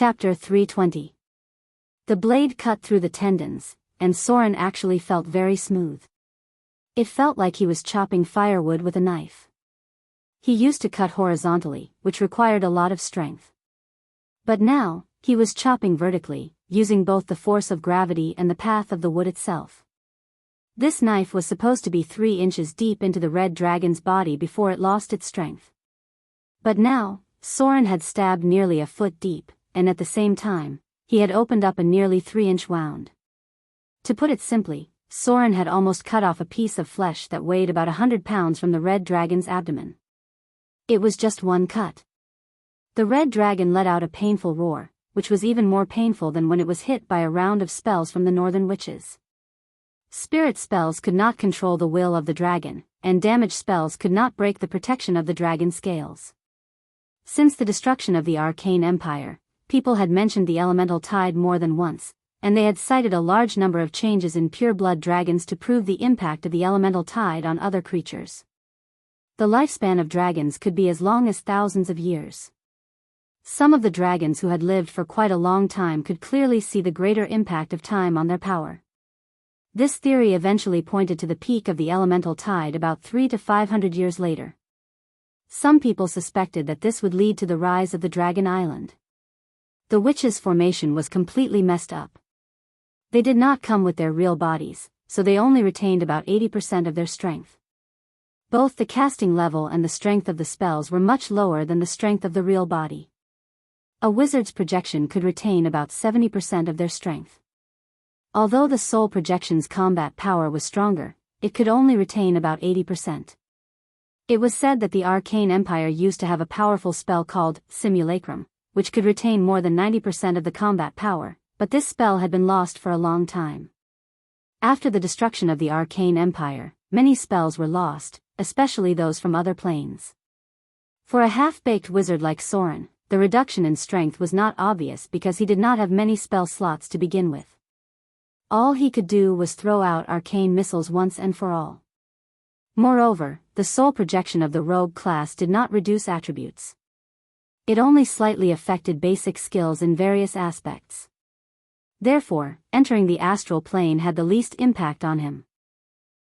Chapter 320. The blade cut through the tendons, and Soren actually felt very smooth. It felt like he was chopping firewood with a knife. He used to cut horizontally, which required a lot of strength. But now, he was chopping vertically, using both the force of gravity and the path of the wood itself. This knife was supposed to be 3 inches deep into the red dragon's body before it lost its strength. But now, Soren had stabbed nearly a foot deep, and at the same time, he had opened up a nearly 3-inch wound. To put it simply, Soren had almost cut off a piece of flesh that weighed about 100 pounds from the red dragon's abdomen. It was just one cut. The red dragon let out a painful roar, which was even more painful than when it was hit by a round of spells from the northern witches. Spirit spells could not control the will of the dragon, and damage spells could not break the protection of the dragon's scales. Since the destruction of the Arcane Empire, people had mentioned the elemental tide more than once, and they had cited a large number of changes in pure-blood dragons to prove the impact of the elemental tide on other creatures. The lifespan of dragons could be as long as thousands of years. Some of the dragons who had lived for quite a long time could clearly see the greater impact of time on their power. This theory eventually pointed to the peak of the elemental tide about 300 to 500 years later. Some people suspected that this would lead to the rise of the Dragon Island. The witches' formation was completely messed up. They did not come with their real bodies, so they only retained about 80% of their strength. Both the casting level and the strength of the spells were much lower than the strength of the real body. A wizard's projection could retain about 70% of their strength. Although the soul projection's combat power was stronger, it could only retain about 80%. It was said that the Arcane Empire used to have a powerful spell called Simulacrum, which could retain more than 90% of the combat power, but this spell had been lost for a long time. After the destruction of the Arcane Empire, many spells were lost, especially those from other planes. For a half-baked wizard like Soren, the reduction in strength was not obvious because he did not have many spell slots to begin with. All he could do was throw out arcane missiles once and for all. Moreover, the soul projection of the rogue class did not reduce attributes. It only slightly affected basic skills in various aspects. Therefore, entering the astral plane had the least impact on him.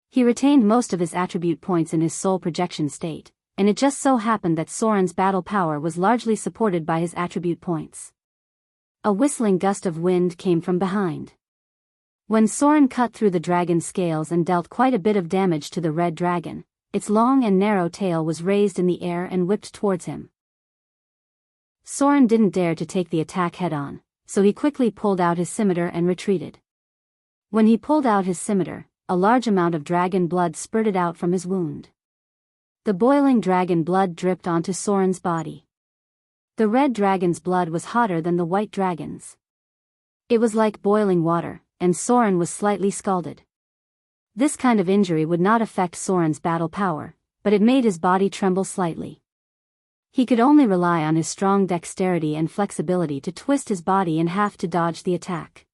He retained most of his attribute points in his soul projection state, and it just so happened that Soren's battle power was largely supported by his attribute points. A whistling gust of wind came from behind. When Soren cut through the dragon's scales and dealt quite a bit of damage to the red dragon, its long and narrow tail was raised in the air and whipped towards him. Soren didn't dare to take the attack head-on, so he quickly pulled out his scimitar and retreated. When he pulled out his scimitar, a large amount of dragon blood spurted out from his wound. The boiling dragon blood dripped onto Soren's body. The red dragon's blood was hotter than the white dragon's. It was like boiling water, and Soren was slightly scalded. This kind of injury would not affect Soren's battle power, but it made his body tremble slightly. He could only rely on his strong dexterity and flexibility to twist his body in half to dodge the attack.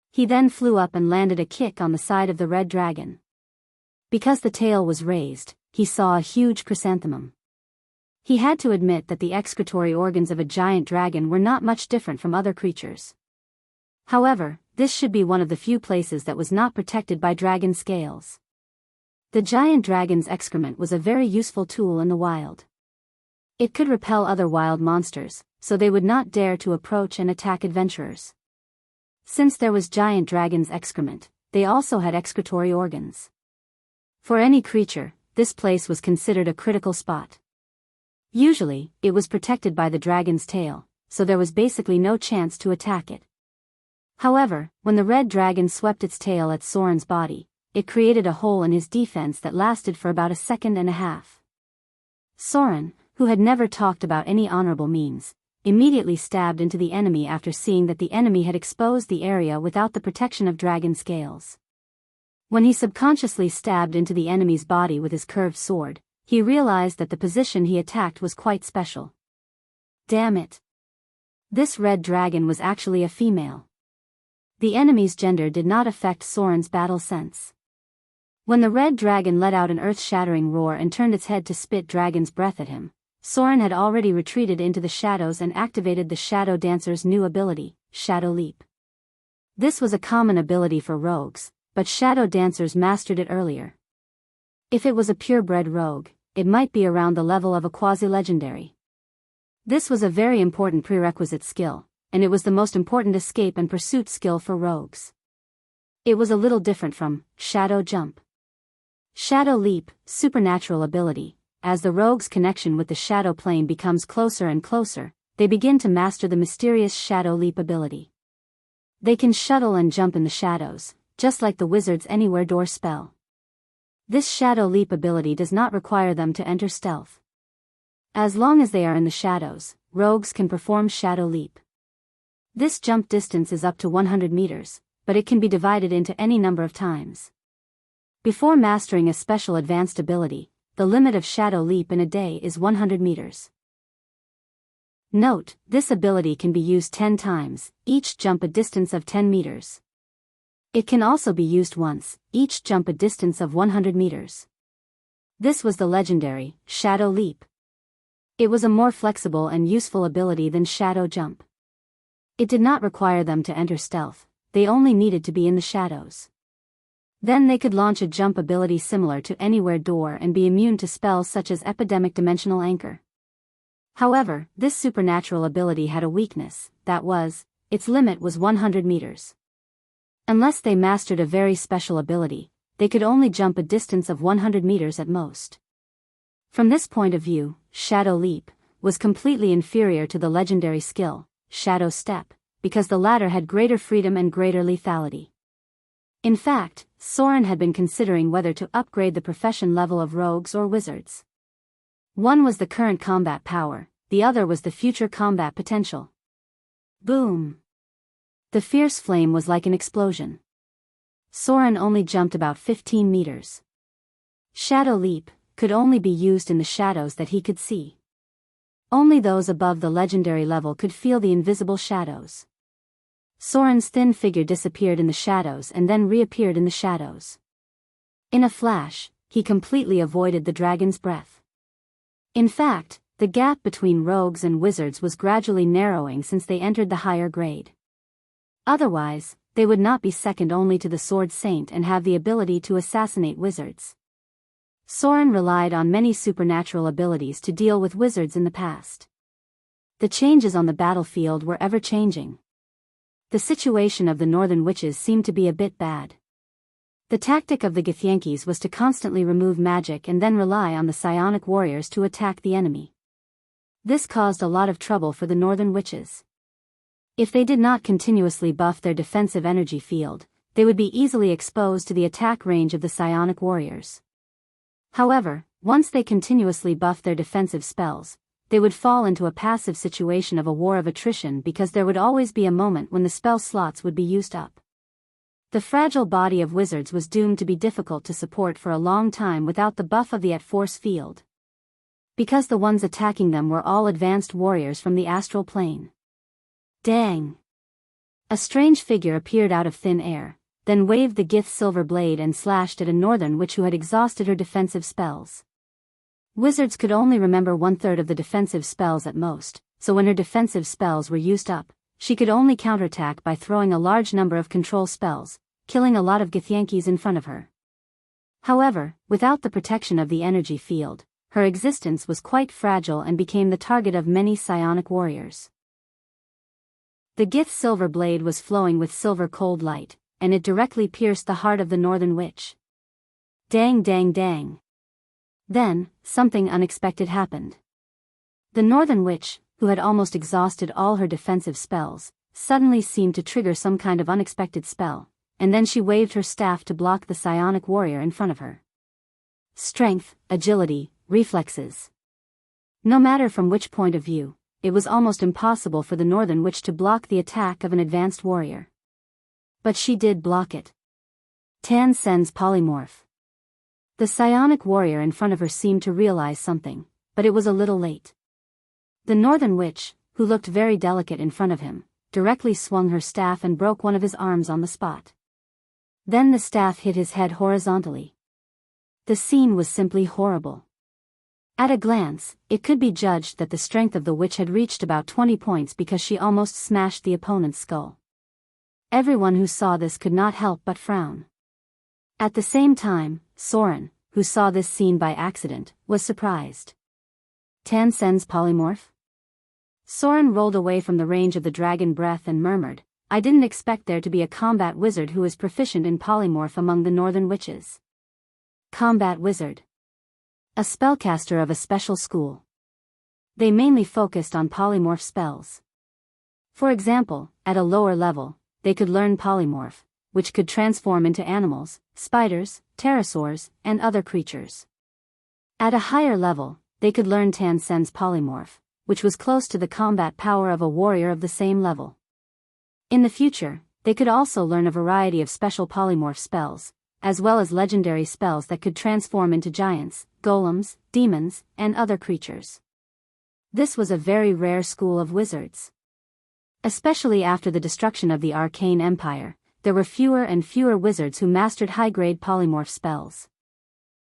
He then flew up and landed a kick on the side of the red dragon. Because the tail was raised, he saw a huge chrysanthemum. He had to admit that the excretory organs of a giant dragon were not much different from other creatures. However, this should be one of the few places that was not protected by dragon scales. The giant dragon's excrement was a very useful tool in the wild. It could repel other wild monsters, so they would not dare to approach and attack adventurers. Since there was giant dragon's excrement, they also had excretory organs. For any creature, this place was considered a critical spot. Usually, it was protected by the dragon's tail, so there was basically no chance to attack it. However, when the red dragon swept its tail at Soren's body, it created a hole in his defense that lasted for about a second and a half. Soren, who had never talked about any honorable means, immediately stabbed into the enemy after seeing that the enemy had exposed the area without the protection of dragon scales. When he subconsciously stabbed into the enemy's body with his curved sword, he realized that the position he attacked was quite special. Damn it! This red dragon was actually a female. The enemy's gender did not affect Soren's battle sense. When the red dragon let out an earth-shattering roar and turned its head to spit dragon's breath at him, Soren had already retreated into the shadows and activated the Shadow Dancer's new ability, Shadow Leap. This was a common ability for rogues, but Shadow Dancers mastered it earlier. If it was a purebred rogue, it might be around the level of a quasi-legendary. This was a very important prerequisite skill, and it was the most important escape and pursuit skill for rogues. It was a little different from Shadow Jump. Shadow Leap, supernatural ability. As the rogue's connection with the shadow plane becomes closer and closer, they begin to master the mysterious Shadow Leap ability. They can shuttle and jump in the shadows, just like the wizard's Anywhere Door spell. This Shadow Leap ability does not require them to enter stealth. As long as they are in the shadows, rogues can perform Shadow Leap. This jump distance is up to 100 meters, but it can be divided into any number of times. Before mastering a special advanced ability, the limit of Shadow Leap in a day is 100 meters. Note, this ability can be used 10 times, each jump a distance of 10 meters. It can also be used once, each jump a distance of 100 meters. This was the legendary Shadow Leap. It was a more flexible and useful ability than Shadow Jump. It did not require them to enter stealth, they only needed to be in the shadows. Then they could launch a jump ability similar to Anywhere Door and be immune to spells such as Epidemic Dimensional Anchor. However, this supernatural ability had a weakness, its limit was 100 meters. Unless they mastered a very special ability, they could only jump a distance of 100 meters at most. From this point of view, Shadow Leap was completely inferior to the legendary skill, Shadow Step, because the latter had greater freedom and greater lethality. In fact, Soren had been considering whether to upgrade the profession level of rogues or wizards. One was the current combat power, the other was the future combat potential. Boom! The fierce flame was like an explosion. Soren only jumped about 15 meters. Shadow Leap could only be used in the shadows that he could see. Only those above the legendary level could feel the invisible shadows. Soren's thin figure disappeared in the shadows and then reappeared in the shadows. In a flash, he completely avoided the dragon's breath. In fact, the gap between rogues and wizards was gradually narrowing since they entered the higher grade. Otherwise, they would not be second only to the Sword Saint and have the ability to assassinate wizards. Soren relied on many supernatural abilities to deal with wizards in the past. The changes on the battlefield were ever-changing. The situation of the northern witches seemed to be a bit bad. The tactic of the Githyanki's was to constantly remove magic and then rely on the psionic warriors to attack the enemy. This caused a lot of trouble for the northern witches. If they did not continuously buff their defensive energy field, they would be easily exposed to the attack range of the psionic warriors. However, once they continuously buffed their defensive spells, they would fall into a passive situation of a war of attrition because there would always be a moment when the spell slots would be used up. The fragile body of wizards was doomed to be difficult to support for a long time without the buff of the at-force field. Because the ones attacking them were all advanced warriors from the astral plane. Dang! A strange figure appeared out of thin air, then waved the Gith silver blade and slashed at a northern witch who had exhausted her defensive spells. Wizards could only remember 1/3 of the defensive spells at most, so when her defensive spells were used up, she could only counterattack by throwing a large number of control spells, killing a lot of Githyanki's in front of her. However, without the protection of the energy field, her existence was quite fragile and became the target of many psionic warriors. The Gith silver blade was flowing with silver cold light, and it directly pierced the heart of the northern witch. Dang dang dang. Then, something unexpected happened. The northern witch, who had almost exhausted all her defensive spells, suddenly seemed to trigger some kind of unexpected spell, and then she waved her staff to block the psionic warrior in front of her. Strength, agility, reflexes. No matter from which point of view, it was almost impossible for the northern witch to block the attack of an advanced warrior. But she did block it. Tan Sen's polymorph. The psionic warrior in front of her seemed to realize something, but it was a little late. The northern witch, who looked very delicate in front of him, directly swung her staff and broke one of his arms on the spot. Then the staff hit his head horizontally. The scene was simply horrible. At a glance, it could be judged that the strength of the witch had reached about 20 points because she almost smashed the opponent's skull. Everyone who saw this could not help but frown. At the same time, Soren, who saw this scene by accident, was surprised. Tan Sen's polymorph? Soren rolled away from the range of the dragon breath and murmured, I didn't expect there to be a combat wizard who is proficient in polymorph among the northern witches. Combat wizard. A spellcaster of a special school. They mainly focused on polymorph spells. For example, at a lower level, they could learn polymorph, which could transform into animals, spiders, pterosaurs, and other creatures. At a higher level, they could learn Tan Sen's polymorph, which was close to the combat power of a warrior of the same level. In the future, they could also learn a variety of special polymorph spells, as well as legendary spells that could transform into giants, golems, demons, and other creatures. This was a very rare school of wizards. Especially after the destruction of the Arcane Empire, there were fewer and fewer wizards who mastered high-grade polymorph spells.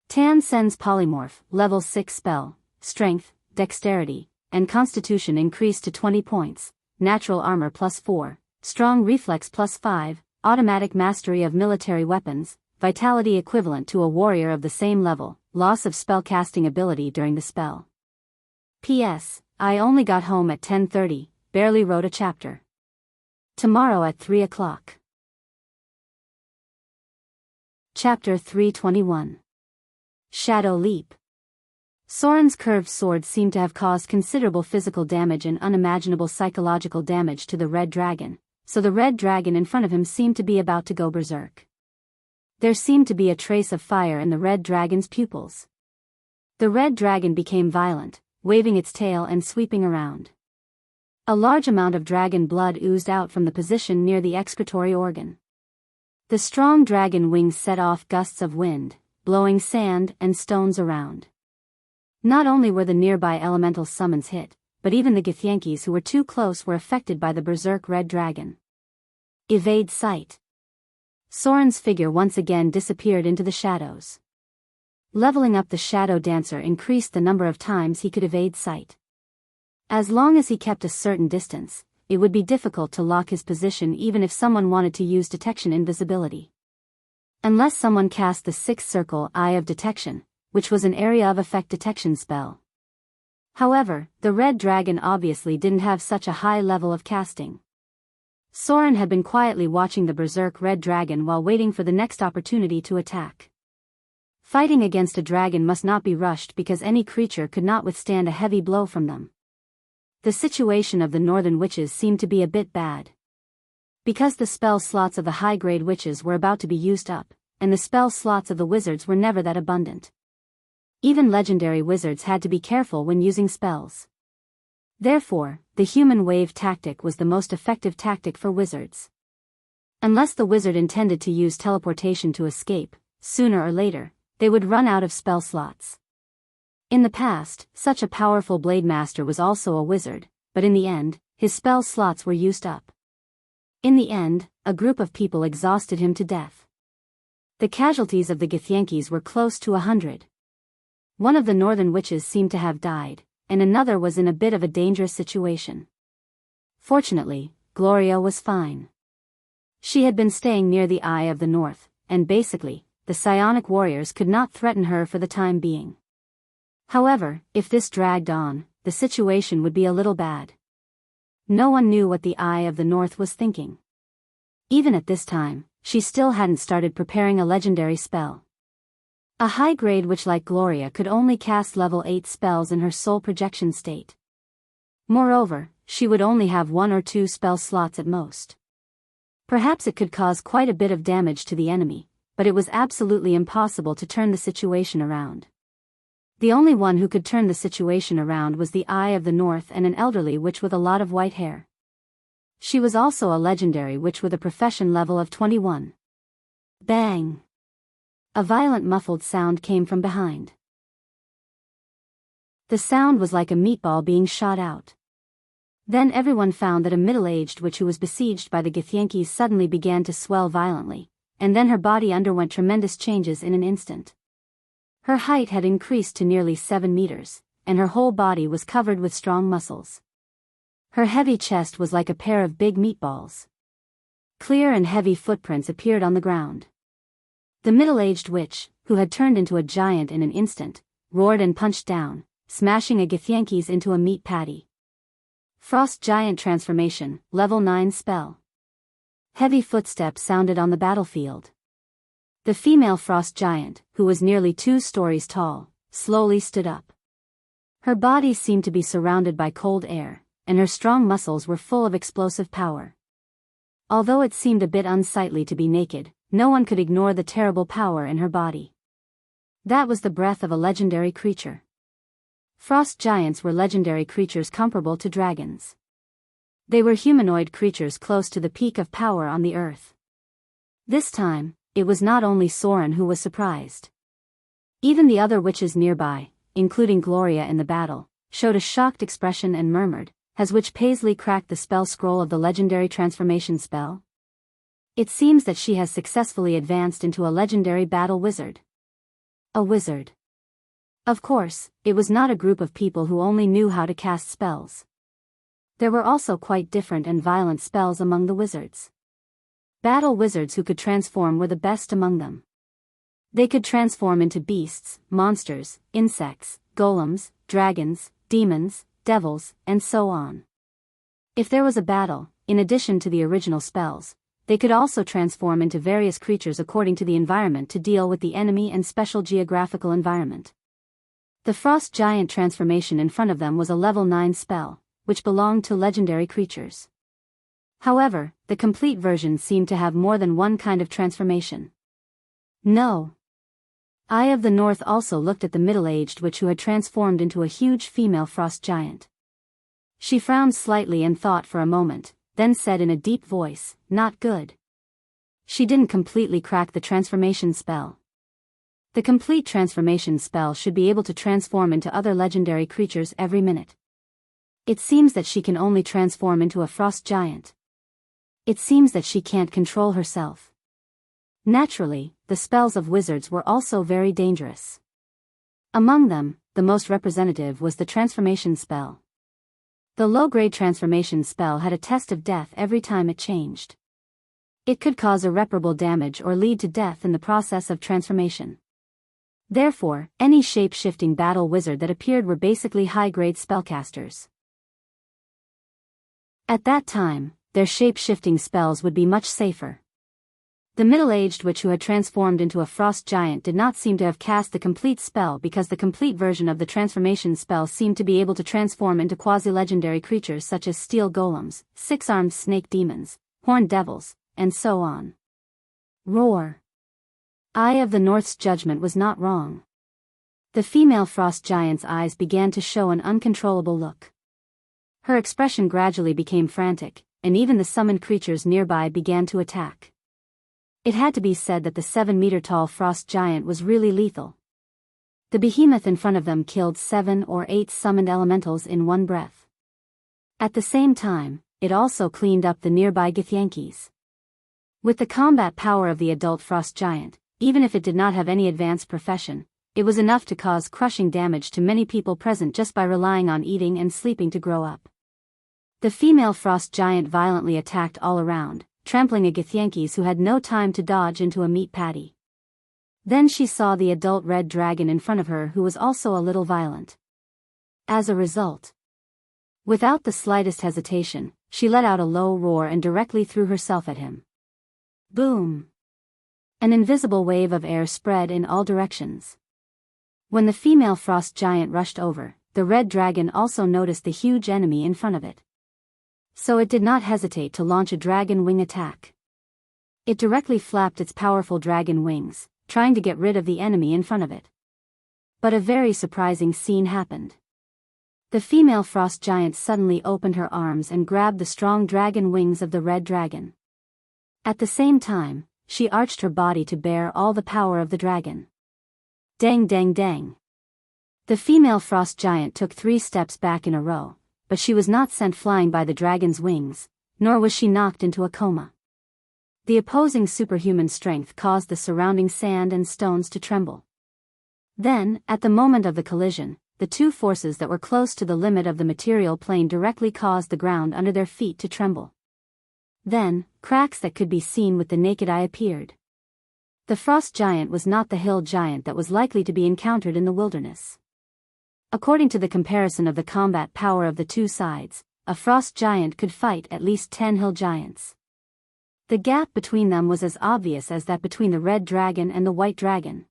Tan Sen's polymorph, level 6 spell, strength, dexterity, and constitution increased to 20 points, natural armor +4, strong reflex +5, automatic mastery of military weapons, vitality equivalent to a warrior of the same level, loss of spellcasting ability during the spell. P.S. I only got home at 10:30, barely wrote a chapter. Tomorrow at 3 o'clock. Chapter 321. Shadow Leap. Soren's curved sword seemed to have caused considerable physical damage and unimaginable psychological damage to the red dragon, so the red dragon in front of him seemed to be about to go berserk. There seemed to be a trace of fire in the red dragon's pupils. The red dragon became violent, waving its tail and sweeping around. A large amount of dragon blood oozed out from the position near the excretory organ. The strong dragon wings set off gusts of wind, blowing sand and stones around. Not only were the nearby elemental summons hit, but even the Githyanki's who were too close were affected by the berserk red dragon. Evade sight. Soren's figure once again disappeared into the shadows. Leveling up the shadow dancer increased the number of times he could evade sight. As long as he kept a certain distance, it would be difficult to lock his position even if someone wanted to use detection invisibility. Unless someone cast the 6th circle Eye of Detection, which was an area of effect detection spell. However, the red dragon obviously didn't have such a high level of casting. Soren had been quietly watching the berserk red dragon while waiting for the next opportunity to attack. Fighting against a dragon must not be rushed because any creature could not withstand a heavy blow from them. The situation of the northern witches seemed to be a bit bad. Because the spell slots of the high-grade witches were about to be used up, and the spell slots of the wizards were never that abundant. Even legendary wizards had to be careful when using spells. Therefore, the human wave tactic was the most effective tactic for wizards. Unless the wizard intended to use teleportation to escape, sooner or later, they would run out of spell slots. In the past, such a powerful blade master was also a wizard, but in the end, his spell slots were used up. In the end, a group of people exhausted him to death. The casualties of the Githyanki's were close to 100. One of the northern witches seemed to have died, and another was in a bit of a dangerous situation. Fortunately, Gloria was fine. She had been staying near the Eye of the North, and basically, the psionic warriors could not threaten her for the time being. However, if this dragged on, the situation would be a little bad. No one knew what the Eye of the North was thinking. Even at this time, she still hadn't started preparing a legendary spell. A high-grade witch like Gloria could only cast level 8 spells in her soul projection state. Moreover, she would only have 1 or 2 spell slots at most. Perhaps it could cause quite a bit of damage to the enemy, but it was absolutely impossible to turn the situation around. The only one who could turn the situation around was the Eye of the North and an elderly witch with a lot of white hair. She was also a legendary witch with a profession level of 21. Bang! A violent muffled sound came from behind. The sound was like a meatball being shot out. Then everyone found that a middle-aged witch who was besieged by the Githyanki's suddenly began to swell violently, and then her body underwent tremendous changes in an instant. Her height had increased to nearly 7 meters, and her whole body was covered with strong muscles. Her heavy chest was like a pair of big meatballs. Clear and heavy footprints appeared on the ground. The middle-aged witch, who had turned into a giant in an instant, roared and punched down, smashing a Githyanki's into a meat patty. Frost Giant Transformation, Level 9 Spell. Heavy footsteps sounded on the battlefield. The female frost giant, who was nearly 2 stories tall, slowly stood up. Her body seemed to be surrounded by cold air, and her strong muscles were full of explosive power. Although it seemed a bit unsightly to be naked, no one could ignore the terrible power in her body. That was the breath of a legendary creature. Frost giants were legendary creatures comparable to dragons. They were humanoid creatures close to the peak of power on the earth. This time, it was not only Soren who was surprised. Even the other witches nearby, including Gloria in the battle, showed a shocked expression and murmured, "Has Witch Paisley cracked the spell scroll of the legendary transformation spell? It seems that she has successfully advanced into a legendary battle wizard." A wizard. Of course, it was not a group of people who only knew how to cast spells. There were also quite different and violent spells among the wizards. Battle wizards who could transform were the best among them. They could transform into beasts, monsters, insects, golems, dragons, demons, devils, and so on. If there was a battle, in addition to the original spells, they could also transform into various creatures according to the environment to deal with the enemy and special geographical environment. The Frost Giant transformation in front of them was a level 9 spell, which belonged to legendary creatures. However, the complete version seemed to have more than one kind of transformation. No. Eye of the North also looked at the middle-aged witch who had transformed into a huge female frost giant. She frowned slightly and thought for a moment, then said in a deep voice, "Not good." She didn't completely crack the transformation spell. The complete transformation spell should be able to transform into other legendary creatures every minute. It seems that she can only transform into a frost giant. It seems that she can't control herself. Naturally, the spells of wizards were also very dangerous. Among them, the most representative was the transformation spell. The low-grade transformation spell had a test of death every time it changed. It could cause irreparable damage or lead to death in the process of transformation. Therefore, any shape-shifting battle wizard that appeared were basically high-grade spellcasters. At that time, their shape-shifting spells would be much safer. The middle-aged witch who had transformed into a frost giant did not seem to have cast the complete spell because the complete version of the transformation spell seemed to be able to transform into quasi-legendary creatures such as steel golems, 6-armed snake demons, horned devils, and so on. Roar. Eye of the North's judgment was not wrong. The female frost giant's eyes began to show an uncontrollable look. Her expression gradually became frantic, and even the summoned creatures nearby began to attack. It had to be said that the 7-meter-tall frost giant was really lethal. The behemoth in front of them killed 7 or 8 summoned elementals in one breath. At the same time, it also cleaned up the nearby Githyanki's. With the combat power of the adult frost giant, even if it did not have any advanced profession, it was enough to cause crushing damage to many people present just by relying on eating and sleeping to grow up. The female frost giant violently attacked all around, trampling a Githyanki's who had no time to dodge into a meat patty. Then she saw the adult red dragon in front of her who was also a little violent. As a result, without the slightest hesitation, she let out a low roar and directly threw herself at him. Boom! An invisible wave of air spread in all directions. When the female frost giant rushed over, the red dragon also noticed the huge enemy in front of it. So it did not hesitate to launch a dragon wing attack. It directly flapped its powerful dragon wings, trying to get rid of the enemy in front of it. But a very surprising scene happened. The female frost giant suddenly opened her arms and grabbed the strong dragon wings of the red dragon. At the same time, she arched her body to bear all the power of the dragon. Dang dang dang. The female frost giant took 3 steps back in a row, but she was not sent flying by the dragon's wings, nor was she knocked into a coma. The opposing superhuman strength caused the surrounding sand and stones to tremble. Then, at the moment of the collision, the two forces that were close to the limit of the material plane directly caused the ground under their feet to tremble. Then, cracks that could be seen with the naked eye appeared. The frost giant was not the hill giant that was likely to be encountered in the wilderness. According to the comparison of the combat power of the two sides, a frost giant could fight at least 10 hill giants. The gap between them was as obvious as that between the red dragon and the white dragon.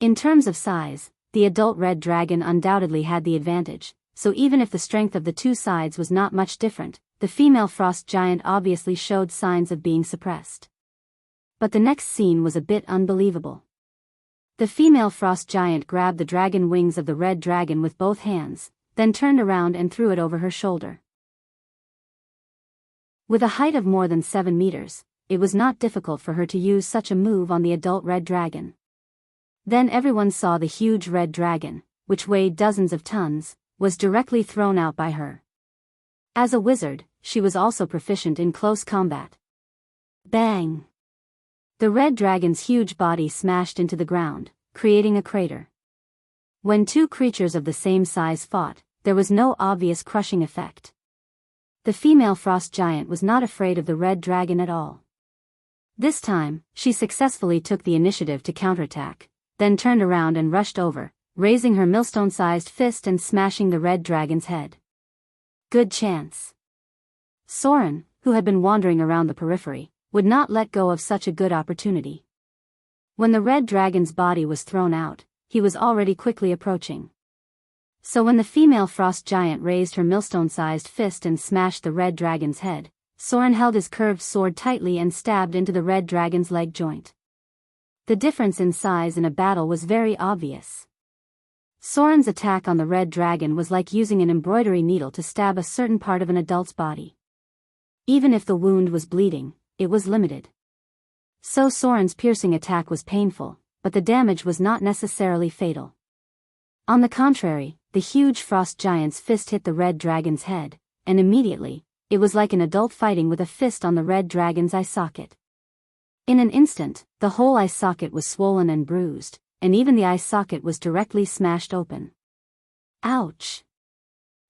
In terms of size, the adult red dragon undoubtedly had the advantage, so even if the strength of the two sides was not much different, the female frost giant obviously showed signs of being suppressed. But the next scene was a bit unbelievable. The female frost giant grabbed the dragon wings of the red dragon with both hands, then turned around and threw it over her shoulder. With a height of more than 7 meters, it was not difficult for her to use such a move on the adult red dragon. Then everyone saw the huge red dragon, which weighed dozens of tons, was directly thrown out by her. As a wizard, she was also proficient in close combat. Bang! The red dragon's huge body smashed into the ground, creating a crater. When two creatures of the same size fought, there was no obvious crushing effect. The female frost giant was not afraid of the red dragon at all. This time, she successfully took the initiative to counterattack, then turned around and rushed over, raising her millstone-sized fist and smashing the red dragon's head. Good chance. Soren, who had been wandering around the periphery, would not let go of such a good opportunity. When the red dragon's body was thrown out, he was already quickly approaching. So when the female frost giant raised her millstone-sized fist and smashed the red dragon's head, Soren held his curved sword tightly and stabbed into the red dragon's leg joint. The difference in size in a battle was very obvious. Soren's attack on the red dragon was like using an embroidery needle to stab a certain part of an adult's body. Even if the wound was bleeding, it was limited. So Soren's piercing attack was painful, but the damage was not necessarily fatal. On the contrary, the huge frost giant's fist hit the red dragon's head, and immediately, it was like an adult fighting with a fist on the red dragon's eye socket. In an instant, the whole eye socket was swollen and bruised, and even the eye socket was directly smashed open. Ouch!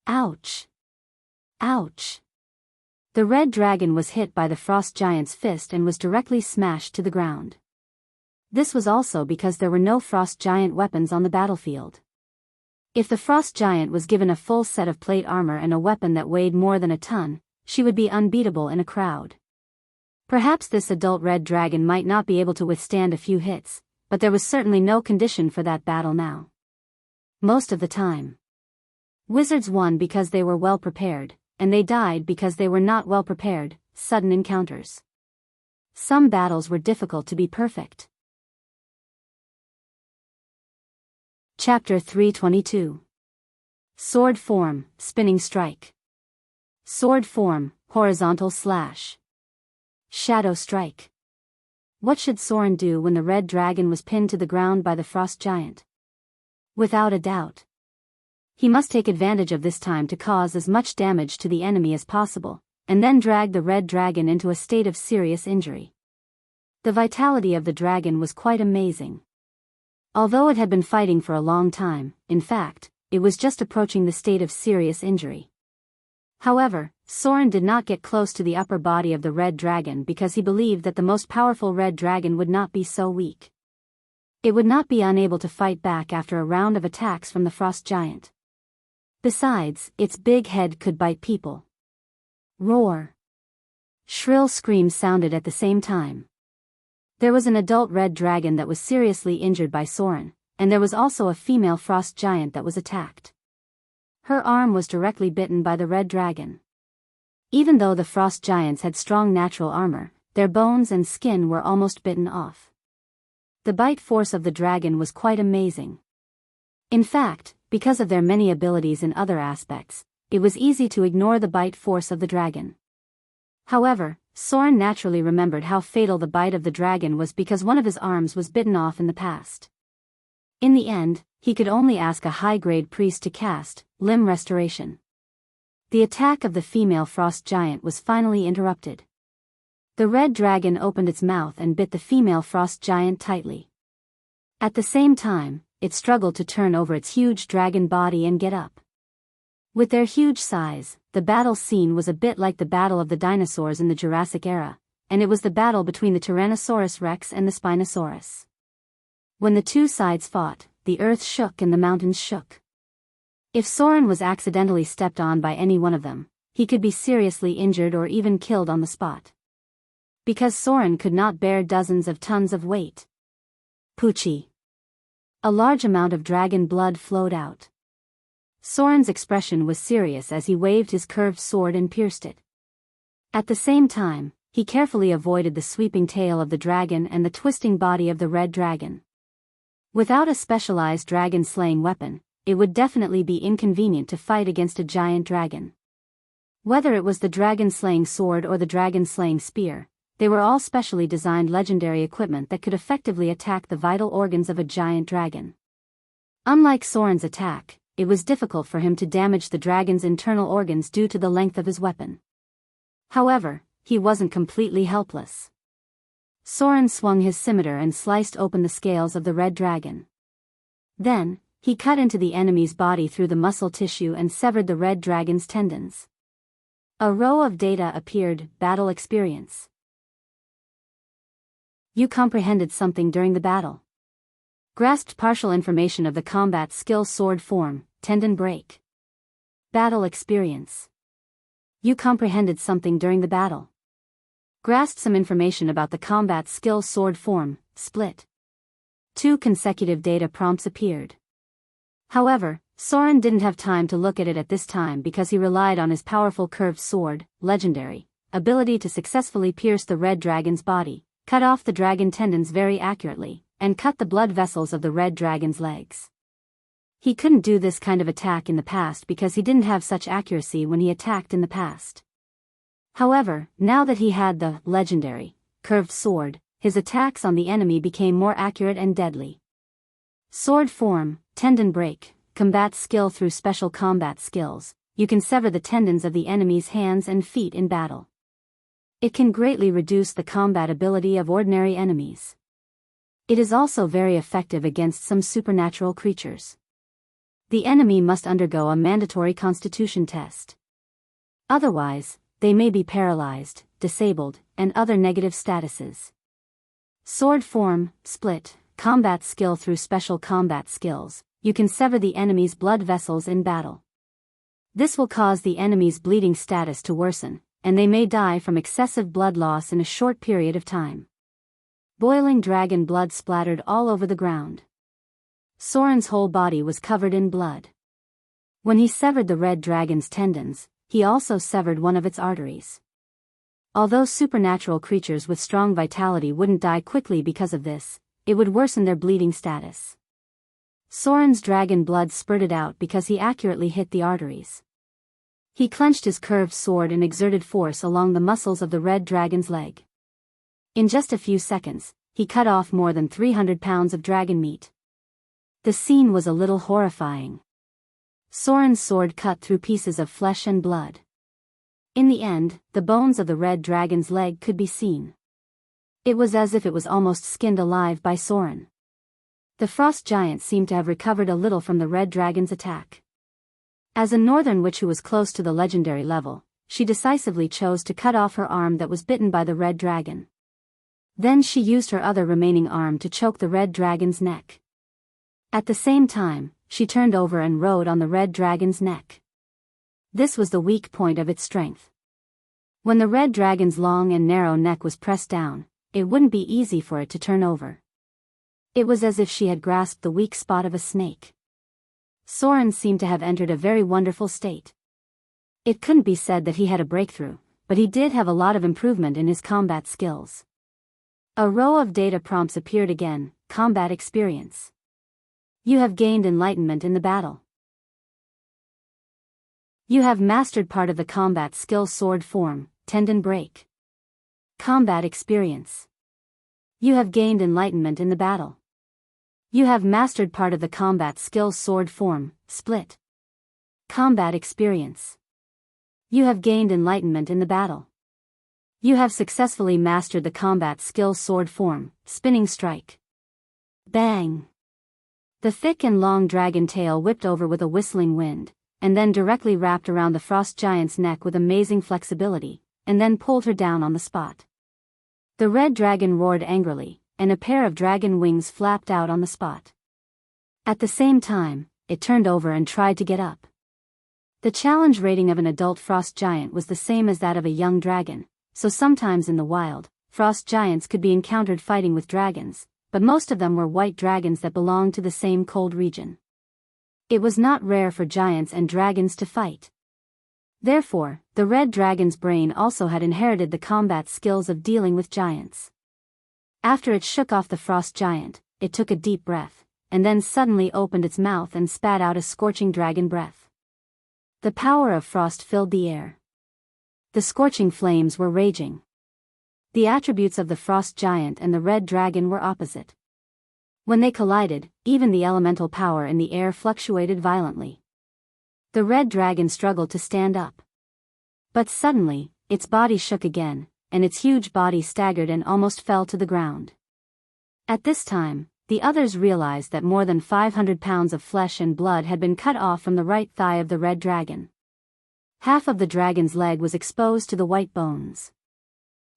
Ouch! Ouch! The red dragon was hit by the frost giant's fist and was directly smashed to the ground. This was also because there were no frost giant weapons on the battlefield. If the frost giant was given a full set of plate armor and a weapon that weighed more than a ton, she would be unbeatable in a crowd. Perhaps this adult red dragon might not be able to withstand a few hits, but there was certainly no condition for that battle now. Most of the time, wizards won because they were well prepared, and they died because they were not well prepared, sudden encounters. Some battles were difficult to be perfect. Chapter 322. Sword form, spinning strike. Sword form, horizontal slash. Shadow strike. What should Soren do when the red dragon was pinned to the ground by the frost giant? Without a doubt, he must take advantage of this time to cause as much damage to the enemy as possible, and then drag the red dragon into a state of serious injury. The vitality of the dragon was quite amazing. Although it had been fighting for a long time, in fact, it was just approaching the state of serious injury. However, Soren did not get close to the upper body of the red dragon because he believed that the most powerful red dragon would not be so weak. It would not be unable to fight back after a round of attacks from the frost giant. Besides, its big head could bite people. Roar! Shrill screams sounded at the same time. There was an adult red dragon that was seriously injured by Soren, and there was also a female frost giant that was attacked. Her arm was directly bitten by the red dragon. Even though the frost giants had strong natural armor, their bones and skin were almost bitten off. The bite force of the dragon was quite amazing. In fact, because of their many abilities in other aspects, it was easy to ignore the bite force of the dragon. However, Soren naturally remembered how fatal the bite of the dragon was because one of his arms was bitten off in the past. In the end, he could only ask a high-grade priest to cast limb restoration. The attack of the female frost giant was finally interrupted. The red dragon opened its mouth and bit the female frost giant tightly. At the same time, it struggled to turn over its huge dragon body and get up. With their huge size, the battle scene was a bit like the battle of the dinosaurs in the Jurassic era, and it was the battle between the Tyrannosaurus Rex and the Spinosaurus. When the two sides fought, the earth shook and the mountains shook. If Soren was accidentally stepped on by any one of them, he could be seriously injured or even killed on the spot. Because Soren could not bear dozens of tons of weight. Poochie. A large amount of dragon blood flowed out. Soren's expression was serious as he waved his curved sword and pierced it. At the same time, he carefully avoided the sweeping tail of the dragon and the twisting body of the red dragon. Without a specialized dragon-slaying weapon, it would definitely be inconvenient to fight against a giant dragon. Whether it was the dragon-slaying sword or the dragon-slaying spear, they were all specially designed legendary equipment that could effectively attack the vital organs of a giant dragon. Unlike Soren's attack, it was difficult for him to damage the dragon's internal organs due to the length of his weapon. However, he wasn't completely helpless. Soren swung his scimitar and sliced open the scales of the red dragon. Then, he cut into the enemy's body through the muscle tissue and severed the red dragon's tendons. A row of data appeared. Battle experience. You comprehended something during the battle. Grasped partial information of the combat skill sword form, tendon break. Battle experience. You comprehended something during the battle. Grasped some information about the combat skill sword form, split. 2 consecutive data prompts appeared. However, Soren didn't have time to look at it at this time because he relied on his powerful curved sword, legendary, ability to successfully pierce the red dragon's body, cut off the dragon tendons very accurately, and cut the blood vessels of the red dragon's legs. He couldn't do this kind of attack in the past because he didn't have such accuracy when he attacked in the past. However, now that he had the legendary, curved sword, his attacks on the enemy became more accurate and deadly. Sword form, tendon break, combat skill. Through special combat skills, you can sever the tendons of the enemy's hands and feet in battle. It can greatly reduce the combat ability of ordinary enemies. It is also very effective against some supernatural creatures. The enemy must undergo a mandatory constitution test. Otherwise, they may be paralyzed, disabled, and other negative statuses. Sword form, split, combat skill. Through special combat skills, you can sever the enemy's blood vessels in battle. This will cause the enemy's bleeding status to worsen, and they may die from excessive blood loss in a short period of time. Boiling dragon blood splattered all over the ground. Soren's whole body was covered in blood. When he severed the red dragon's tendons, he also severed one of its arteries. Although supernatural creatures with strong vitality wouldn't die quickly because of this, it would worsen their bleeding status. Soren's dragon blood spurted out because he accurately hit the arteries. He clenched his curved sword and exerted force along the muscles of the red dragon's leg. In just a few seconds, he cut off more than 300 pounds of dragon meat. The scene was a little horrifying. Soren's sword cut through pieces of flesh and blood. In the end, the bones of the red dragon's leg could be seen. It was as if it was almost skinned alive by Soren. The frost giant seemed to have recovered a little from the red dragon's attack. As a northern witch who was close to the legendary level, she decisively chose to cut off her arm that was bitten by the red dragon. Then she used her other remaining arm to choke the red dragon's neck. At the same time, she turned over and rode on the red dragon's neck. This was the weak point of its strength. When the red dragon's long and narrow neck was pressed down, it wouldn't be easy for it to turn over. It was as if she had grasped the weak spot of a snake. Soren seemed to have entered a very wonderful state. It couldn't be said that he had a breakthrough, but he did have a lot of improvement in his combat skills. A row of data prompts appeared again. Combat experience. You have gained enlightenment in the battle. You have mastered part of the combat skill sword form, tendon break. Combat experience. You have gained enlightenment in the battle. You have mastered part of the combat skill sword form, split. Combat experience. You have gained enlightenment in the battle. You have successfully mastered the combat skill sword form, spinning strike. Bang! The thick and long dragon tail whipped over with a whistling wind, and then directly wrapped around the frost giant's neck with amazing flexibility, and then pulled her down on the spot. The red dragon roared angrily, and a pair of dragon wings flapped out on the spot. At the same time, it turned over and tried to get up. The challenge rating of an adult frost giant was the same as that of a young dragon, so sometimes in the wild, frost giants could be encountered fighting with dragons, but most of them were white dragons that belonged to the same cold region. It was not rare for giants and dragons to fight. Therefore, the red dragon's brain also had inherited the combat skills of dealing with giants. After it shook off the frost giant, it took a deep breath, and then suddenly opened its mouth and spat out a scorching dragon breath. The power of frost filled the air. The scorching flames were raging. The attributes of the frost giant and the red dragon were opposite. When they collided, even the elemental power in the air fluctuated violently. The red dragon struggled to stand up. But suddenly, its body shook again, and its huge body staggered and almost fell to the ground. At this time, the others realized that more than 500 pounds of flesh and blood had been cut off from the right thigh of the red dragon. Half of the dragon's leg was exposed to the white bones.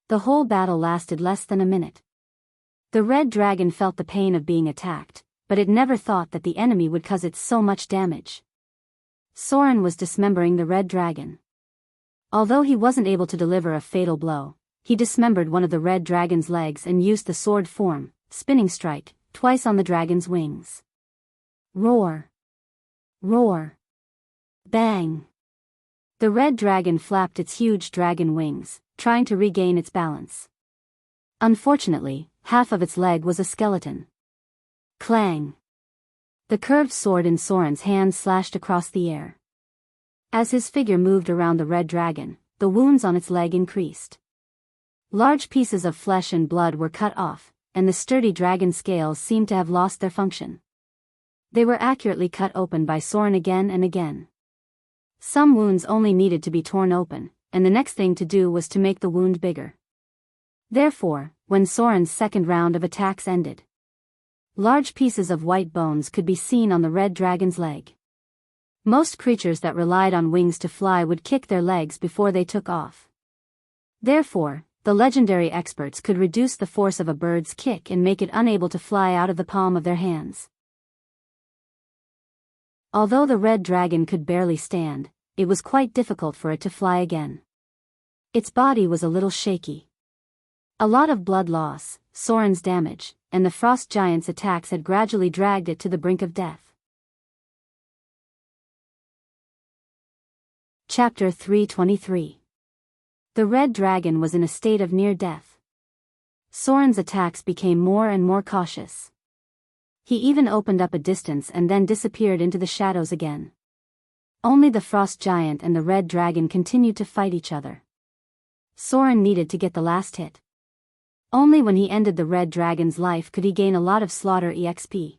The whole battle lasted less than a minute. The red dragon felt the pain of being attacked, but it never thought that the enemy would cause it so much damage. Soren was dismembering the red dragon. Although he wasn't able to deliver a fatal blow, he dismembered one of the red dragon's legs and used the sword form, spinning strike, twice on the dragon's wings. Roar! Roar! Bang! The red dragon flapped its huge dragon wings, trying to regain its balance. Unfortunately, half of its leg was a skeleton. Clang! The curved sword in Soren's hand slashed across the air. As his figure moved around the red dragon, the wounds on its leg increased. Large pieces of flesh and blood were cut off, and the sturdy dragon scales seemed to have lost their function. They were accurately cut open by Soren again and again. Some wounds only needed to be torn open, and the next thing to do was to make the wound bigger. Therefore, when Soren's second round of attacks ended, large pieces of white bones could be seen on the red dragon's leg. Most creatures that relied on wings to fly would kick their legs before they took off. Therefore, the legendary experts could reduce the force of a bird's kick and make it unable to fly out of the palm of their hands. Although the red dragon could barely stand, it was quite difficult for it to fly again. Its body was a little shaky. A lot of blood loss, Soren's damage, and the frost giant's attacks had gradually dragged it to the brink of death. Chapter 323. The red dragon was in a state of near death. Soren's attacks became more and more cautious. He even opened up a distance and then disappeared into the shadows again. Only the frost giant and the red dragon continued to fight each other. Soren needed to get the last hit. Only when he ended the red dragon's life could he gain a lot of slaughter EXP.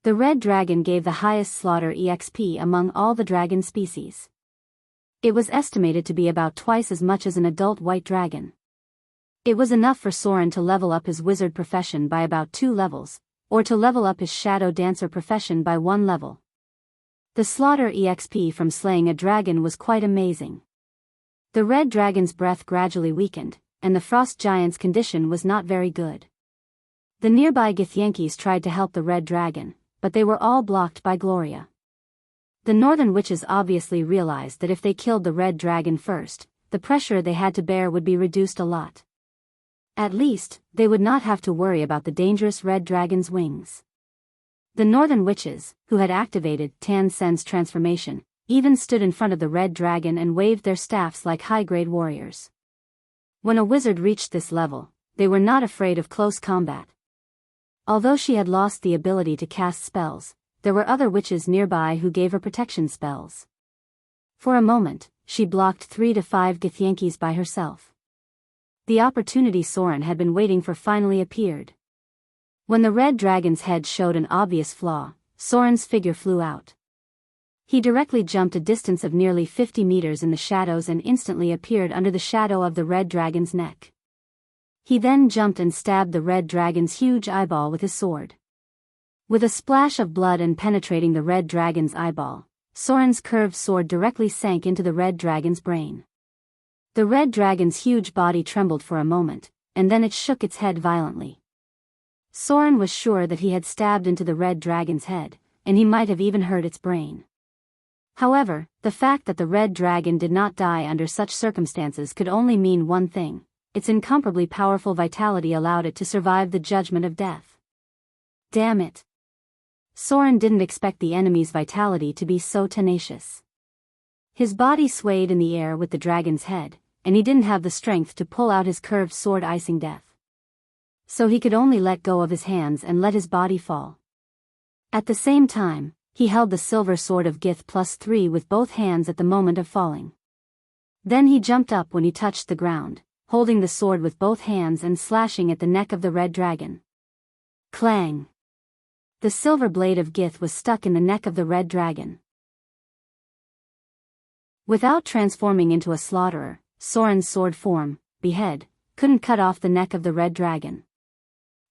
The red dragon gave the highest slaughter EXP among all the dragon species. It was estimated to be about twice as much as an adult white dragon. It was enough for Soren to level up his wizard profession by about 2 levels, or to level up his shadow dancer profession by 1 level. The slaughter EXP from slaying a dragon was quite amazing. The red dragon's breath gradually weakened, and the frost giant's condition was not very good. The nearby Githyankis tried to help the red dragon, but they were all blocked by Gloria. The northern witches obviously realized that if they killed the red dragon first, the pressure they had to bear would be reduced a lot. At least, they would not have to worry about the dangerous red dragon's wings. The northern witches, who had activated Tan Sen's transformation, even stood in front of the red dragon and waved their staffs like high-grade warriors. When a wizard reached this level, they were not afraid of close combat. Although she had lost the ability to cast spells, there were other witches nearby who gave her protection spells. For a moment, she blocked 3 to 5 Githyankis by herself. The opportunity Soren had been waiting for finally appeared. When the red dragon's head showed an obvious flaw, Soren's figure flew out. He directly jumped a distance of nearly 50 meters in the shadows and instantly appeared under the shadow of the red dragon's neck. He then jumped and stabbed the red dragon's huge eyeball with his sword. With a splash of blood and penetrating the red dragon's eyeball, Soren's curved sword directly sank into the red dragon's brain. The red dragon's huge body trembled for a moment, and then it shook its head violently. Soren was sure that he had stabbed into the red dragon's head, and he might have even hurt its brain. However, the fact that the red dragon did not die under such circumstances could only mean one thing: its incomparably powerful vitality allowed it to survive the judgment of death. Damn it! Soren didn't expect the enemy's vitality to be so tenacious. His body swayed in the air with the dragon's head, and he didn't have the strength to pull out his curved sword, icing death. So he could only let go of his hands and let his body fall. At the same time, he held the silver sword of Gith +3 with both hands at the moment of falling. Then he jumped up when he touched the ground, holding the sword with both hands and slashing at the neck of the red dragon. Clang! The silver blade of Gith was stuck in the neck of the red dragon. Without transforming into a slaughterer, Soren's sword form, Behead, couldn't cut off the neck of the red dragon.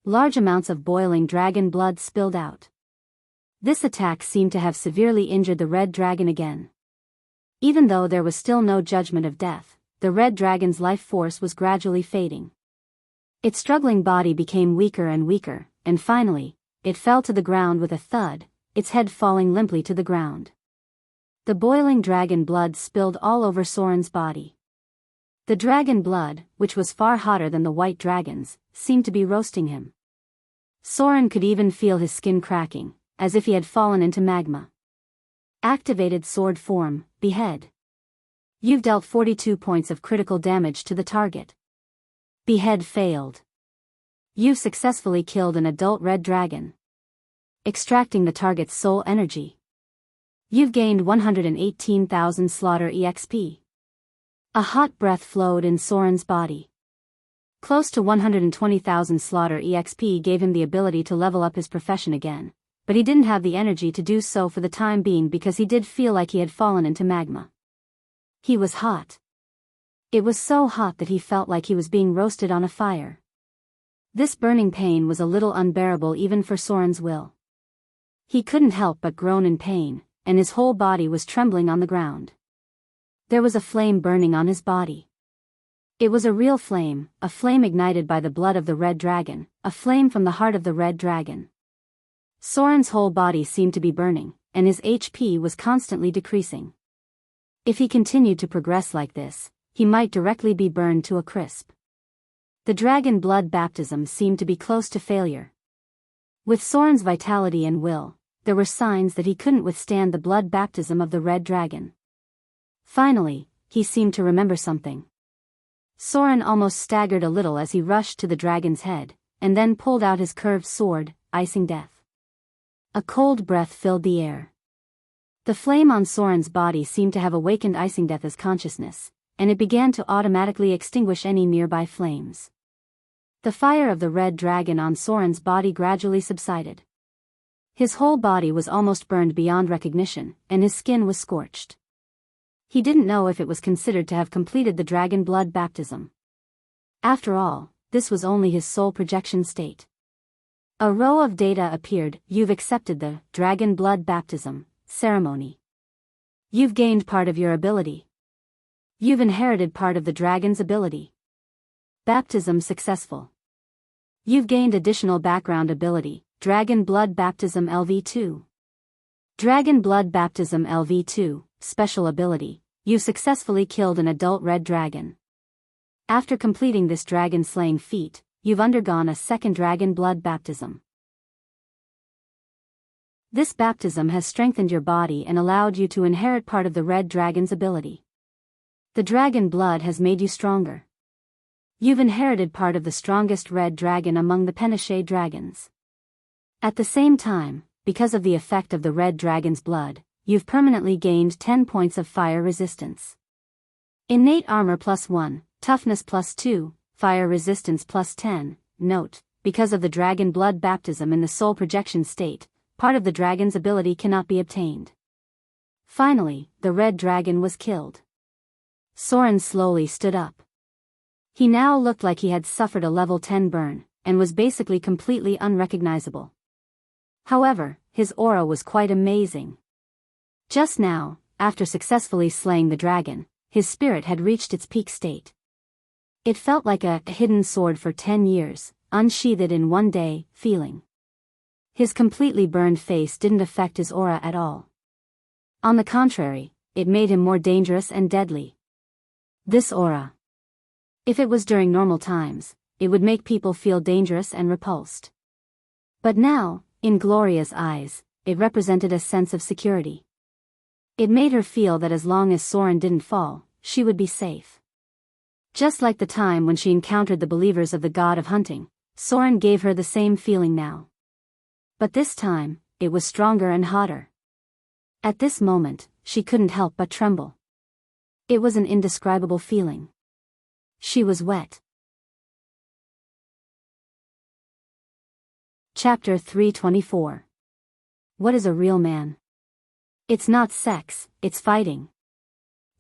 Large amounts of boiling dragon blood spilled out. This attack seemed to have severely injured the red dragon again. Even though there was still no judgment of death, the red dragon's life force was gradually fading. Its struggling body became weaker and weaker, and finally, it fell to the ground with a thud, its head falling limply to the ground. The boiling dragon blood spilled all over Soren's body. The dragon blood, which was far hotter than the white dragon's, seemed to be roasting him. Soren could even feel his skin cracking, as if he had fallen into magma. Activated sword form, Behead. You've dealt 42 points of critical damage to the target. Behead failed. You've successfully killed an adult red dragon, extracting the target's soul energy. You've gained 118,000 slaughter EXP. A hot breath flowed in Soren's body. Close to 120,000 slaughter EXP gave him the ability to level up his profession again, but he didn't have the energy to do so for the time being because he did feel like he had fallen into magma. He was hot. It was so hot that he felt like he was being roasted on a fire. This burning pain was a little unbearable even for Soren's will. He couldn't help but groan in pain, and his whole body was trembling on the ground. There was a flame burning on his body. It was a real flame, a flame ignited by the blood of the red dragon, a flame from the heart of the red dragon. Soren's whole body seemed to be burning, and his HP was constantly decreasing. If he continued to progress like this, he might directly be burned to a crisp. The dragon blood baptism seemed to be close to failure. With Soren's vitality and will, there were signs that he couldn't withstand the blood baptism of the red dragon. Finally, he seemed to remember something. Soren almost staggered a little as he rushed to the dragon's head, and then pulled out his curved sword, icing death. A cold breath filled the air. The flame on Soren's body seemed to have awakened icing death as consciousness, and it began to automatically extinguish any nearby flames. The fire of the red dragon on Soren's body gradually subsided. His whole body was almost burned beyond recognition, and his skin was scorched. He didn't know if it was considered to have completed the dragon blood baptism. After all, this was only his soul projection state. A row of data appeared. You've accepted the dragon blood baptism ceremony. You've gained part of your ability. You've inherited part of the dragon's ability. Baptism successful. You've gained additional background ability, Dragon Blood Baptism LV2. Dragon Blood Baptism LV2, special ability. You successfully killed an adult red dragon. After completing this dragon slaying feat, you've undergone a second dragon blood baptism. This baptism has strengthened your body and allowed you to inherit part of the red dragon's ability. The dragon blood has made you stronger. You've inherited part of the strongest red dragon among the Penachet dragons. At the same time, because of the effect of the red dragon's blood, you've permanently gained 10 points of fire resistance. Innate armor +1, toughness +2, fire resistance +10. Note, because of the dragon blood baptism in the soul projection state, part of the dragon's ability cannot be obtained. Finally, the red dragon was killed. Soren slowly stood up. He now looked like he had suffered a level 10 burn, and was basically completely unrecognizable. However, his aura was quite amazing. Just now, after successfully slaying the dragon, his spirit had reached its peak state. It felt like a hidden sword for 10 years, unsheathed in one day, feeling. His completely burned face didn't affect his aura at all. On the contrary, it made him more dangerous and deadly. This aura. If it was during normal times, it would make people feel dangerous and repulsed. But now, in Gloria's eyes, it represented a sense of security. It made her feel that as long as Soren didn't fall, she would be safe. Just like the time when she encountered the believers of the god of hunting, Soren gave her the same feeling now. But this time, it was stronger and hotter. At this moment, she couldn't help but tremble. It was an indescribable feeling. She was wet. Chapter 324. What is a real man? It's not sex, it's fighting.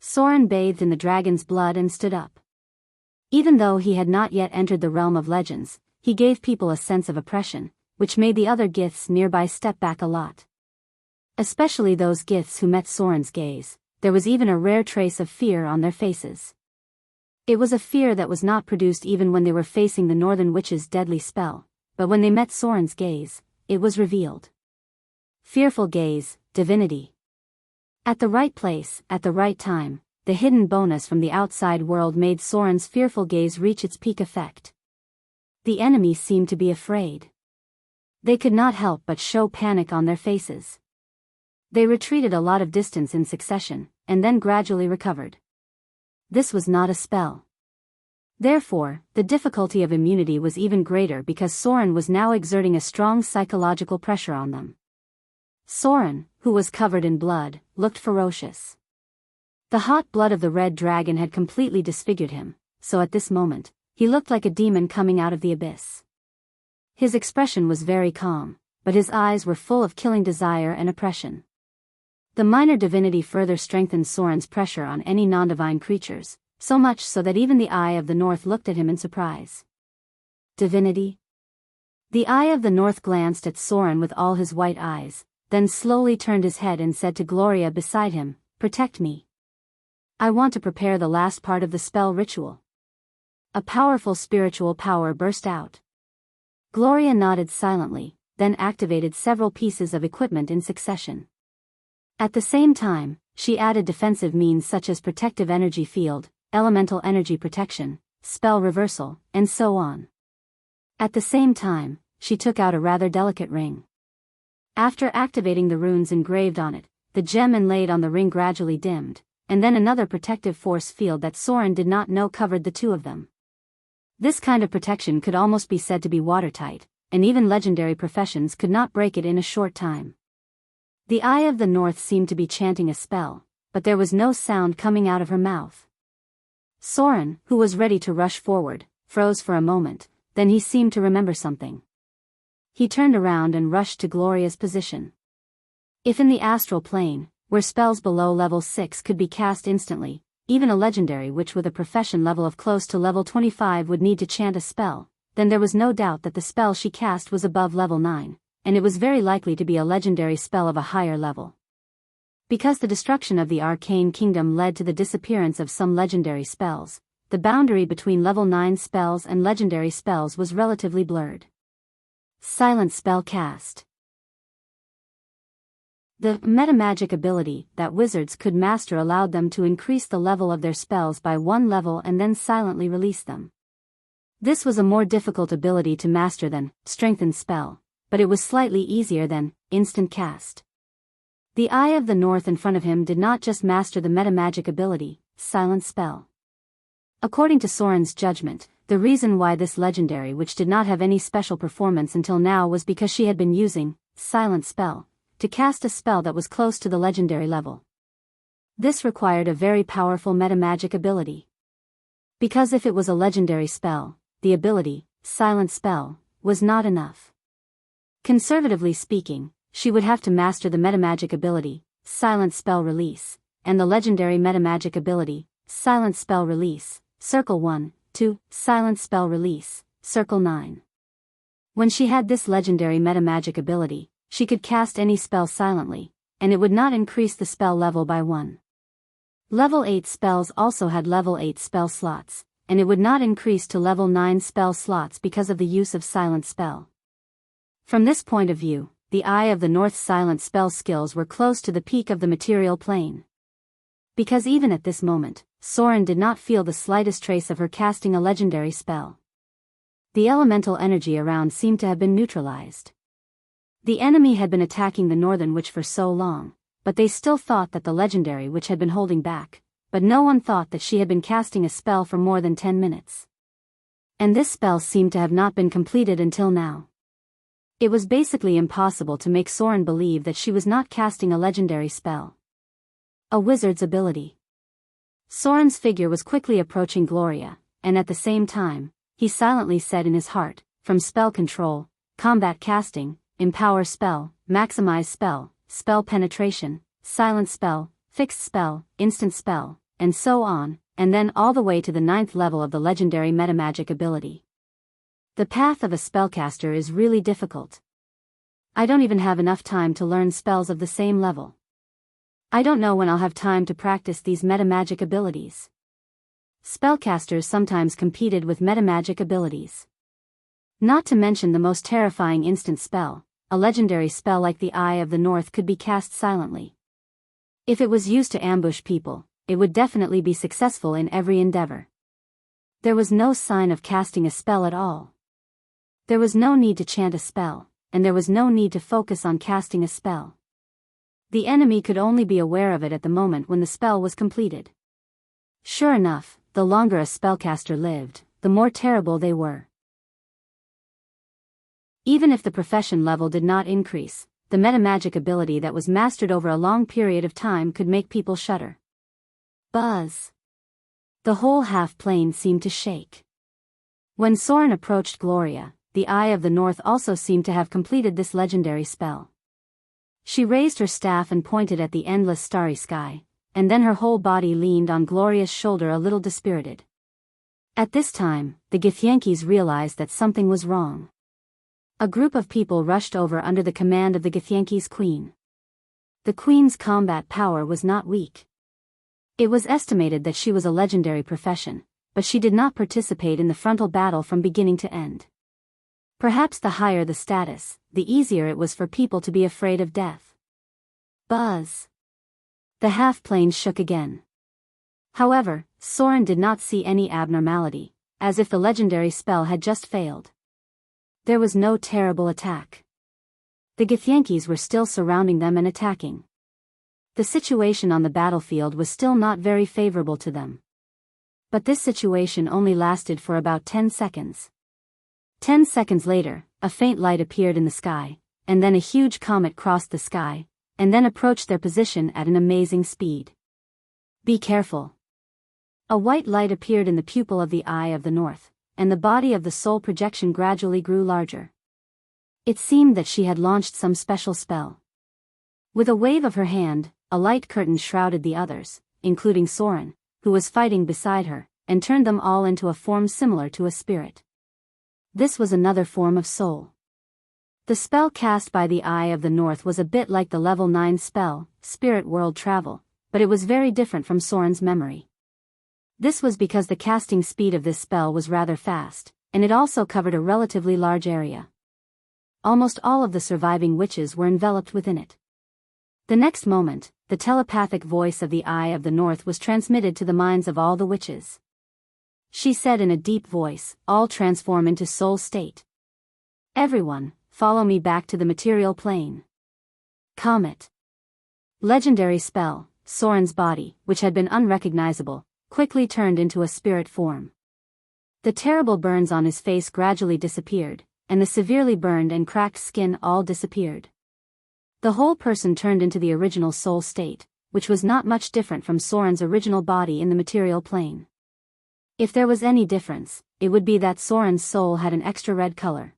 Soren bathed in the dragon's blood and stood up. Even though he had not yet entered the realm of legends, he gave people a sense of oppression, which made the other Giths nearby step back a lot. Especially those Giths who met Soren's gaze, there was even a rare trace of fear on their faces. It was a fear that was not produced even when they were facing the Northern Witch's deadly spell, but when they met Soren's gaze, it was revealed. Fearful gaze, divinity. At the right place, at the right time, the hidden bonus from the outside world made Soren's fearful gaze reach its peak effect. The enemy seemed to be afraid. They could not help but show panic on their faces. They retreated a lot of distance in succession, and then gradually recovered. This was not a spell. Therefore, the difficulty of immunity was even greater because Soren was now exerting a strong psychological pressure on them. Soren, who was covered in blood, looked ferocious. The hot blood of the red dragon had completely disfigured him, so at this moment, he looked like a demon coming out of the abyss. His expression was very calm, but his eyes were full of killing desire and oppression. The minor divinity further strengthened Soren's pressure on any non-divine creatures, so much so that even the Eye of the North looked at him in surprise. Divinity? The Eye of the North glanced at Soren with all his white eyes, then slowly turned his head and said to Gloria beside him, "Protect me. I want to prepare the last part of the spell ritual." A powerful spiritual power burst out. Gloria nodded silently, then activated several pieces of equipment in succession. At the same time, she added defensive means such as protective energy field, elemental energy protection, spell reversal, and so on. At the same time, she took out a rather delicate ring. After activating the runes engraved on it, the gem inlaid on the ring gradually dimmed, and then another protective force field that Soren did not know covered the two of them. This kind of protection could almost be said to be watertight, and even legendary professions could not break it in a short time. The Eye of the North seemed to be chanting a spell, but there was no sound coming out of her mouth. Soren, who was ready to rush forward, froze for a moment, then he seemed to remember something. He turned around and rushed to Gloria's position. If in the astral plane, where spells below level 6 could be cast instantly, even a legendary witch with a profession level of close to level 25 would need to chant a spell, then there was no doubt that the spell she cast was above level 9. And it was very likely to be a legendary spell of a higher level. Because the destruction of the arcane kingdom led to the disappearance of some legendary spells, the boundary between level 9 spells and legendary spells was relatively blurred. Silent spell cast. The metamagic ability that wizards could master allowed them to increase the level of their spells by 1 level and then silently release them. This was a more difficult ability to master than strengthened spell, but it was slightly easier than instant cast. The Eye of the North in front of him did not just master the metamagic ability, silent spell. According to Soren's judgment, the reason why this legendary witch did not have any special performance until now was because she had been using silent spell to cast a spell that was close to the legendary level. This required a very powerful metamagic ability. Because if it was a legendary spell, the ability, silent spell, was not enough. Conservatively speaking, she would have to master the metamagic ability, silent spell release, and the legendary metamagic ability, silent spell release, circle 1, 2, silent spell release, circle 9. When she had this legendary metamagic ability, She could cast any spell silently, and it would not increase the spell level by 1. Level 8 spells also had level 8 spell slots, and it would not increase to level 9 spell slots because of the use of silent spell. From this point of view, the Eye of the North's silent spell skills were close to the peak of the material plane. Because even at this moment, Soren did not feel the slightest trace of her casting a legendary spell. The elemental energy around seemed to have been neutralized. The enemy had been attacking the Northern Witch for so long, but they still thought that the legendary witch had been holding back, but no one thought that she had been casting a spell for more than 10 minutes. And this spell seemed to have not been completed until now. It was basically impossible to make Soren believe that she was not casting a legendary spell. A wizard's ability. Soren's figure was quickly approaching Gloria, and at the same time, he silently said in his heart, from spell control, combat casting, empower spell, maximize spell, spell penetration, silent spell, fixed spell, instant spell, and so on, and then all the way to the 9th level of the legendary metamagic ability. The path of a spellcaster is really difficult. I don't even have enough time to learn spells of the same level. I don't know when I'll have time to practice these metamagic abilities. Spellcasters sometimes competed with metamagic abilities. Not to mention the most terrifying instant spell, a legendary spell like the Eye of the North could be cast silently. If it was used to ambush people, it would definitely be successful in every endeavor. There was no sign of casting a spell at all. There was no need to chant a spell, and there was no need to focus on casting a spell. The enemy could only be aware of it at the moment when the spell was completed. Sure enough, the longer a spellcaster lived, the more terrible they were. Even if the profession level did not increase, the metamagic ability that was mastered over a long period of time could make people shudder. Buzz. The whole half-plane seemed to shake. When Soren approached Gloria, the Eye of the North also seemed to have completed this legendary spell. She raised her staff and pointed at the endless starry sky, and then her whole body leaned on Gloria's shoulder a little dispirited. At this time, the Githyankis realized that something was wrong. A group of people rushed over under the command of the Githyanki's queen. The queen's combat power was not weak. It was estimated that she was a legendary profession, but she did not participate in the frontal battle from beginning to end. Perhaps the higher the status, the easier it was for people to be afraid of death. Buzz. The half-plane shook again. However, Soren did not see any abnormality, as if the legendary spell had just failed. There was no terrible attack. The Githyankis were still surrounding them and attacking. The situation on the battlefield was still not very favorable to them. But this situation only lasted for about 10 seconds. 10 seconds later, a faint light appeared in the sky, and then a huge comet crossed the sky, and then approached their position at an amazing speed. Be careful. A white light appeared in the pupil of the Eye of the North, and the body of the soul projection gradually grew larger. It seemed that she had launched some special spell. With a wave of her hand, a light curtain shrouded the others, including Soren, who was fighting beside her, and turned them all into a form similar to a spirit. This was another form of soul. The spell cast by the Eye of the North was a bit like the level 9 spell, Spirit World Travel, but it was very different from Soren's memory. This was because the casting speed of this spell was rather fast, and it also covered a relatively large area. Almost all of the surviving witches were enveloped within it. The next moment, the telepathic voice of the Eye of the North was transmitted to the minds of all the witches. She said in a deep voice, "All transform into soul state. Everyone, follow me back to the material plane." Comet. Legendary spell, Soren's body, which had been unrecognizable, quickly turned into a spirit form. The terrible burns on his face gradually disappeared, and the severely burned and cracked skin all disappeared. The whole person turned into the original soul state, which was not much different from Soren's original body in the material plane. If there was any difference, it would be that Soren's soul had an extra red color.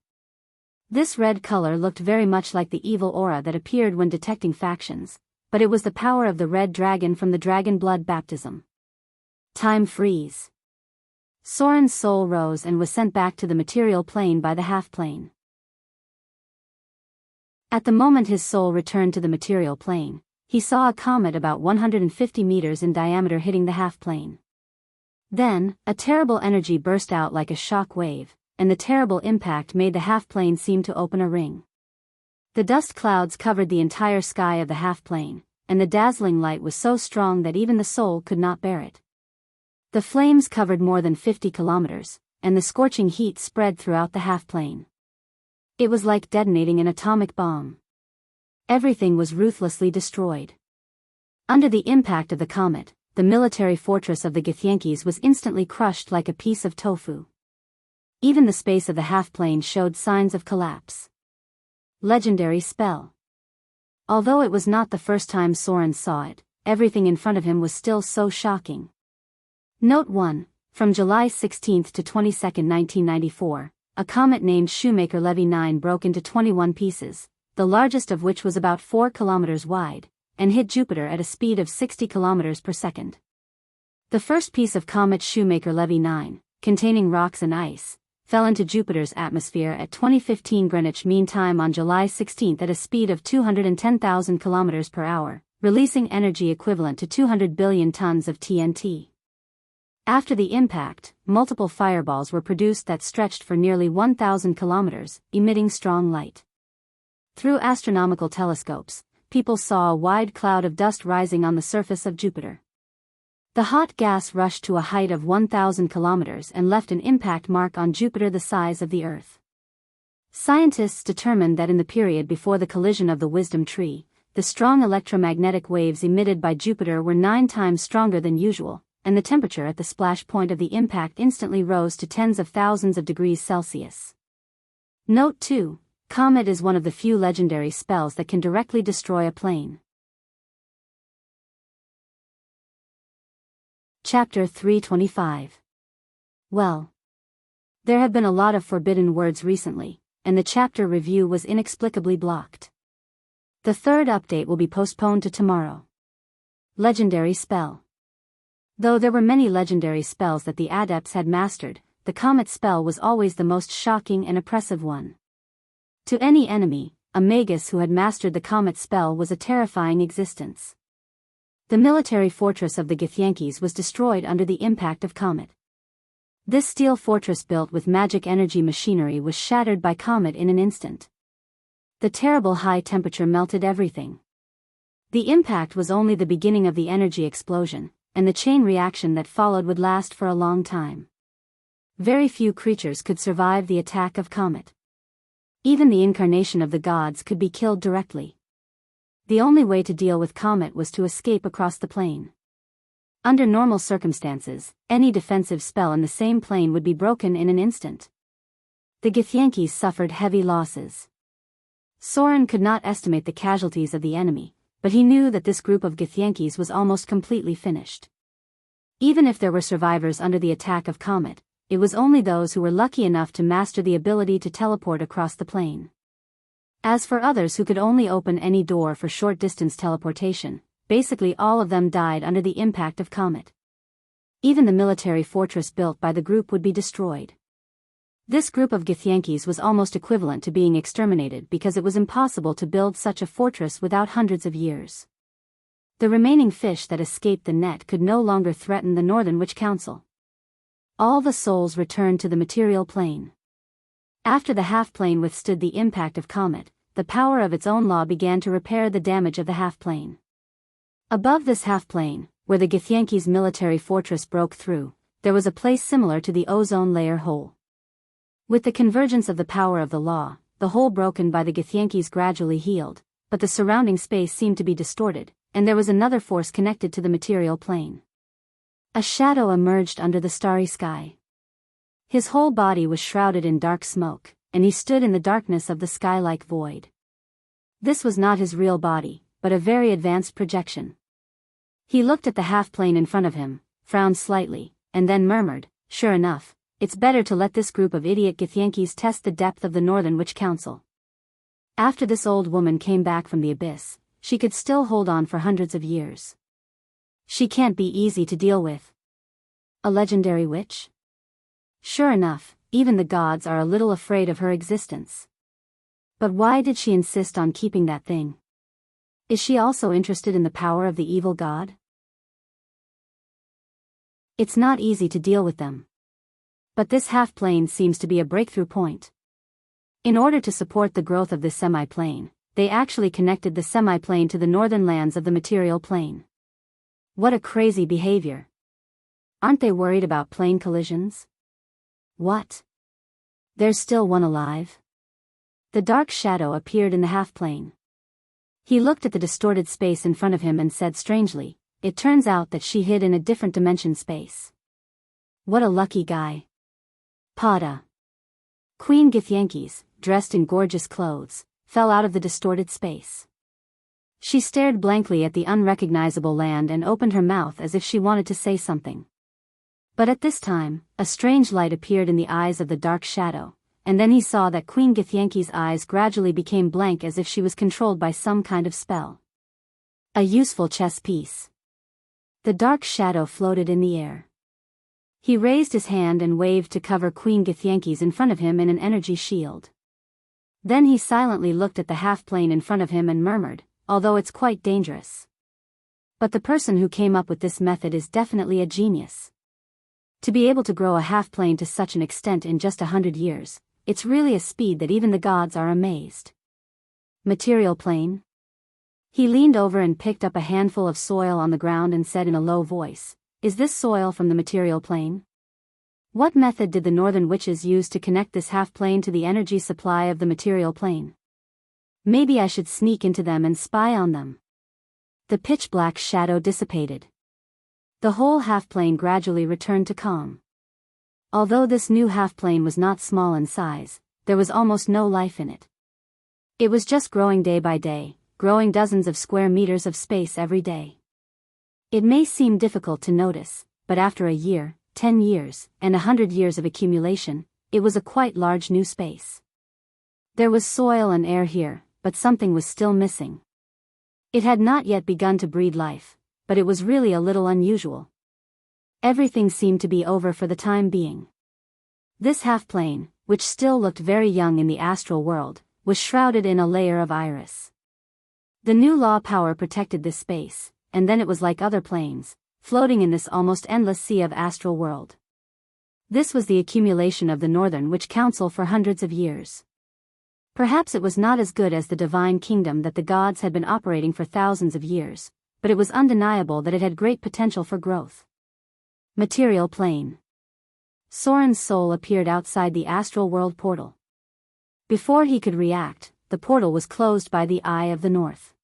This red color looked very much like the evil aura that appeared when detecting factions, but it was the power of the red dragon from the dragon blood baptism. Time freeze. Soren's soul rose and was sent back to the material plane by the half-plane. At the moment his soul returned to the material plane, he saw a comet about 150 meters in diameter hitting the half-plane. Then, a terrible energy burst out like a shock wave, and the terrible impact made the half-plane seem to open a ring. The dust clouds covered the entire sky of the half-plane, and the dazzling light was so strong that even the soul could not bear it. The flames covered more than 50 kilometers, and the scorching heat spread throughout the half-plane. It was like detonating an atomic bomb. Everything was ruthlessly destroyed. Under the impact of the comet, the military fortress of the Githyanki was instantly crushed like a piece of tofu. Even the space of the half-plane showed signs of collapse. Legendary spell. Although it was not the first time Soren saw it, everything in front of him was still so shocking. Note 1, from July 16 to 22, 1994, a comet named Shoemaker-Levy 9 broke into 21 pieces, the largest of which was about 4 kilometers wide, and hit Jupiter at a speed of 60 kilometers per second. The first piece of comet Shoemaker-Levy 9, containing rocks and ice, fell into Jupiter's atmosphere at 2015 Greenwich Mean Time on July 16 at a speed of 210,000 kilometers per hour, releasing energy equivalent to 200 billion tons of TNT. After the impact, multiple fireballs were produced that stretched for nearly 1,000 kilometers, emitting strong light. Through astronomical telescopes, people saw a wide cloud of dust rising on the surface of Jupiter. The hot gas rushed to a height of 1,000 kilometers and left an impact mark on Jupiter the size of the Earth. Scientists determined that in the period before the collision of the Wisdom Tree, the strong electromagnetic waves emitted by Jupiter were 9 times stronger than usual, and the temperature at the splash point of the impact instantly rose to tens of thousands of degrees Celsius. Note 2, Comet is one of the few legendary spells that can directly destroy a plane. Chapter 325. Well, there have been a lot of forbidden words recently, and the chapter review was inexplicably blocked. The third update will be postponed to tomorrow. Legendary spell. Though there were many legendary spells that the adepts had mastered, the comet spell was always the most shocking and oppressive one. To any enemy, a magus who had mastered the comet spell was a terrifying existence. The military fortress of the Githyanki was destroyed under the impact of comet. This steel fortress built with magic energy machinery was shattered by comet in an instant. The terrible high temperature melted everything. The impact was only the beginning of the energy explosion, and the chain reaction that followed would last for a long time. Very few creatures could survive the attack of comet. Even the incarnation of the gods could be killed directly. The only way to deal with comet was to escape across the plane. Under normal circumstances, any defensive spell in the same plane would be broken in an instant. The Githyanki suffered heavy losses. Soren could not estimate the casualties of the enemy, but he knew that this group of Githyanki was almost completely finished. Even if there were survivors under the attack of comet, it was only those who were lucky enough to master the ability to teleport across the plane. As for others who could only open any door for short-distance teleportation, basically all of them died under the impact of comet. Even the military fortress built by the group would be destroyed. This group of Githyanki was almost equivalent to being exterminated because it was impossible to build such a fortress without hundreds of years. The remaining fish that escaped the net could no longer threaten the Northern Witch Council. All the souls returned to the material plane. After the half-plane withstood the impact of comet, the power of its own law began to repair the damage of the half-plane. Above this half-plane, where the Githyanki military fortress broke through, there was a place similar to the ozone layer hole. With the convergence of the power of the law, the hole broken by the Githyanki gradually healed, but the surrounding space seemed to be distorted, and there was another force connected to the material plane. A shadow emerged under the starry sky. His whole body was shrouded in dark smoke, and he stood in the darkness of the sky-like void. This was not his real body, but a very advanced projection. He looked at the half-plane in front of him, frowned slightly, and then murmured, "Sure enough, it's better to let this group of idiot Githyanki test the depth of the Northern Witch Council." After this old woman came back from the abyss, she could still hold on for hundreds of years. She can't be easy to deal with. A legendary witch? Sure enough, even the gods are a little afraid of her existence. But why did she insist on keeping that thing? Is she also interested in the power of the evil god? It's not easy to deal with them. But this half-plane seems to be a breakthrough point. In order to support the growth of this semi-plane, they actually connected the semi-plane to the northern lands of the material plane. What a crazy behavior. Aren't they worried about plane collisions? What? There's still one alive? The dark shadow appeared in the half-plane. He looked at the distorted space in front of him and said strangely, "It turns out that she hid in a different dimension space." What a lucky guy. Pada. Queen Githyanki's, dressed in gorgeous clothes, fell out of the distorted space. She stared blankly at the unrecognizable land and opened her mouth as if she wanted to say something. But at this time, a strange light appeared in the eyes of the dark shadow, and then he saw that Queen Githyanki's eyes gradually became blank as if she was controlled by some kind of spell. A useful chess piece. The dark shadow floated in the air. He raised his hand and waved to cover Queen Githyanki's in front of him in an energy shield. Then he silently looked at the half-plane in front of him and murmured, "Although it's quite dangerous. But the person who came up with this method is definitely a genius. To be able to grow a half-plane to such an extent in just 100 years, it's really a speed that even the gods are amazed." Material plane? He leaned over and picked up a handful of soil on the ground and said in a low voice, "Is this soil from the material plane? What method did the northern witches use to connect this half-plane to the energy supply of the material plane? Maybe I should sneak into them and spy on them." The pitch-black shadow dissipated. The whole half-plane gradually returned to calm. Although this new half-plane was not small in size, there was almost no life in it. It was just growing day by day, growing dozens of square meters of space every day. It may seem difficult to notice, but after a year, 10 years, and 100 years of accumulation, it was a quite large new space. There was soil and air here, but something was still missing. It had not yet begun to breed life, but it was really a little unusual. Everything seemed to be over for the time being. This half-plane, which still looked very young in the astral world, was shrouded in a layer of iris. The new law power protected this space, and then it was like other planes, floating in this almost endless sea of astral world. This was the accumulation of the Northern Witch Council for hundreds of years. Perhaps it was not as good as the divine kingdom that the gods had been operating for thousands of years, but it was undeniable that it had great potential for growth. Material plane. Soren's soul appeared outside the astral world portal. Before he could react, the portal was closed by the Eye of the North.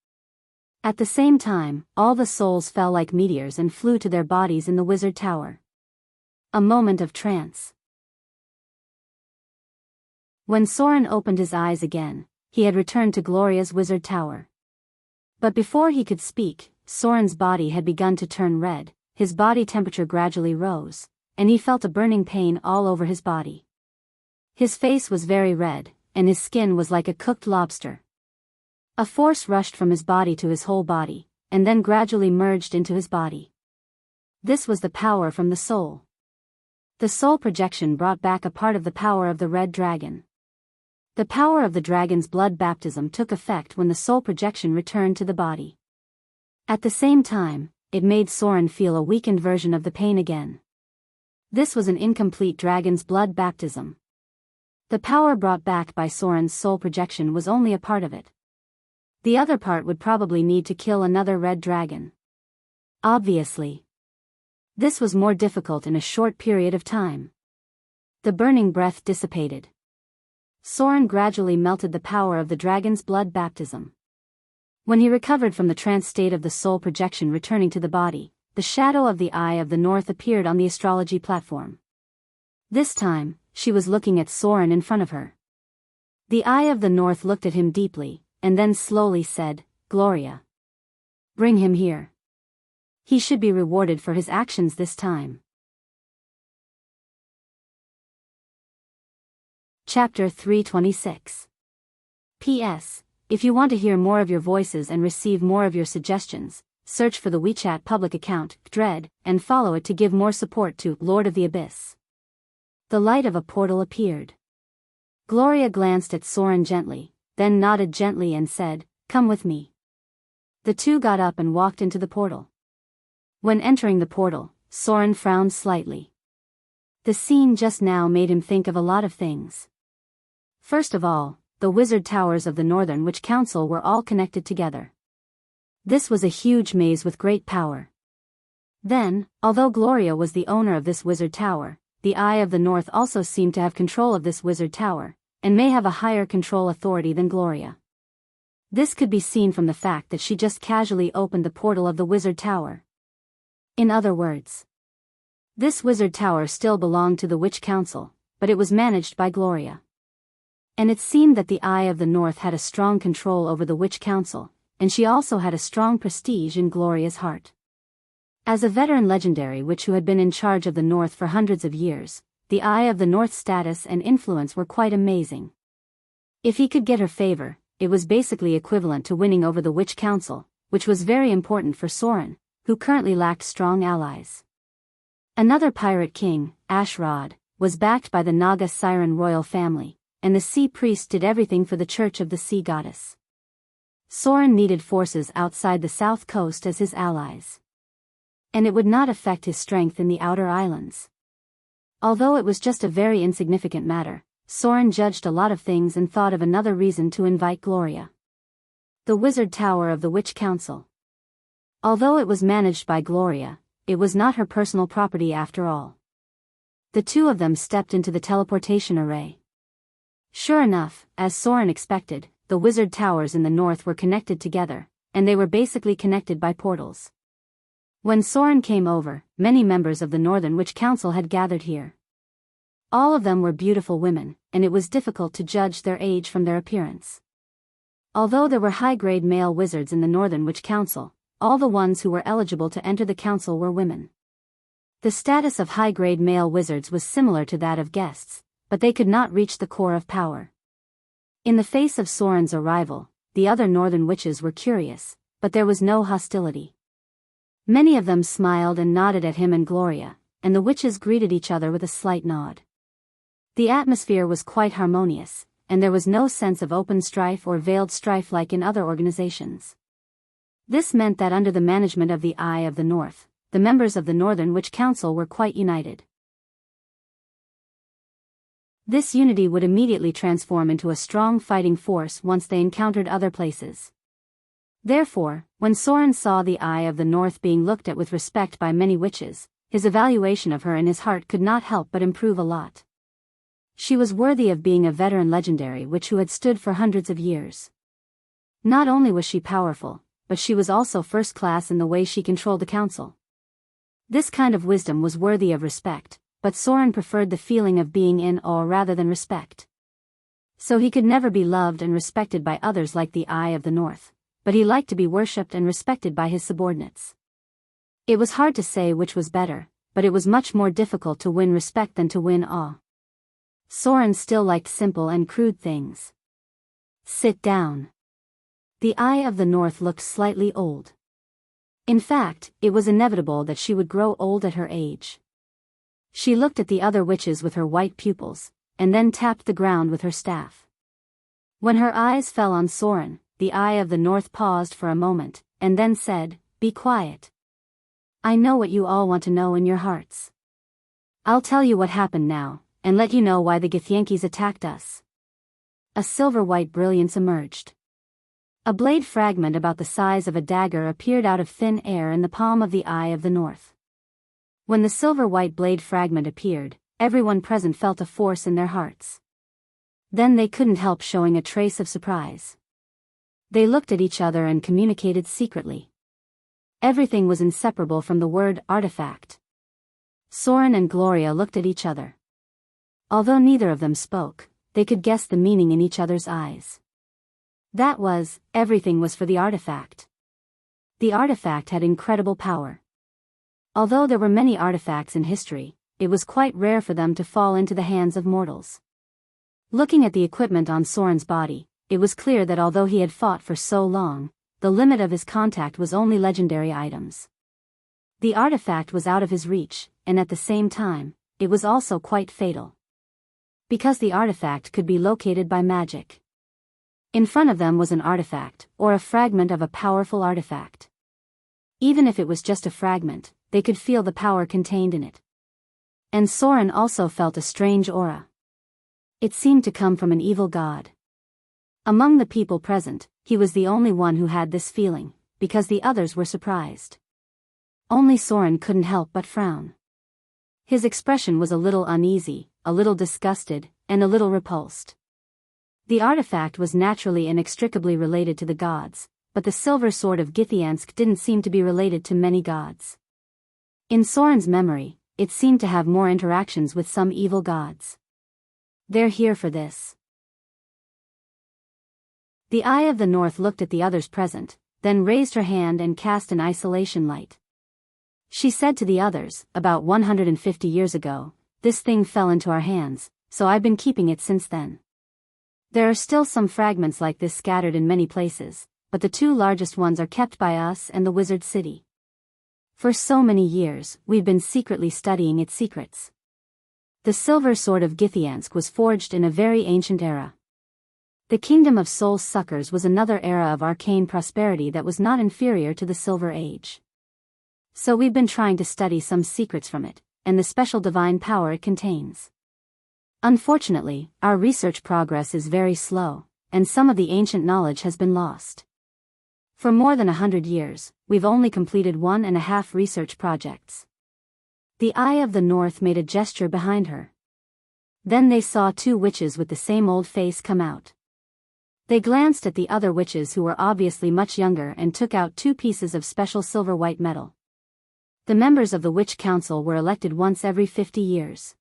At the same time, all the souls fell like meteors and flew to their bodies in the wizard tower. A moment of trance. When Soren opened his eyes again, he had returned to Gloria's wizard tower. But before he could speak, Soren's body had begun to turn red, his body temperature gradually rose, and he felt a burning pain all over his body. His face was very red, and his skin was like a cooked lobster. A force rushed from his body to his whole body, and then gradually merged into his body. This was the power from the soul. The soul projection brought back a part of the power of the red dragon. The power of the dragon's blood baptism took effect when the soul projection returned to the body. At the same time, it made Soren feel a weakened version of the pain again. This was an incomplete dragon's blood baptism. The power brought back by Soren's soul projection was only a part of it. The other part would probably need to kill another red dragon. Obviously. This was more difficult in a short period of time. The burning breath dissipated. Soren gradually melted the power of the dragon's blood baptism. When he recovered from the trance state of the soul projection returning to the body, the shadow of the Eye of the North appeared on the astrology platform. This time, she was looking at Soren in front of her. The Eye of the North looked at him deeply, and then slowly said, "Gloria. Bring him here. He should be rewarded for his actions this time." Chapter 326. P.S. If you want to hear more of your voices and receive more of your suggestions, search for the WeChat public account, Dread, and follow it to give more support to Lord of the Abyss. The light of a portal appeared. Gloria glanced at Soren gently, then nodded gently and said, "Come with me." The two got up and walked into the portal. When entering the portal, Soren frowned slightly. The scene just now made him think of a lot of things. First of all, the wizard towers of the Northern Witch Council were all connected together. This was a huge maze with great power. Then, although Gloria was the owner of this wizard tower, the Eye of the North also seemed to have control of this wizard tower, and may have a higher control authority than Gloria. This could be seen from the fact that she just casually opened the portal of the wizard tower. In other words, this wizard tower still belonged to the Witch Council, but it was managed by Gloria. And it seemed that the Eye of the North had a strong control over the Witch Council, and she also had a strong prestige in Gloria's heart. As a veteran legendary witch who had been in charge of the North for hundreds of years, the Eye of the North's status and influence were quite amazing. If he could get her favor, it was basically equivalent to winning over the Witch Council, which was very important for Soren, who currently lacked strong allies. Another pirate king, Ashrod, was backed by the Naga Siren royal family, and the sea priest did everything for the Church of the Sea Goddess. Soren needed forces outside the south coast as his allies. And it would not affect his strength in the outer islands. Although it was just a very insignificant matter, Soren judged a lot of things and thought of another reason to invite Gloria. The Wizard Tower of the Witch Council. Although it was managed by Gloria, it was not her personal property after all. The two of them stepped into the teleportation array. Sure enough, as Soren expected, the wizard towers in the north were connected together, and they were basically connected by portals. When Soren came over, many members of the Northern Witch Council had gathered here. All of them were beautiful women, and it was difficult to judge their age from their appearance. Although there were high-grade male wizards in the Northern Witch Council, all the ones who were eligible to enter the council were women. The status of high-grade male wizards was similar to that of guests, but they could not reach the core of power. In the face of Soren's arrival, the other Northern witches were curious, but there was no hostility. Many of them smiled and nodded at him and Gloria, and the witches greeted each other with a slight nod. The atmosphere was quite harmonious, and there was no sense of open strife or veiled strife like in other organizations. This meant that under the management of the Eye of the North, the members of the Northern Witch Council were quite united. This unity would immediately transform into a strong fighting force once they encountered other places. Therefore, when Soren saw the Eye of the North being looked at with respect by many witches, his evaluation of her in his heart could not help but improve a lot. She was worthy of being a veteran legendary witch who had stood for hundreds of years. Not only was she powerful, but she was also first class in the way she controlled the council. This kind of wisdom was worthy of respect, but Soren preferred the feeling of being in awe rather than respect. So he could never be loved and respected by others like the Eye of the North, but he liked to be worshipped and respected by his subordinates. It was hard to say which was better, but it was much more difficult to win respect than to win awe. Soren still liked simple and crude things. Sit down. The Eye of the North looked slightly old. In fact, it was inevitable that she would grow old at her age. She looked at the other witches with her white pupils, and then tapped the ground with her staff. When her eyes fell on Soren, the Eye of the North paused for a moment, and then said, "Be quiet. I know what you all want to know in your hearts. I'll tell you what happened now, and let you know why the Githyanki's attacked us." A silver-white brilliance emerged. A blade fragment about the size of a dagger appeared out of thin air in the palm of the Eye of the North. When the silver-white blade fragment appeared, everyone present felt a force in their hearts. Then they couldn't help showing a trace of surprise. They looked at each other and communicated secretly. Everything was inseparable from the word artifact. Soren and Gloria looked at each other. Although neither of them spoke, they could guess the meaning in each other's eyes. That was, everything was for the artifact. The artifact had incredible power. Although there were many artifacts in history, it was quite rare for them to fall into the hands of mortals. Looking at the equipment on Soren's body, it was clear that although he had fought for so long, the limit of his contact was only legendary items. The artifact was out of his reach, and at the same time, it was also quite fatal. Because the artifact could be located by magic. In front of them was an artifact, or a fragment of a powerful artifact. Even if it was just a fragment, they could feel the power contained in it. And Soren also felt a strange aura. It seemed to come from an evil god. Among the people present, he was the only one who had this feeling, because the others were surprised. Only Soren couldn't help but frown. His expression was a little uneasy, a little disgusted, and a little repulsed. The artifact was naturally inextricably related to the gods, but the silver sword of Githyansk didn't seem to be related to many gods. In Soren's memory, it seemed to have more interactions with some evil gods. They're here for this. The Eye of the North looked at the others present, then raised her hand and cast an isolation light. She said to the others, about 150 years ago, this thing fell into our hands, so I've been keeping it since then. There are still some fragments like this scattered in many places, but the two largest ones are kept by us and the wizard city. For so many years, we've been secretly studying its secrets. The silver sword of Githyansk was forged in a very ancient era. The kingdom of soul suckers was another era of arcane prosperity that was not inferior to the Silver Age. So we've been trying to study some secrets from it, and the special divine power it contains. Unfortunately, our research progress is very slow, and some of the ancient knowledge has been lost. For more than 100 years, we've only completed 1.5 research projects. The Eye of the North made a gesture behind her. Then they saw two witches with the same old face come out. They glanced at the other witches who were obviously much younger and took out 2 pieces of special silver-white metal. The members of the Witch Council were elected once every 50 years.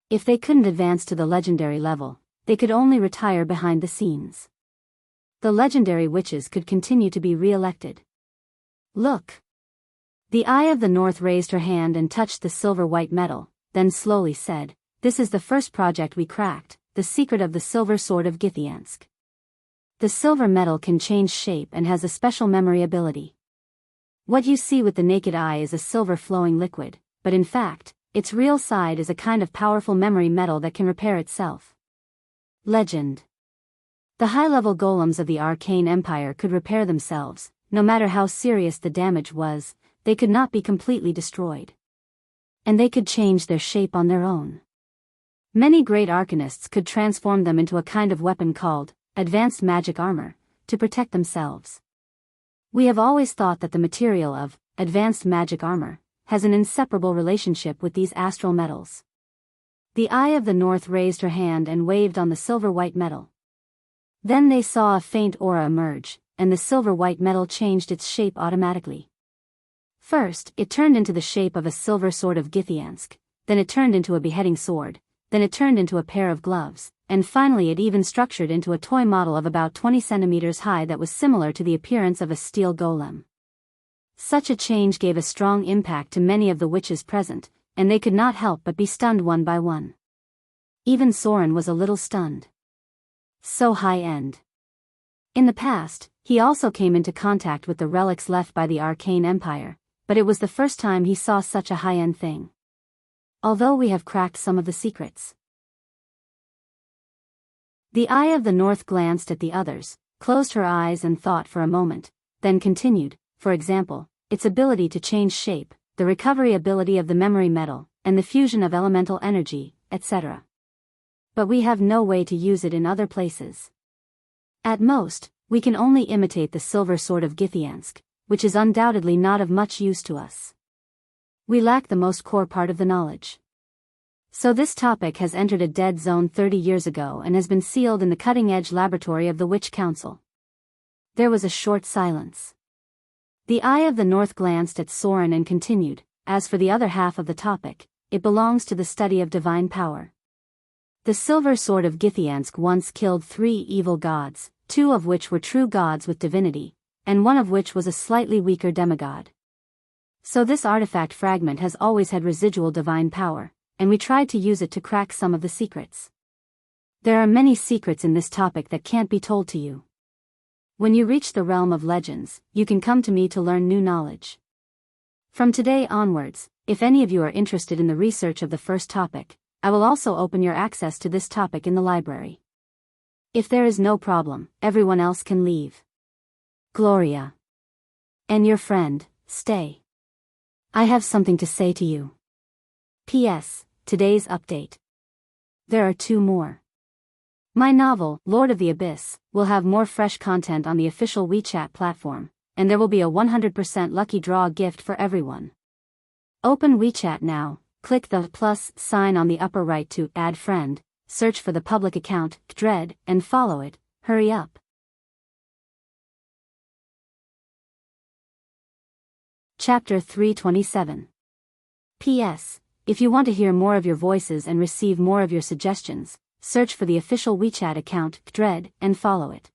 If they couldn't advance to the legendary level, they could only retire behind the scenes. The legendary witches could continue to be re-elected. Look! The Eye of the North raised her hand and touched the silver-white metal, then slowly said, "This is the first project we cracked, the secret of the silver sword of Githyansk. The silver metal can change shape and has a special memory ability. What you see with the naked eye is a silver flowing liquid, but in fact, its real side is a kind of powerful memory metal that can repair itself." Legend. The high-level golems of the Arcane Empire could repair themselves, no matter how serious the damage was, they could not be completely destroyed. And they could change their shape on their own. Many great arcanists could transform them into a kind of weapon called advanced magic armor, to protect themselves. We have always thought that the material of advanced magic armor has an inseparable relationship with these astral metals. The Eye of the North raised her hand and waved on the silver-white metal. Then they saw a faint aura emerge, and the silver-white metal changed its shape automatically. First, it turned into the shape of a silver sword of Githyansk, then it turned into a beheading sword, then it turned into a pair of gloves, and finally it even structured into a toy model of about 20 centimeters high that was similar to the appearance of a steel golem. Such a change gave a strong impact to many of the witches present, and they could not help but be stunned one by one. Even Soren was a little stunned. So high-end. In the past, he also came into contact with the relics left by the Arcane Empire, but it was the first time he saw such a high-end thing. Although we have cracked some of the secrets. The Eye of the North glanced at the others, closed her eyes and thought for a moment, then continued, for example, its ability to change shape, the recovery ability of the memory metal, and the fusion of elemental energy, etc. But we have no way to use it in other places. At most, we can only imitate the silver sword of Githyansk, which is undoubtedly not of much use to us. We lack the most core part of the knowledge. So this topic has entered a dead zone 30 years ago and has been sealed in the cutting-edge laboratory of the Witch Council. There was a short silence. The Eye of the North glanced at Soren and continued, as for the other half of the topic, it belongs to the study of divine power. The silver sword of Githyansk once killed 3 evil gods, 2 of which were true gods with divinity, and 1 of which was a slightly weaker demigod. So this artifact fragment has always had residual divine power, and we tried to use it to crack some of the secrets. There are many secrets in this topic that can't be told to you. When you reach the realm of legends, you can come to me to learn new knowledge. From today onwards, if any of you are interested in the research of the first topic, I will also open your access to this topic in the library. If there is no problem, everyone else can leave. Gloria. And your friend, stay. I have something to say to you. P.S. Today's update. There are 2 more. My novel, Lord of the Abyss, will have more fresh content on the official WeChat platform, and there will be a 100% lucky draw gift for everyone. Open WeChat now, click the plus sign on the upper right to add friend, search for the public account, Dread, and follow it. Hurry up. Chapter 327. P.S. If you want to hear more of your voices and receive more of your suggestions, search for the official WeChat account, Dread, and follow it.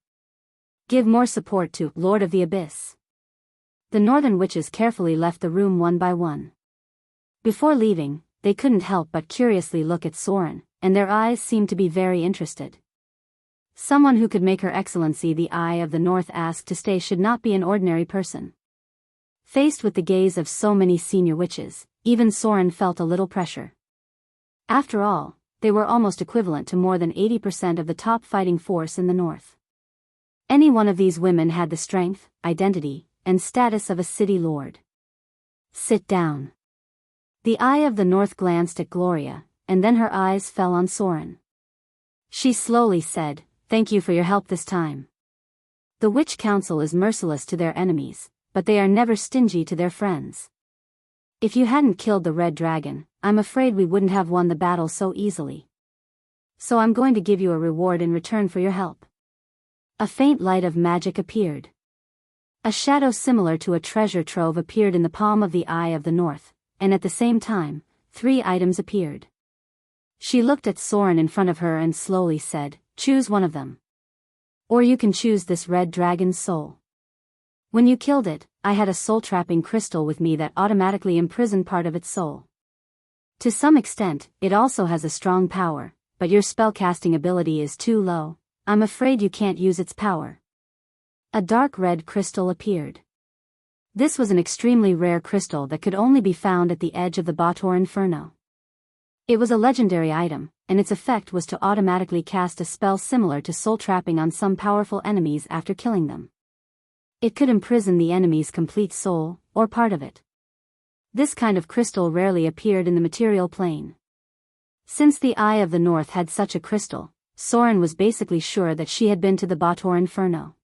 Give more support to Lord of the Abyss. The northern witches carefully left the room one by one. Before leaving, they couldn't help but curiously look at Soren, and their eyes seemed to be very interested. Someone who could make Her Excellency the Eye of the North ask to stay should not be an ordinary person. Faced with the gaze of so many senior witches, even Soren felt a little pressure. After all, they were almost equivalent to more than 80% of the top fighting force in the north. Any one of these women had the strength, identity, and status of a city lord. Sit down. The Eye of the North glanced at Gloria, and then her eyes fell on Soren. She slowly said, "Thank you for your help this time. The Witch Council is merciless to their enemies, but they are never stingy to their friends. If you hadn't killed the Red Dragon, I'm afraid we wouldn't have won the battle so easily. So I'm going to give you a reward in return for your help." A faint light of magic appeared. A shadow similar to a treasure trove appeared in the palm of the Eye of the North, and at the same time, 3 items appeared. She looked at Soren in front of her and slowly said, "Choose one of them. Or you can choose this red dragon's soul. When you killed it, I had a soul-trapping crystal with me that automatically imprisoned part of its soul. To some extent, it also has a strong power, but your spellcasting ability is too low. I'm afraid you can't use its power." A dark red crystal appeared. This was an extremely rare crystal that could only be found at the edge of the Bator Inferno. It was a legendary item, and its effect was to automatically cast a spell similar to soul trapping on some powerful enemies after killing them. It could imprison the enemy's complete soul, or part of it. This kind of crystal rarely appeared in the material plane. Since the Eye of the North had such a crystal, Soren was basically sure that she had been to the Bator Inferno.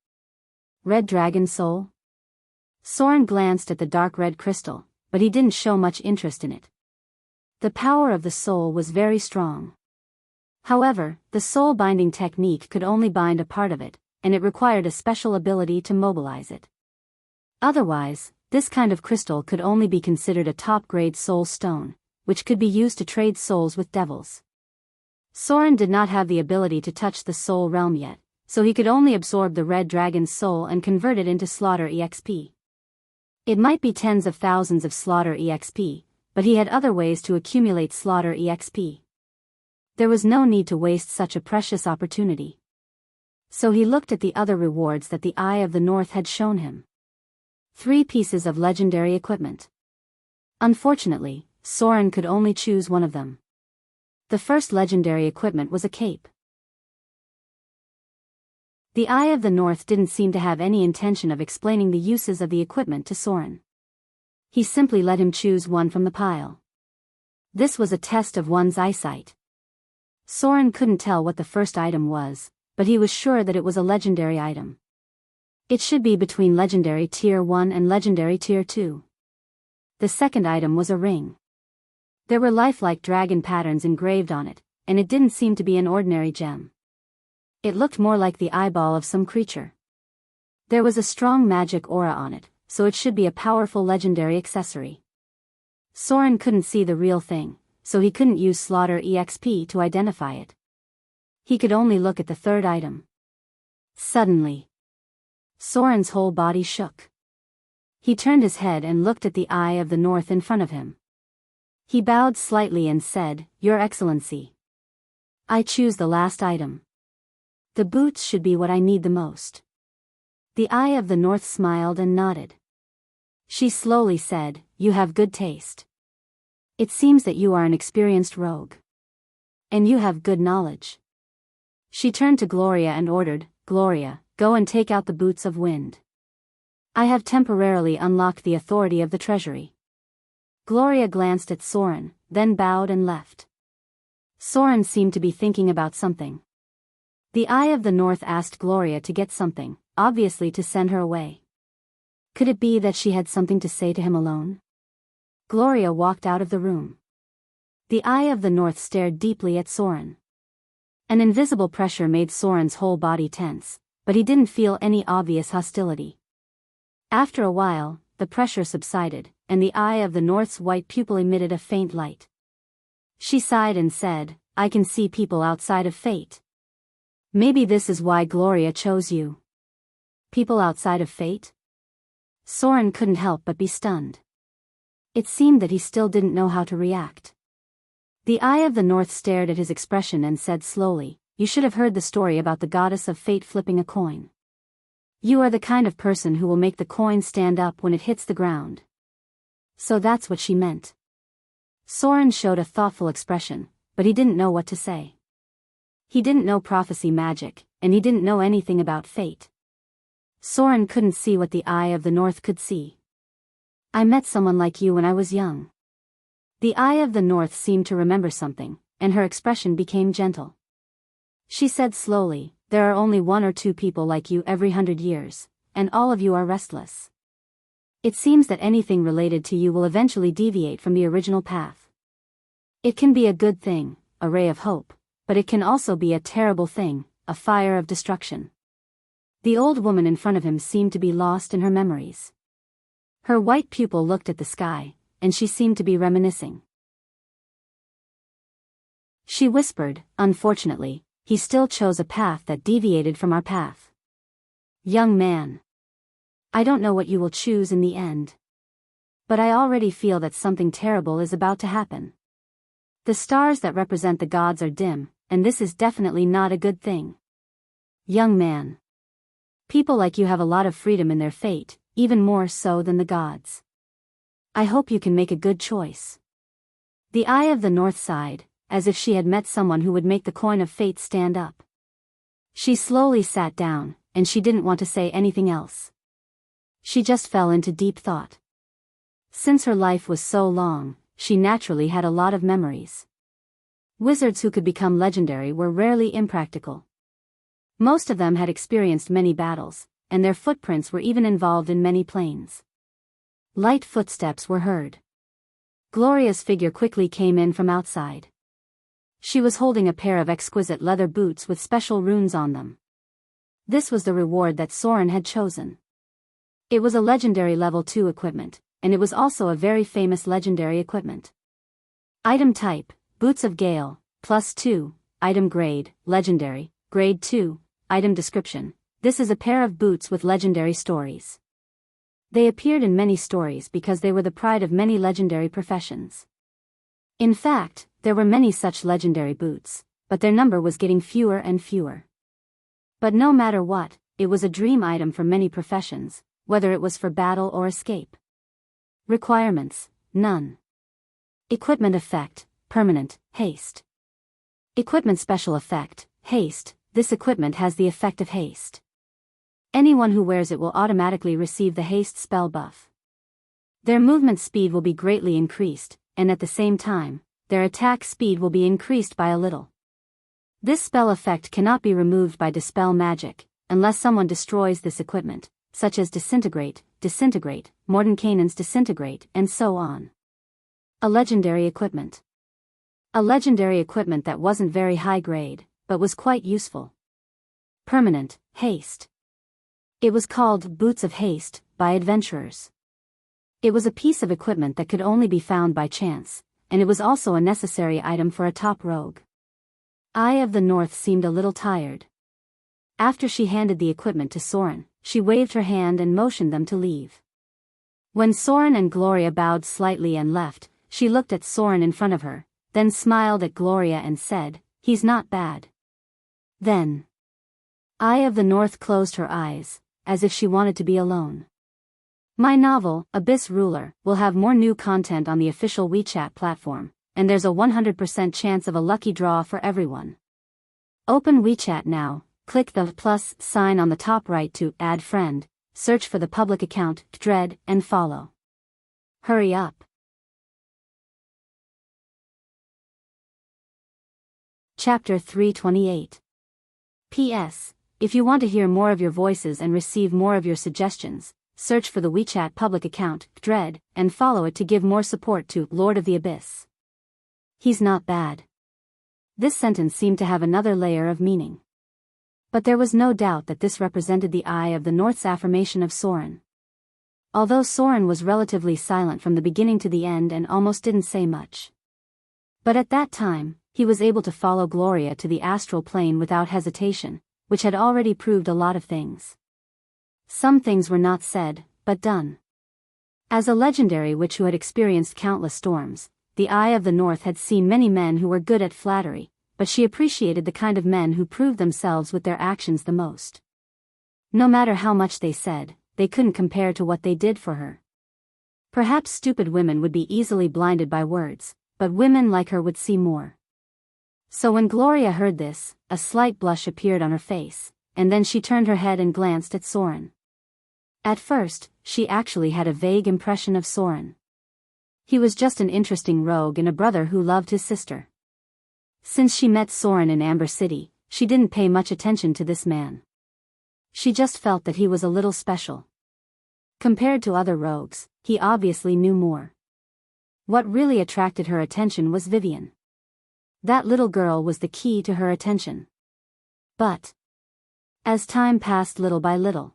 Red Dragon Soul? Soren glanced at the dark red crystal, but he didn't show much interest in it. The power of the soul was very strong. However, the soul binding technique could only bind a part of it, and it required a special ability to mobilize it. Otherwise, this kind of crystal could only be considered a top-grade soul stone, which could be used to trade souls with devils. Soren did not have the ability to touch the soul realm yet, so he could only absorb the red dragon's soul and convert it into slaughter EXP. It might be tens of thousands of slaughter EXP, but he had other ways to accumulate slaughter EXP. There was no need to waste such a precious opportunity. So he looked at the other rewards that the Eye of the North had shown him. 3 pieces of legendary equipment. Unfortunately, Soren could only choose one of them. The first legendary equipment was a cape. The Eye of the North didn't seem to have any intention of explaining the uses of the equipment to Soren. He simply let him choose one from the pile. This was a test of one's eyesight. Soren couldn't tell what the first item was, but he was sure that it was a legendary item. It should be between Legendary Tier 1 and Legendary Tier 2. The second item was a ring. There were lifelike dragon patterns engraved on it, and it didn't seem to be an ordinary gem. It looked more like the eyeball of some creature. There was a strong magic aura on it, so it should be a powerful legendary accessory. Soren couldn't see the real thing, so he couldn't use Slaughter EXP to identify it. He could only look at the third item. Suddenly, Soren's whole body shook. He turned his head and looked at the Eye of the North in front of him. He bowed slightly and said, "Your Excellency. I choose the last item. The boots should be what I need the most." The Eye of the North smiled and nodded. She slowly said, "You have good taste. It seems that you are an experienced rogue. And you have good knowledge. She turned to Gloria and ordered, "Gloria, go and take out the boots of wind. I have temporarily unlocked the authority of the treasury." Gloria glanced at Soren, then bowed and left. Soren seemed to be thinking about something. The Eye of the North asked Gloria to get something, obviously to send her away. Could it be that she had something to say to him alone? Gloria walked out of the room. The Eye of the North stared deeply at Soren. An invisible pressure made Soren's whole body tense, but he didn't feel any obvious hostility. After a while, the pressure subsided, and the Eye of the North's white pupil emitted a faint light. She sighed and said, "I can see people outside of fate. Maybe this is why Gloria chose you." People outside of fate? Soren couldn't help but be stunned. It seemed that he still didn't know how to react. The Eye of the North stared at his expression and said slowly, "You should have heard the story about the goddess of fate flipping a coin. You are the kind of person who will make the coin stand up when it hits the ground." So that's what she meant. Soren showed a thoughtful expression, but he didn't know what to say. He didn't know prophecy magic, and he didn't know anything about fate. Soren couldn't see what the Eye of the North could see. "I met someone like you when I was young." The Eye of the North seemed to remember something, and her expression became gentle. She said slowly, "There are only 1 or 2 people like you every 100 years, and all of you are restless. It seems that anything related to you will eventually deviate from the original path. It can be a good thing, a ray of hope, but it can also be a terrible thing, a fire of destruction." The old woman in front of him seemed to be lost in her memories. Her white pupil looked at the sky, and she seemed to be reminiscing. She whispered, "Unfortunately, he still chose a path that deviated from our path. Young man, I don't know what you will choose in the end. But I already feel that something terrible is about to happen. The stars that represent the gods are dim, and this is definitely not a good thing. Young man, people like you have a lot of freedom in their fate, even more so than the gods. I hope you can make a good choice." The Eye of the North sighed, as if she had met someone who would make the coin of fate stand up. She slowly sat down, and she didn't want to say anything else. She just fell into deep thought. Since her life was so long, she naturally had a lot of memories. Wizards who could become legendary were rarely impractical. Most of them had experienced many battles, and their footprints were even involved in many planes. Light footsteps were heard. Gloria's figure quickly came in from outside. She was holding a pair of exquisite leather boots with special runes on them. This was the reward that Soren had chosen. It was a legendary level 2 equipment, and it was also a very famous legendary equipment. Item type, Boots of Gale, +2, item grade, legendary, grade 2, item description. This is a pair of boots with legendary stories. They appeared in many stories because they were the pride of many legendary professions. In fact, there were many such legendary boots, but their number was getting fewer and fewer. But no matter what, it was a dream item for many professions, whether it was for battle or escape. Requirements, none. Equipment effect, permanent, haste. Equipment special effect, haste. This equipment has the effect of haste. Anyone who wears it will automatically receive the haste spell buff. Their movement speed will be greatly increased, and at the same time, their attack speed will be increased by a little. This spell effect cannot be removed by dispel magic, unless someone destroys this equipment, such as disintegrate, Mordenkainen's disintegrate, and so on. A legendary equipment. A legendary equipment that wasn't very high grade, but was quite useful. Permanent, haste. It was called Boots of Haste by adventurers. It was a piece of equipment that could only be found by chance, and it was also a necessary item for a top rogue. Eye of the North seemed a little tired. After she handed the equipment to Soren, she waved her hand and motioned them to leave. When Soren and Gloria bowed slightly and left, she looked at Soren in front of her, then smiled at Gloria and said, "He's not bad." Then, Eye of the North closed her eyes, as if she wanted to be alone. My novel, Abyss Ruler, will have more new content on the official WeChat platform, and there's a 100% chance of a lucky draw for everyone. Open WeChat now, click the plus sign on the top right to add friend, search for the public account, dread, and follow. Hurry up. Chapter 328. P.S. If you want to hear more of your voices and receive more of your suggestions, search for the WeChat public account, dread, and follow it to give more support to Lord of the Abyss. He's not bad. This sentence seemed to have another layer of meaning. But there was no doubt that this represented the Eye of the North's affirmation of Soren. Although Soren was relatively silent from the beginning to the end and almost didn't say much. But at that time, he was able to follow Gloria to the astral plane without hesitation, which had already proved a lot of things. Some things were not said, but done. As a legendary witch who had experienced countless storms, the Eye of the North had seen many men who were good at flattery, but she appreciated the kind of men who proved themselves with their actions the most. No matter how much they said, they couldn't compare to what they did for her. Perhaps stupid women would be easily blinded by words, but women like her would see more. So when Gloria heard this, a slight blush appeared on her face, and then she turned her head and glanced at Soren. At first, she actually had a vague impression of Soren. He was just an interesting rogue and a brother who loved his sister. Since she met Soren in Amber City, she didn't pay much attention to this man. She just felt that he was a little special. Compared to other rogues, he obviously knew more. What really attracted her attention was Vivian. That little girl was the key to her attention. But as time passed little by little,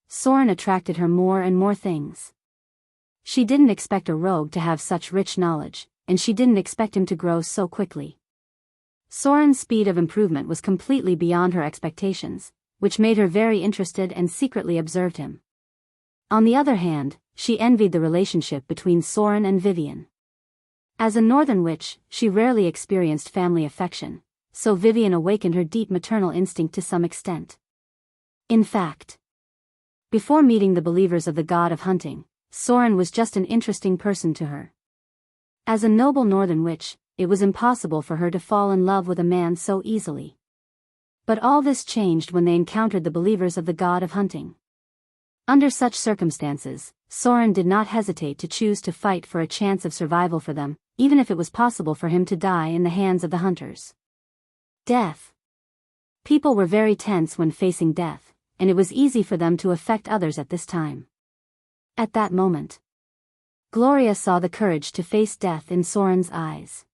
Soren attracted her more and more things. She didn't expect a rogue to have such rich knowledge, and she didn't expect him to grow so quickly. Soren's speed of improvement was completely beyond her expectations, which made her very interested and secretly observed him. On the other hand, she envied the relationship between Soren and Vivian. As a northern witch, she rarely experienced family affection, so Vivian awakened her deep maternal instinct to some extent. In fact, before meeting the believers of the god of hunting, Soren was just an interesting person to her. As a noble northern witch, it was impossible for her to fall in love with a man so easily. But all this changed when they encountered the believers of the god of hunting. Under such circumstances, Soren did not hesitate to choose to fight for a chance of survival for them, even if it was possible for him to die in the hands of the hunters. Death. People were very tense when facing death, and it was easy for them to affect others at this time. At that moment, Gloria saw the courage to face death in Soren's eyes.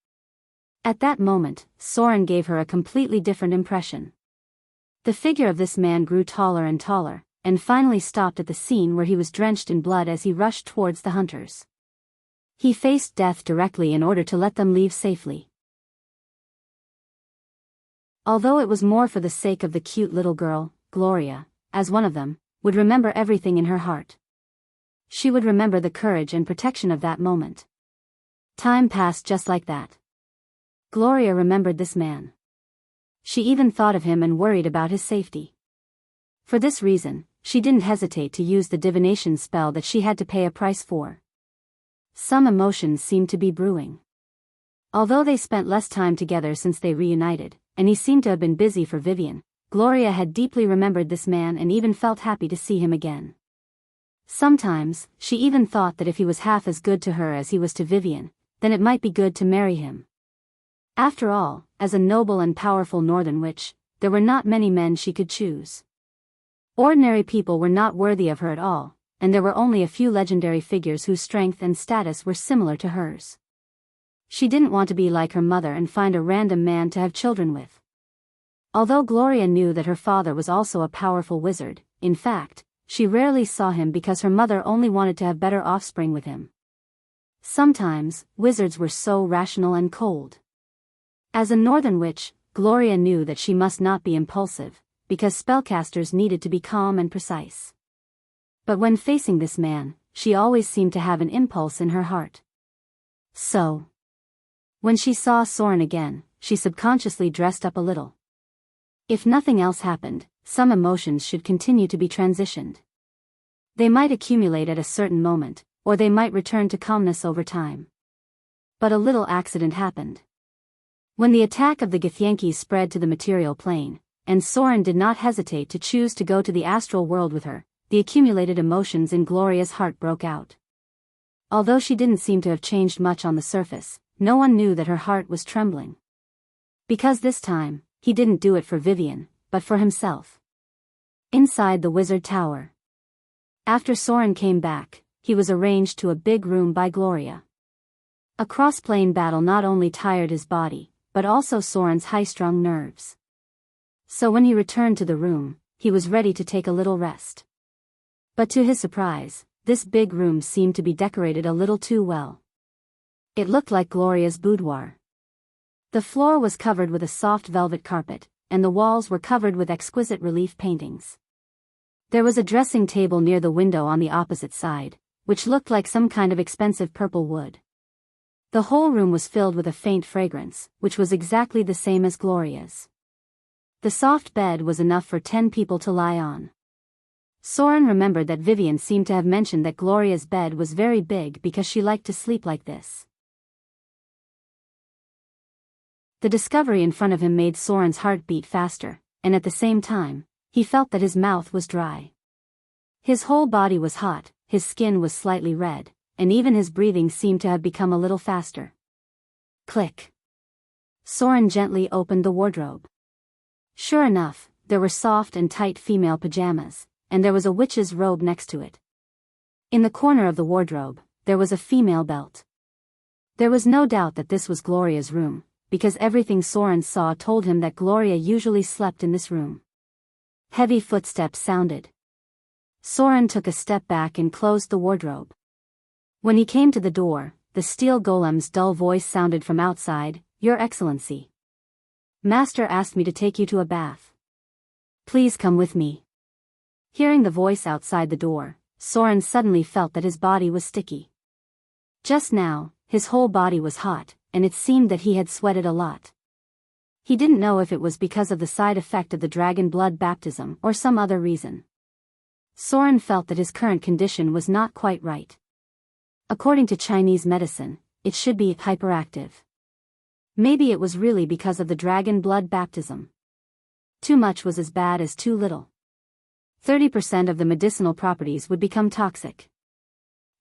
At that moment, Soren gave her a completely different impression. The figure of this man grew taller and taller, and finally stopped at the scene where he was drenched in blood as he rushed towards the hunters. He faced death directly in order to let them leave safely. Although it was more for the sake of the cute little girl, Gloria, as one of them, would remember everything in her heart. She would remember the courage and protection of that moment. Time passed just like that. Gloria remembered this man. She even thought of him and worried about his safety. For this reason, she didn't hesitate to use the divination spell that she had to pay a price for. Some emotions seemed to be brewing. Although they spent less time together since they reunited, and he seemed to have been busy for Vivian, Gloria had deeply remembered this man and even felt happy to see him again. Sometimes, she even thought that if he was half as good to her as he was to Vivian, then it might be good to marry him. After all, as a noble and powerful northern witch, there were not many men she could choose. Ordinary people were not worthy of her at all, and there were only a few legendary figures whose strength and status were similar to hers. She didn't want to be like her mother and find a random man to have children with. Although Gloria knew that her father was also a powerful wizard, in fact, she rarely saw him because her mother only wanted to have better offspring with him. Sometimes, wizards were so rational and cold. As a northern witch, Gloria knew that she must not be impulsive, because spellcasters needed to be calm and precise. But when facing this man, she always seemed to have an impulse in her heart. So, when she saw Soren again, she subconsciously dressed up a little. If nothing else happened, some emotions should continue to be transitioned. They might accumulate at a certain moment, or they might return to calmness over time. But a little accident happened. When the attack of the Githyanki spread to the material plane, and Soren did not hesitate to choose to go to the astral world with her, the accumulated emotions in Gloria's heart broke out. Although she didn't seem to have changed much on the surface, no one knew that her heart was trembling. Because this time, he didn't do it for Vivian, but for himself. Inside the wizard tower. After Soren came back, he was arranged to a big room by Gloria. A cross-plane battle not only tired his body, but also Soren's high-strung nerves. So when he returned to the room, he was ready to take a little rest. But to his surprise, this big room seemed to be decorated a little too well. It looked like Gloria's boudoir. The floor was covered with a soft velvet carpet, and the walls were covered with exquisite relief paintings. There was a dressing table near the window on the opposite side, which looked like some kind of expensive purple wood. The whole room was filled with a faint fragrance, which was exactly the same as Gloria's. The soft bed was enough for 10 people to lie on. Soren remembered that Vivian seemed to have mentioned that Gloria's bed was very big because she liked to sleep like this. The discovery in front of him made Soren's heart beat faster, and at the same time, he felt that his mouth was dry. His whole body was hot, his skin was slightly red, and even his breathing seemed to have become a little faster. Click. Soren gently opened the wardrobe. Sure enough, there were soft and tight female pajamas, and there was a witch's robe next to it. In the corner of the wardrobe, there was a female belt. There was no doubt that this was Gloria's room, because everything Soren saw told him that Gloria usually slept in this room. Heavy footsteps sounded. Soren took a step back and closed the wardrobe. When he came to the door, the steel golem's dull voice sounded from outside, "Your Excellency. Master asked me to take you to a bath. Please come with me." Hearing the voice outside the door, Soren suddenly felt that his body was sticky. Just now, his whole body was hot, and it seemed that he had sweated a lot. He didn't know if it was because of the side effect of the dragon blood baptism or some other reason. Soren felt that his current condition was not quite right. According to Chinese medicine, it should be hyperactive. Maybe it was really because of the dragon blood baptism. Too much was as bad as too little. 30% of the medicinal properties would become toxic.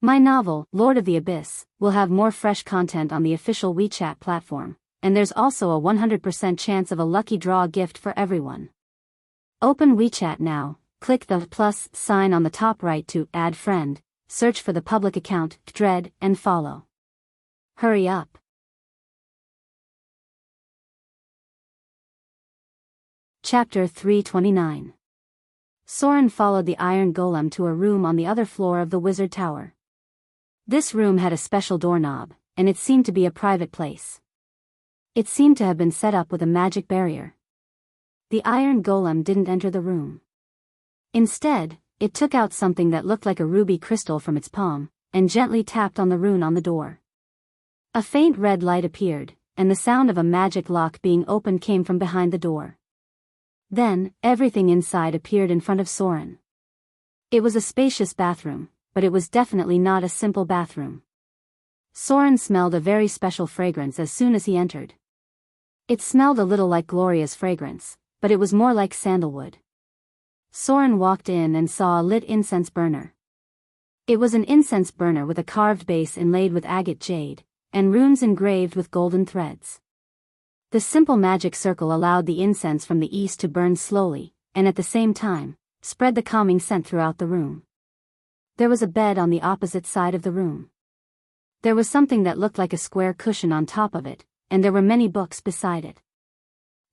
My novel, Lord of the Abyss, will have more fresh content on the official WeChat platform, and there's also a 100% chance of a lucky draw gift for everyone. Open WeChat now, click the plus sign on the top right to add friend, search for the public account, Dread, and follow. Hurry up. Chapter 329. Soren followed the iron golem to a room on the other floor of the wizard tower. This room had a special doorknob, and it seemed to be a private place. It seemed to have been set up with a magic barrier. The iron golem didn't enter the room. Instead, it took out something that looked like a ruby crystal from its palm, and gently tapped on the rune on the door. A faint red light appeared, and the sound of a magic lock being opened came from behind the door. Then, everything inside appeared in front of Soren. It was a spacious bathroom, but it was definitely not a simple bathroom. Soren smelled a very special fragrance as soon as he entered. It smelled a little like Gloria's fragrance, but it was more like sandalwood. Soren walked in and saw a lit incense burner. It was an incense burner with a carved base inlaid with agate jade, and runes engraved with golden threads. The simple magic circle allowed the incense from the east to burn slowly, and at the same time, spread the calming scent throughout the room. There was a bed on the opposite side of the room. There was something that looked like a square cushion on top of it, and there were many books beside it.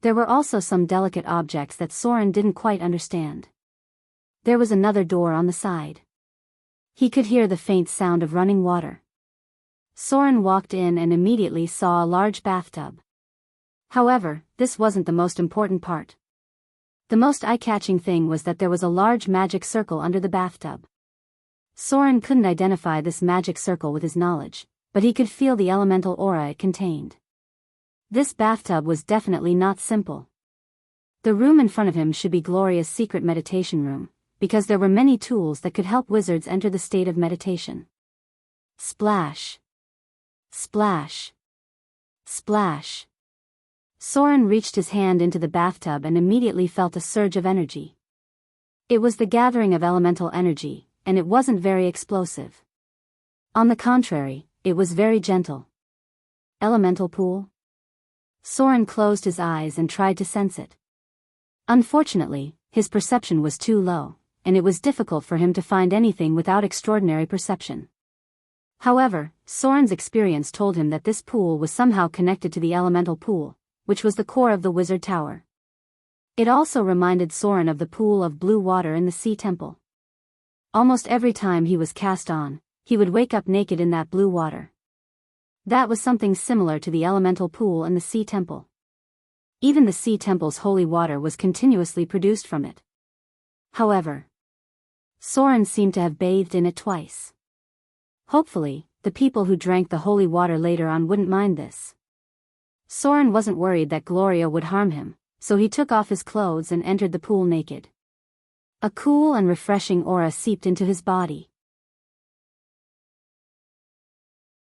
There were also some delicate objects that Soren didn't quite understand. There was another door on the side. He could hear the faint sound of running water. Soren walked in and immediately saw a large bathtub. However, this wasn't the most important part. The most eye-catching thing was that there was a large magic circle under the bathtub. Soren couldn't identify this magic circle with his knowledge, but he could feel the elemental aura it contained. This bathtub was definitely not simple. The room in front of him should be Gloria's secret meditation room, because there were many tools that could help wizards enter the state of meditation. Splash. Splash. Splash. Soren reached his hand into the bathtub and immediately felt a surge of energy. It was the gathering of elemental energy, and it wasn't very explosive. On the contrary, it was very gentle. Elemental pool? Soren closed his eyes and tried to sense it. Unfortunately, his perception was too low, and it was difficult for him to find anything without extraordinary perception. However, Soren's experience told him that this pool was somehow connected to the elemental pool, which was the core of the wizard tower. It also reminded Soren of the pool of blue water in the sea temple. Almost every time he was cast on, he would wake up naked in that blue water. That was something similar to the elemental pool in the sea temple. Even the sea temple's holy water was continuously produced from it. However, Soren seemed to have bathed in it twice. Hopefully, the people who drank the holy water later on wouldn't mind this. Soren wasn't worried that Gloria would harm him, so he took off his clothes and entered the pool naked. A cool and refreshing aura seeped into his body.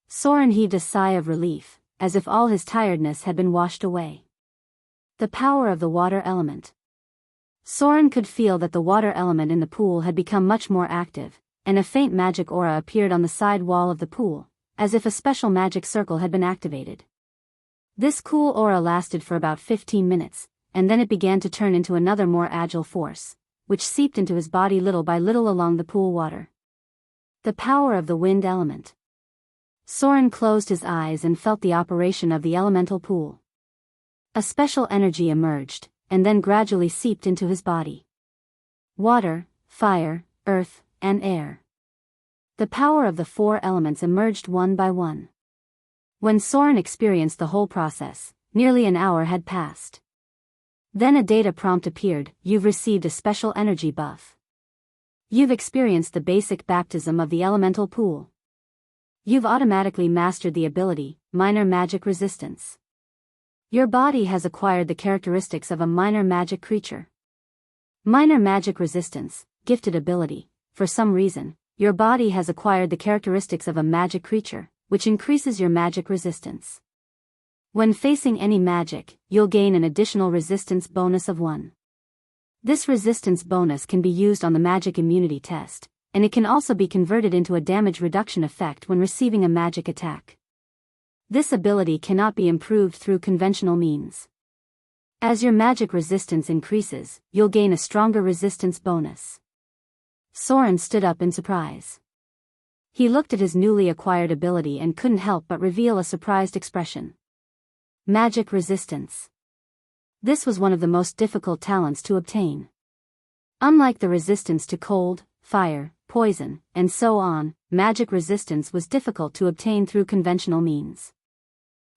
Soren heaved a sigh of relief, as if all his tiredness had been washed away. The power of the water element. Soren could feel that the water element in the pool had become much more active, and a faint magic aura appeared on the side wall of the pool, as if a special magic circle had been activated. This cool aura lasted for about 15 minutes, and then it began to turn into another more agile force, which seeped into his body little by little along the pool water. The power of the wind element. Soren closed his eyes and felt the operation of the elemental pool. A special energy emerged, and then gradually seeped into his body. Water, fire, earth, and air. The power of the four elements emerged one by one. When Soren experienced the whole process, nearly an hour had passed. Then a data prompt appeared: you've received a special energy buff. You've experienced the basic baptism of the elemental pool. You've automatically mastered the ability, minor magic resistance. Your body has acquired the characteristics of a minor magic creature. Minor magic resistance, gifted ability. For some reason, your body has acquired the characteristics of a magic creature, which increases your magic resistance. When facing any magic, you'll gain an additional resistance bonus of 1. This resistance bonus can be used on the magic immunity test, and it can also be converted into a damage reduction effect when receiving a magic attack. This ability cannot be improved through conventional means. As your magic resistance increases, you'll gain a stronger resistance bonus. Soren stood up in surprise. He looked at his newly acquired ability and couldn't help but reveal a surprised expression. Magic resistance. This was one of the most difficult talents to obtain. Unlike the resistance to cold, fire, poison, and so on, magic resistance was difficult to obtain through conventional means.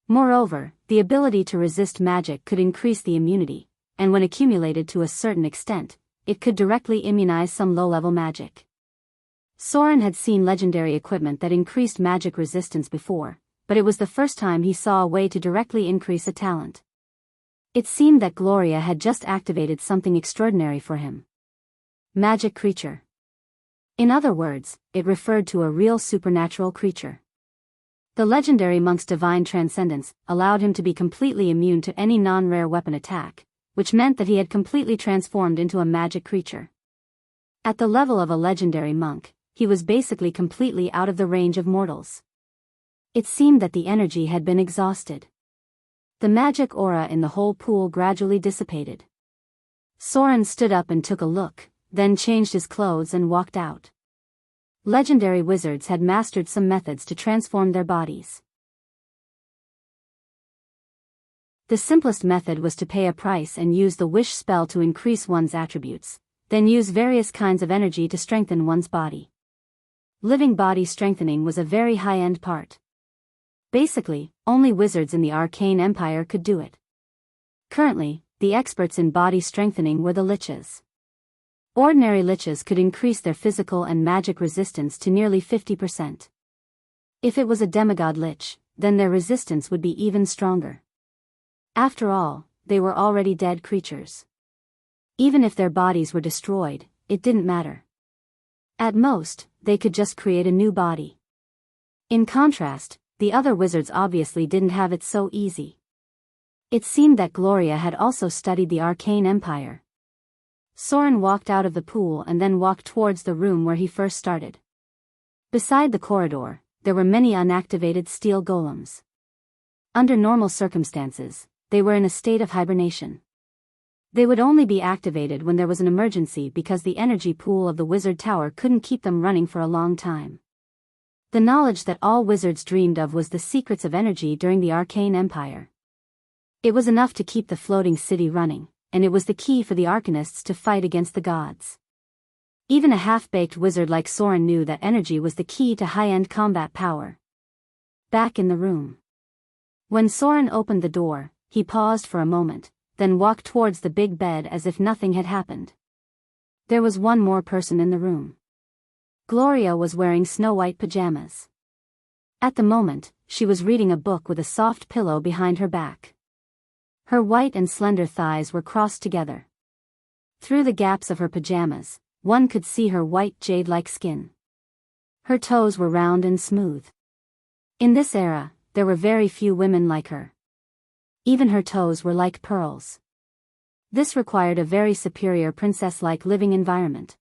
Moreover, the ability to resist magic could increase the immunity, and when accumulated to a certain extent, it could directly immunize some low-level magic. Soren had seen legendary equipment that increased magic resistance before, but it was the first time he saw a way to directly increase a talent. It seemed that Gloria had just activated something extraordinary for him. Magic creature. In other words, it referred to a real supernatural creature. The legendary monk's divine transcendence allowed him to be completely immune to any non-rare weapon attack, which meant that he had completely transformed into a magic creature. At the level of a legendary monk, he was basically completely out of the range of mortals. It seemed that the energy had been exhausted. The magic aura in the whole pool gradually dissipated. Soren stood up and took a look, then changed his clothes and walked out. Legendary wizards had mastered some methods to transform their bodies. The simplest method was to pay a price and use the wish spell to increase one's attributes, then use various kinds of energy to strengthen one's body. Living body strengthening was a very high-end part. Basically, only wizards in the Arcane Empire could do it. Currently, the experts in body strengthening were the liches. Ordinary liches could increase their physical and magic resistance to nearly 50%. If it was a demigod lich, then their resistance would be even stronger. After all, they were already dead creatures. Even if their bodies were destroyed, it didn't matter. At most, they could just create a new body. In contrast, the other wizards obviously didn't have it so easy. It seemed that Gloria had also studied the arcane empire. Soren walked out of the pool and then walked towards the room where he first started. Beside the corridor, there were many unactivated steel golems. Under normal circumstances, they were in a state of hibernation. They would only be activated when there was an emergency because the energy pool of the wizard tower couldn't keep them running for a long time. The knowledge that all wizards dreamed of was the secrets of energy during the arcane empire. It was enough to keep the floating city running, and it was the key for the arcanists to fight against the gods. Even a half-baked wizard like Soren knew that energy was the key to high-end combat power. Back in the room. When Soren opened the door, he paused for a moment, then walked towards the big bed as if nothing had happened. There was one more person in the room. Gloria was wearing snow-white pajamas. At the moment, she was reading a book with a soft pillow behind her back. Her white and slender thighs were crossed together. Through the gaps of her pajamas, one could see her white jade-like skin. Her toes were round and smooth. In this era, there were very few women like her. Even her toes were like pearls. This required a very superior princess-like living environment.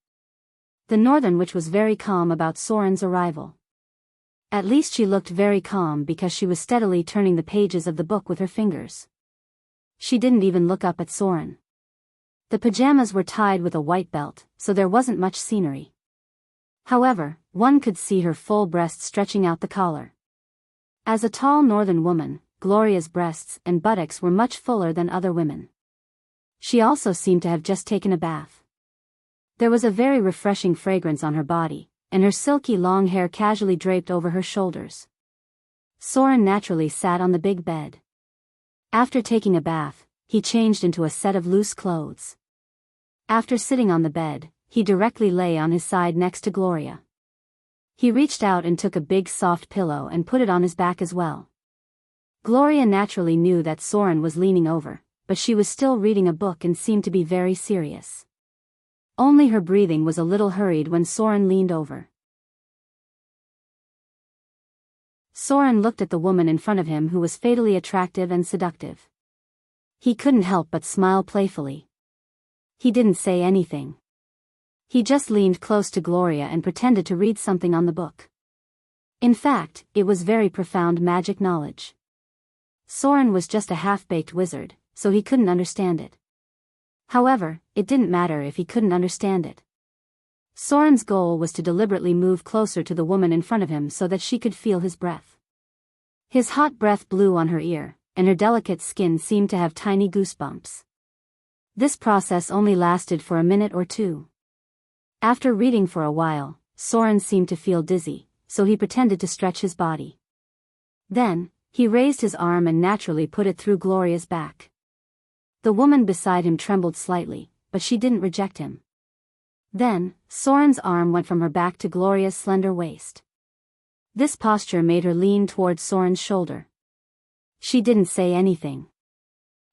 The northern witch was very calm about Soren's arrival. At least she looked very calm because she was steadily turning the pages of the book with her fingers. She didn't even look up at Soren. The pajamas were tied with a white belt, so there wasn't much scenery. However, one could see her full breasts stretching out the collar. As a tall northern woman, Gloria's breasts and buttocks were much fuller than other women. She also seemed to have just taken a bath. There was a very refreshing fragrance on her body, and her silky long hair casually draped over her shoulders. Soren naturally sat on the big bed. After taking a bath, he changed into a set of loose clothes. After sitting on the bed, he directly lay on his side next to Gloria. He reached out and took a big soft pillow and put it on his back as well. Gloria naturally knew that Soren was leaning over, but she was still reading a book and seemed to be very serious. Only her breathing was a little hurried when Soren leaned over. Soren looked at the woman in front of him who was fatally attractive and seductive. He couldn't help but smile playfully. He didn't say anything. He just leaned close to Gloria and pretended to read something on the book. In fact, it was very profound magic knowledge. Soren was just a half-baked wizard, so he couldn't understand it. However, it didn't matter if he couldn't understand it. Soren's goal was to deliberately move closer to the woman in front of him so that she could feel his breath. His hot breath blew on her ear, and her delicate skin seemed to have tiny goosebumps. This process only lasted for a minute or two. After reading for a while, Soren seemed to feel dizzy, so he pretended to stretch his body. Then, he raised his arm and naturally put it through Gloria's back. The woman beside him trembled slightly, but she didn't reject him. Then, Soren's arm went from her back to Gloria's slender waist. This posture made her lean towards Soren's shoulder. She didn't say anything.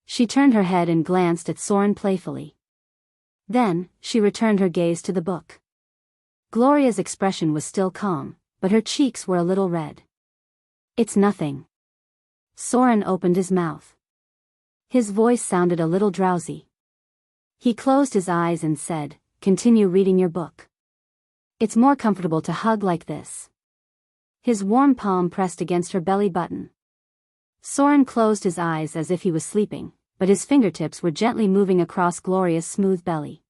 She turned her head and glanced at Soren playfully. Then, she returned her gaze to the book. Gloria's expression was still calm, but her cheeks were a little red. "It's nothing." Soren opened his mouth. His voice sounded a little drowsy. He closed his eyes and said, "Continue reading your book. It's more comfortable to hug like this." His warm palm pressed against her belly button. Soren closed his eyes as if he was sleeping, but his fingertips were gently moving across Gloria's smooth belly.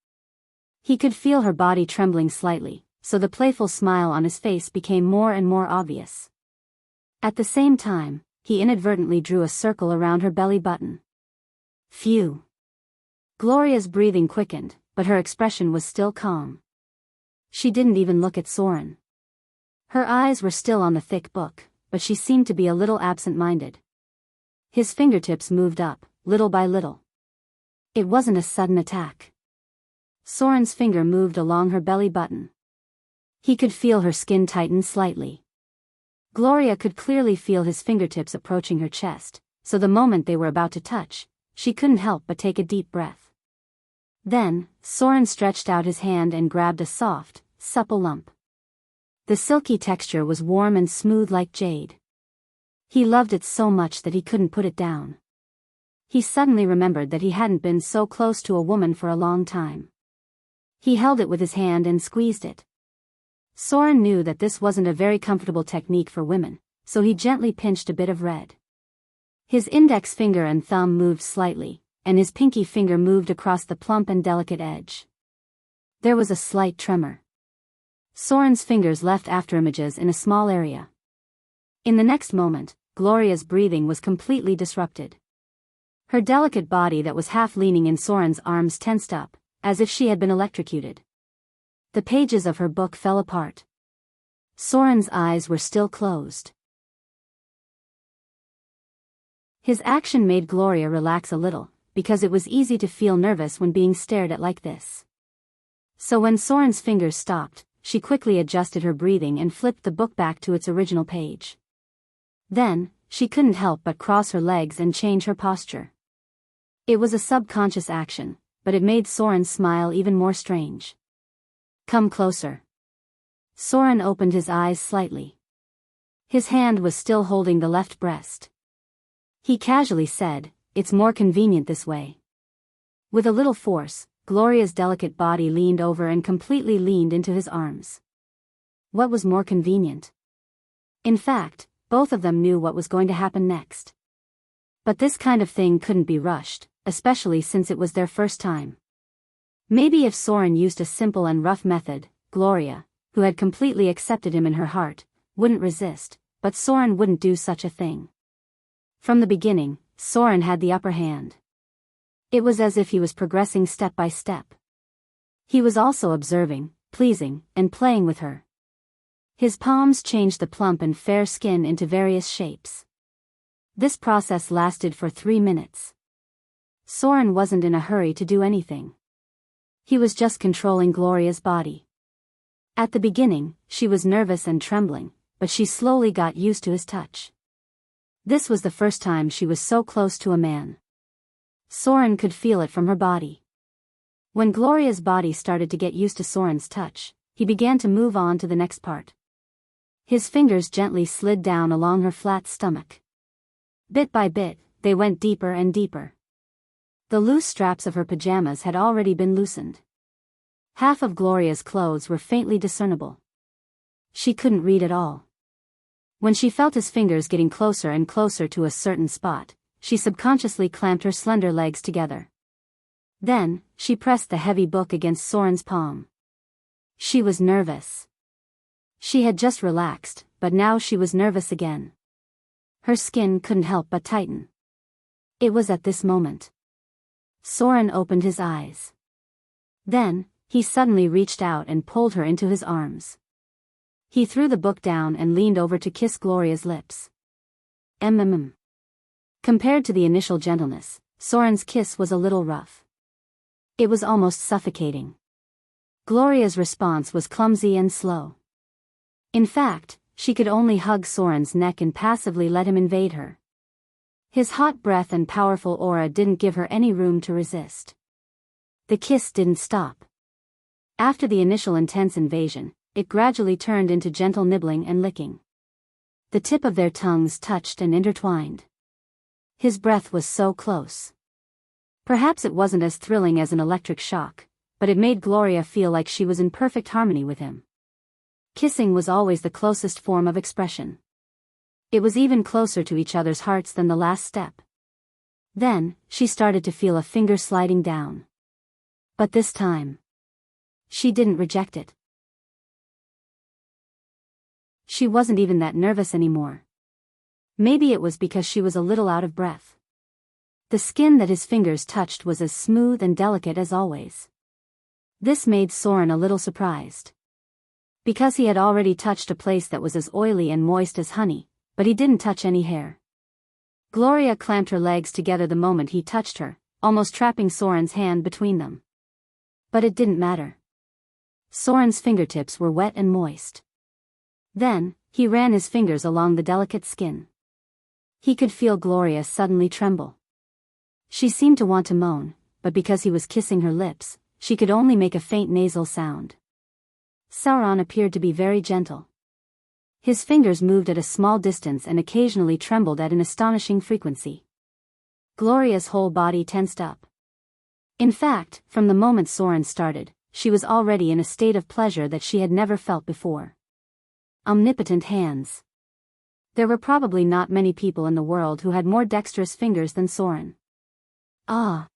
He could feel her body trembling slightly, so the playful smile on his face became more and more obvious. At the same time, he inadvertently drew a circle around her belly button. Phew! Gloria's breathing quickened, but her expression was still calm. She didn't even look at Soren. Her eyes were still on the thick book, but she seemed to be a little absent-minded. His fingertips moved up, little by little. It wasn't a sudden attack. Soren's finger moved along her belly button. He could feel her skin tighten slightly. Gloria could clearly feel his fingertips approaching her chest, so the moment they were about to touch, she couldn't help but take a deep breath. Then, Soren stretched out his hand and grabbed a soft, supple lump. The silky texture was warm and smooth like jade. He loved it so much that he couldn't put it down. He suddenly remembered that he hadn't been so close to a woman for a long time. He held it with his hand and squeezed it. Soren knew that this wasn't a very comfortable technique for women, so he gently pinched a bit of red. His index finger and thumb moved slightly, and his pinky finger moved across the plump and delicate edge. There was a slight tremor. Soren's fingers left afterimages in a small area. In the next moment, Gloria's breathing was completely disrupted. Her delicate body that was half leaning in Soren's arms tensed up, as if she had been electrocuted. The pages of her book fell apart. Soren's eyes were still closed. His action made Gloria relax a little, because it was easy to feel nervous when being stared at like this. So when Soren's fingers stopped, she quickly adjusted her breathing and flipped the book back to its original page. Then, she couldn't help but cross her legs and change her posture. It was a subconscious action, but it made Soren's smile even more strange. "Come closer." Soren opened his eyes slightly. His hand was still holding the left breast. He casually said, "It's more convenient this way." With a little force, Gloria's delicate body leaned over and completely leaned into his arms. What was more convenient? In fact, both of them knew what was going to happen next. But this kind of thing couldn't be rushed, especially since it was their first time. Maybe if Soren used a simple and rough method, Gloria, who had completely accepted him in her heart, wouldn't resist, but Soren wouldn't do such a thing. From the beginning, Soren had the upper hand. It was as if he was progressing step by step. He was also observing, pleasing, and playing with her. His palms changed the plump and fair skin into various shapes. This process lasted for 3 minutes. Soren wasn't in a hurry to do anything. He was just controlling Gloria's body. At the beginning, she was nervous and trembling, but she slowly got used to his touch. This was the first time she was so close to a man. Soren could feel it from her body. When Gloria's body started to get used to Soren's touch, he began to move on to the next part. His fingers gently slid down along her flat stomach. Bit by bit, they went deeper and deeper. The loose straps of her pajamas had already been loosened. Half of Gloria's clothes were faintly discernible. She couldn't read at all. When she felt his fingers getting closer and closer to a certain spot, she subconsciously clamped her slender legs together. Then, she pressed the heavy book against Soren's palm. She was nervous. She had just relaxed, but now she was nervous again. Her skin couldn't help but tighten. It was at this moment Soren opened his eyes. Then, he suddenly reached out and pulled her into his arms. He threw the book down and leaned over to kiss Gloria's lips. Compared to the initial gentleness, Soren's kiss was a little rough. It was almost suffocating. Gloria's response was clumsy and slow. In fact, she could only hug Soren's neck and passively let him invade her. His hot breath and powerful aura didn't give her any room to resist. The kiss didn't stop. After the initial intense invasion, it gradually turned into gentle nibbling and licking. The tip of their tongues touched and intertwined. His breath was so close. Perhaps it wasn't as thrilling as an electric shock, but it made Gloria feel like she was in perfect harmony with him. Kissing was always the closest form of expression. It was even closer to each other's hearts than the last step. Then, she started to feel a finger sliding down. But this time, she didn't reject it. She wasn't even that nervous anymore. Maybe it was because she was a little out of breath. The skin that his fingers touched was as smooth and delicate as always. This made Soren a little surprised. Because he had already touched a place that was as oily and moist as honey, but he didn't touch any hair. Gloria clamped her legs together the moment he touched her, almost trapping Soren's hand between them. But it didn't matter. Soren's fingertips were wet and moist. Then, he ran his fingers along the delicate skin. He could feel Gloria suddenly tremble. She seemed to want to moan, but because he was kissing her lips, she could only make a faint nasal sound. Sauron appeared to be very gentle. His fingers moved at a small distance and occasionally trembled at an astonishing frequency. Gloria's whole body tensed up. In fact, from the moment Soren started, she was already in a state of pleasure that she had never felt before. Omnipotent hands. There were probably not many people in the world who had more dexterous fingers than Soren. Ah!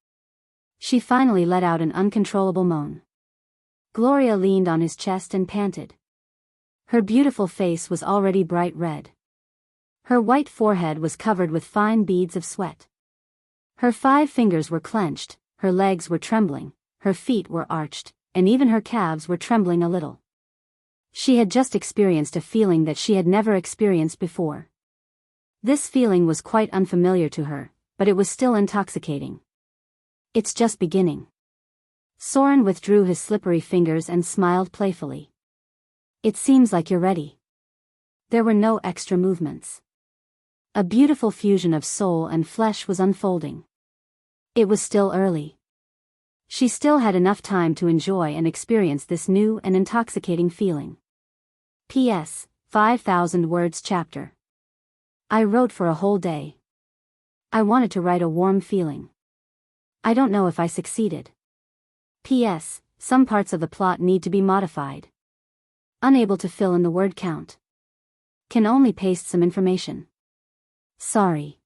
She finally let out an uncontrollable moan. Gloria leaned on his chest and panted. Her beautiful face was already bright red. Her white forehead was covered with fine beads of sweat. Her 5 fingers were clenched, her legs were trembling, her feet were arched, and even her calves were trembling a little. She had just experienced a feeling that she had never experienced before. This feeling was quite unfamiliar to her, but it was still intoxicating. It's just beginning. Soren withdrew his slippery fingers and smiled playfully. It seems like you're ready. There were no extra movements. A beautiful fusion of soul and flesh was unfolding. It was still early. She still had enough time to enjoy and experience this new and intoxicating feeling. P.S. 5,000 words chapter. I wrote for a whole day. I wanted to write a warm feeling. I don't know if I succeeded. P.S. Some parts of the plot need to be modified. Unable to fill in the word count. Can only paste some information. Sorry.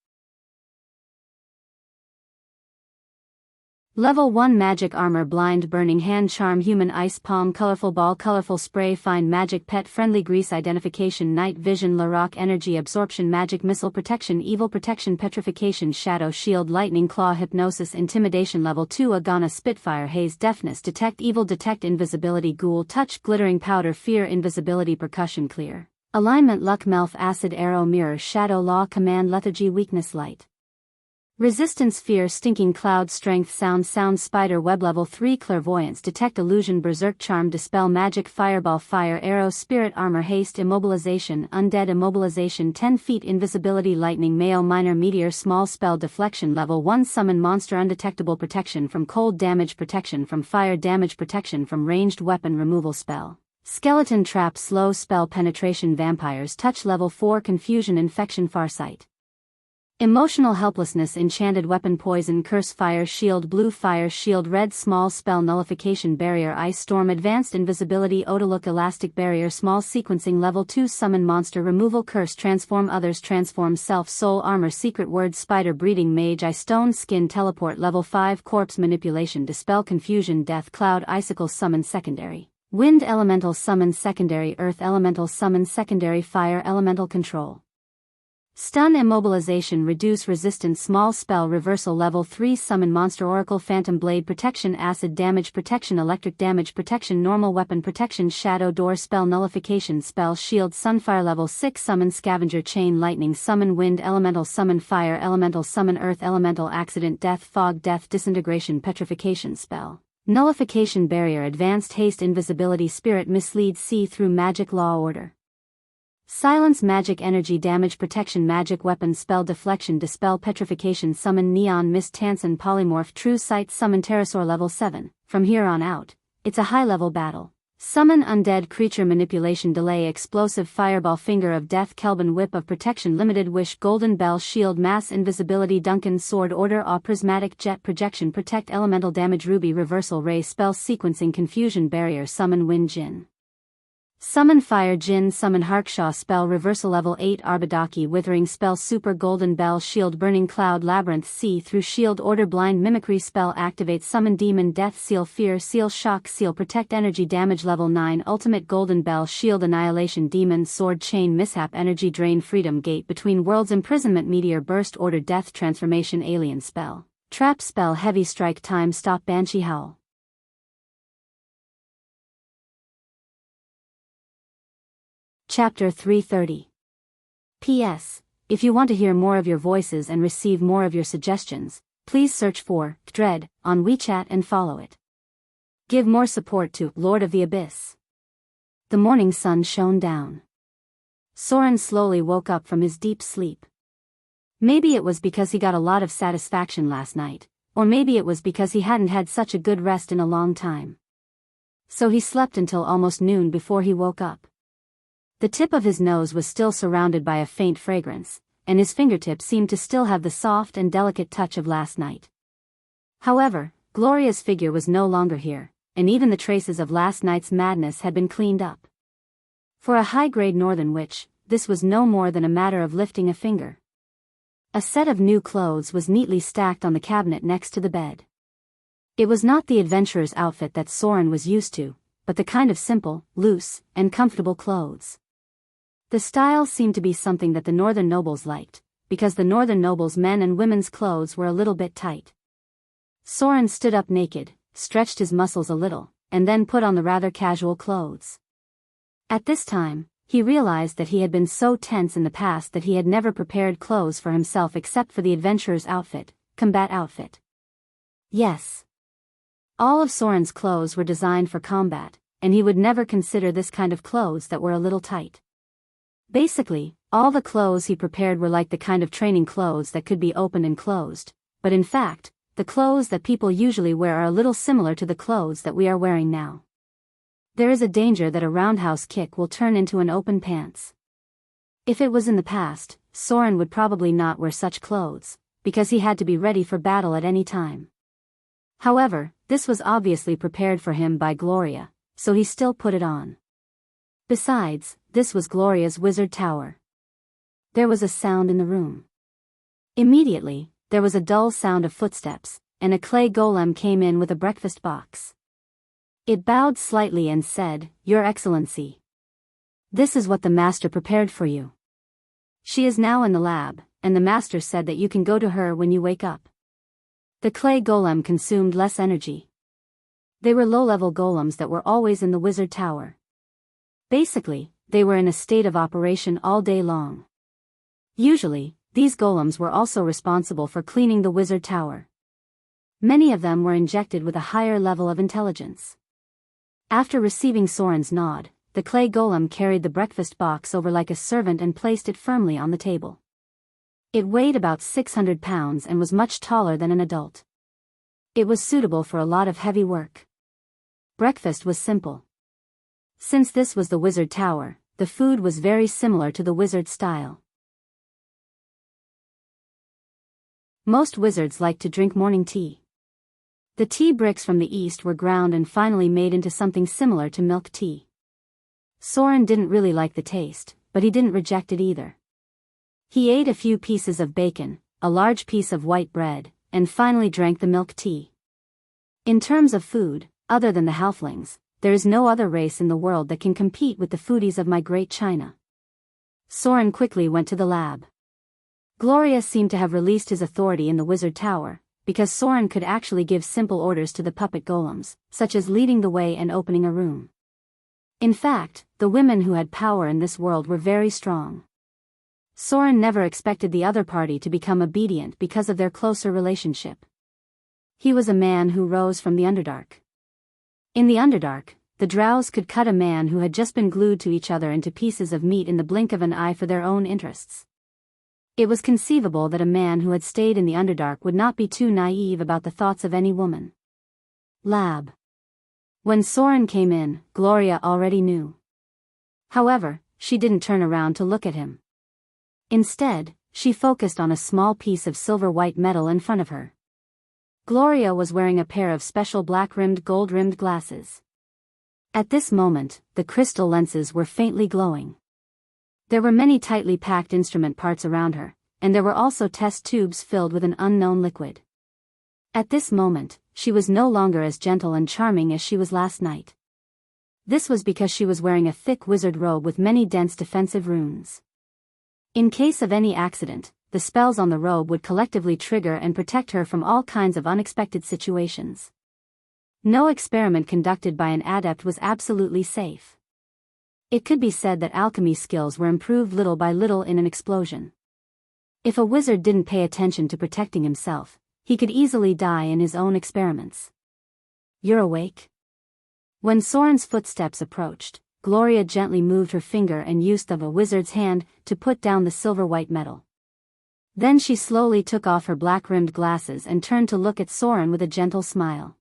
Level 1 Magic Armor Blind Burning Hand Charm Human Ice Palm Colorful Ball Colorful Spray Find Magic Pet Friendly Grease Identification Night Vision La Rock Energy Absorption Magic Missile Protection Evil Protection Petrification Shadow Shield Lightning Claw Hypnosis Intimidation Level 2 Agana Spitfire Haze Deafness Detect Evil Detect Invisibility Ghoul Touch Glittering Powder Fear Invisibility Percussion Clear Alignment Luck Melf Acid Arrow Mirror Shadow Law Command Lethargy Weakness Light Resistance Fear Stinking Cloud Strength Sound Spider Web Level 3 Clairvoyance Detect Illusion Berserk Charm Dispel Magic Fireball Fire Arrow Spirit Armor Haste Immobilization Undead Immobilization 10 feet Invisibility Lightning Male Minor Meteor Small Spell Deflection Level 1 Summon Monster Undetectable Protection from Cold Damage Protection from Fire Damage Protection from Ranged Weapon Removal Spell Skeleton Trap Slow Spell Penetration Vampires Touch Level 4 Confusion Infection Farsight Emotional Helplessness Enchanted Weapon Poison Curse Fire Shield Blue Fire Shield Red Small Spell Nullification Barrier Ice Storm Advanced Invisibility Odalook Elastic Barrier Small Sequencing Level 2 Summon Monster Removal Curse Transform Others Transform Self Soul Armor Secret Word Spider Breeding Mage Eye Stone Skin Teleport Level 5 Corpse Manipulation Dispel Confusion Death Cloud Icicle Summon Secondary Wind Elemental Summon Secondary Earth Elemental Summon Secondary Fire Elemental Control Stun Immobilization Reduce Resistance Small Spell Reversal Level 3 Summon Monster Oracle Phantom Blade Protection Acid Damage Protection Electric Damage Protection Normal Weapon Protection Shadow Door Spell Nullification Spell Shield Sunfire Level 6 Summon Scavenger Chain Lightning Summon Wind Elemental Summon Fire Elemental Summon Earth Elemental Accident Death Fog Death Disintegration Petrification Spell Nullification Barrier Advanced Haste Invisibility Spirit Mislead See-Through Magic Law Order Silence Magic Energy Damage Protection Magic Weapon Spell Deflection Dispel Petrification Summon Neon Mist Tansin Polymorph True Sight Summon Pterosaur Level 7. From here on out, it's a high-level battle. Summon Undead Creature Manipulation Delay Explosive Fireball Finger of Death Kelvin Whip of Protection Limited Wish Golden Bell Shield Mass Invisibility Duncan Sword Order Awe Prismatic Jet Projection Protect Elemental Damage Ruby Reversal Ray Spell Sequencing Confusion Barrier Summon Wind Jinn Summon Fire Jinn Summon Harkshaw Spell Reversal Level 8 Arbadaki Withering Spell Super Golden Bell Shield Burning Cloud Labyrinth See Through Shield Order Blind Mimicry Spell Activate Summon Demon Death Seal Fear Seal Shock Seal Protect Energy Damage Level 9 Ultimate Golden Bell Shield Annihilation Demon Sword Chain Mishap Energy Drain Freedom Gate Between Worlds Imprisonment Meteor Burst Order Death Transformation Alien Spell Trap Spell Heavy Strike Time Stop Banshee Howl Chapter 330. P.S. If you want to hear more of your voices and receive more of your suggestions, please search for Dread on WeChat and follow it. Give more support to Lord of the Abyss. The morning sun shone down. Soren slowly woke up from his deep sleep. Maybe it was because he got a lot of satisfaction last night, or maybe it was because he hadn't had such a good rest in a long time. So he slept until almost noon before he woke up. The tip of his nose was still surrounded by a faint fragrance, and his fingertips seemed to still have the soft and delicate touch of last night. However, Gloria's figure was no longer here, and even the traces of last night's madness had been cleaned up. For a high-grade northern witch, this was no more than a matter of lifting a finger. A set of new clothes was neatly stacked on the cabinet next to the bed. It was not the adventurer's outfit that Soren was used to, but the kind of simple, loose, and comfortable clothes. The style seemed to be something that the northern nobles liked, because the northern nobles' men and women's clothes were a little bit tight. Soren stood up naked, stretched his muscles a little, and then put on the rather casual clothes. At this time, he realized that he had been so tense in the past that he had never prepared clothes for himself except for the adventurer's outfit, combat outfit. Yes. All of Soren's clothes were designed for combat, and he would never consider this kind of clothes that were a little tight. Basically, all the clothes he prepared were like the kind of training clothes that could be opened and closed, but in fact, the clothes that people usually wear are a little similar to the clothes that we are wearing now. There is a danger that a roundhouse kick will turn into an open pants. If it was in the past, Soren would probably not wear such clothes, because he had to be ready for battle at any time. However, this was obviously prepared for him by Gloria, so he still put it on. Besides, this was Gloria's wizard tower. There was a sound in the room. Immediately, there was a dull sound of footsteps, and a clay golem came in with a breakfast box. It bowed slightly and said, "Your Excellency. This is what the master prepared for you. She is now in the lab, and the master said that you can go to her when you wake up." The clay golem consumed less energy. They were low-level golems that were always in the wizard tower. Basically, they were in a state of operation all day long. Usually, these golems were also responsible for cleaning the wizard tower. Many of them were injected with a higher level of intelligence. After receiving Soren's nod, the clay golem carried the breakfast box over like a servant and placed it firmly on the table. It weighed about 600 pounds and was much taller than an adult. It was suitable for a lot of heavy work. Breakfast was simple. Since this was the wizard tower, the food was very similar to the wizard style. Most wizards liked to drink morning tea. The tea bricks from the east were ground and finally made into something similar to milk tea. Soren didn't really like the taste, but he didn't reject it either. He ate a few pieces of bacon, a large piece of white bread, and finally drank the milk tea. In terms of food, other than the halflings, there is no other race in the world that can compete with the foodies of my great China. Soren quickly went to the lab. Gloria seemed to have released his authority in the wizard tower, because Soren could actually give simple orders to the puppet golems, such as leading the way and opening a room. In fact, the women who had power in this world were very strong. Soren never expected the other party to become obedient because of their closer relationship. He was a man who rose from the Underdark. In the Underdark, the drows could cut a man who had just been glued to each other into pieces of meat in the blink of an eye for their own interests. It was conceivable that a man who had stayed in the Underdark would not be too naive about the thoughts of any woman. Lab. When Soren came in, Gloria already knew. However, she didn't turn around to look at him. Instead, she focused on a small piece of silver-white metal in front of her. Gloria was wearing a pair of special black-rimmed gold-rimmed glasses. At this moment, the crystal lenses were faintly glowing. There were many tightly packed instrument parts around her, and there were also test tubes filled with an unknown liquid. At this moment, she was no longer as gentle and charming as she was last night. This was because she was wearing a thick wizard robe with many dense defensive runes. In case of any accident, the spells on the robe would collectively trigger and protect her from all kinds of unexpected situations. No experiment conducted by an adept was absolutely safe. It could be said that alchemy skills were improved little by little in an explosion. If a wizard didn't pay attention to protecting himself, he could easily die in his own experiments. "You're awake?" When Soren's footsteps approached, Gloria gently moved her finger and used of a wizard's hand to put down the silver-white metal. Then she slowly took off her black-rimmed glasses and turned to look at Soren with a gentle smile.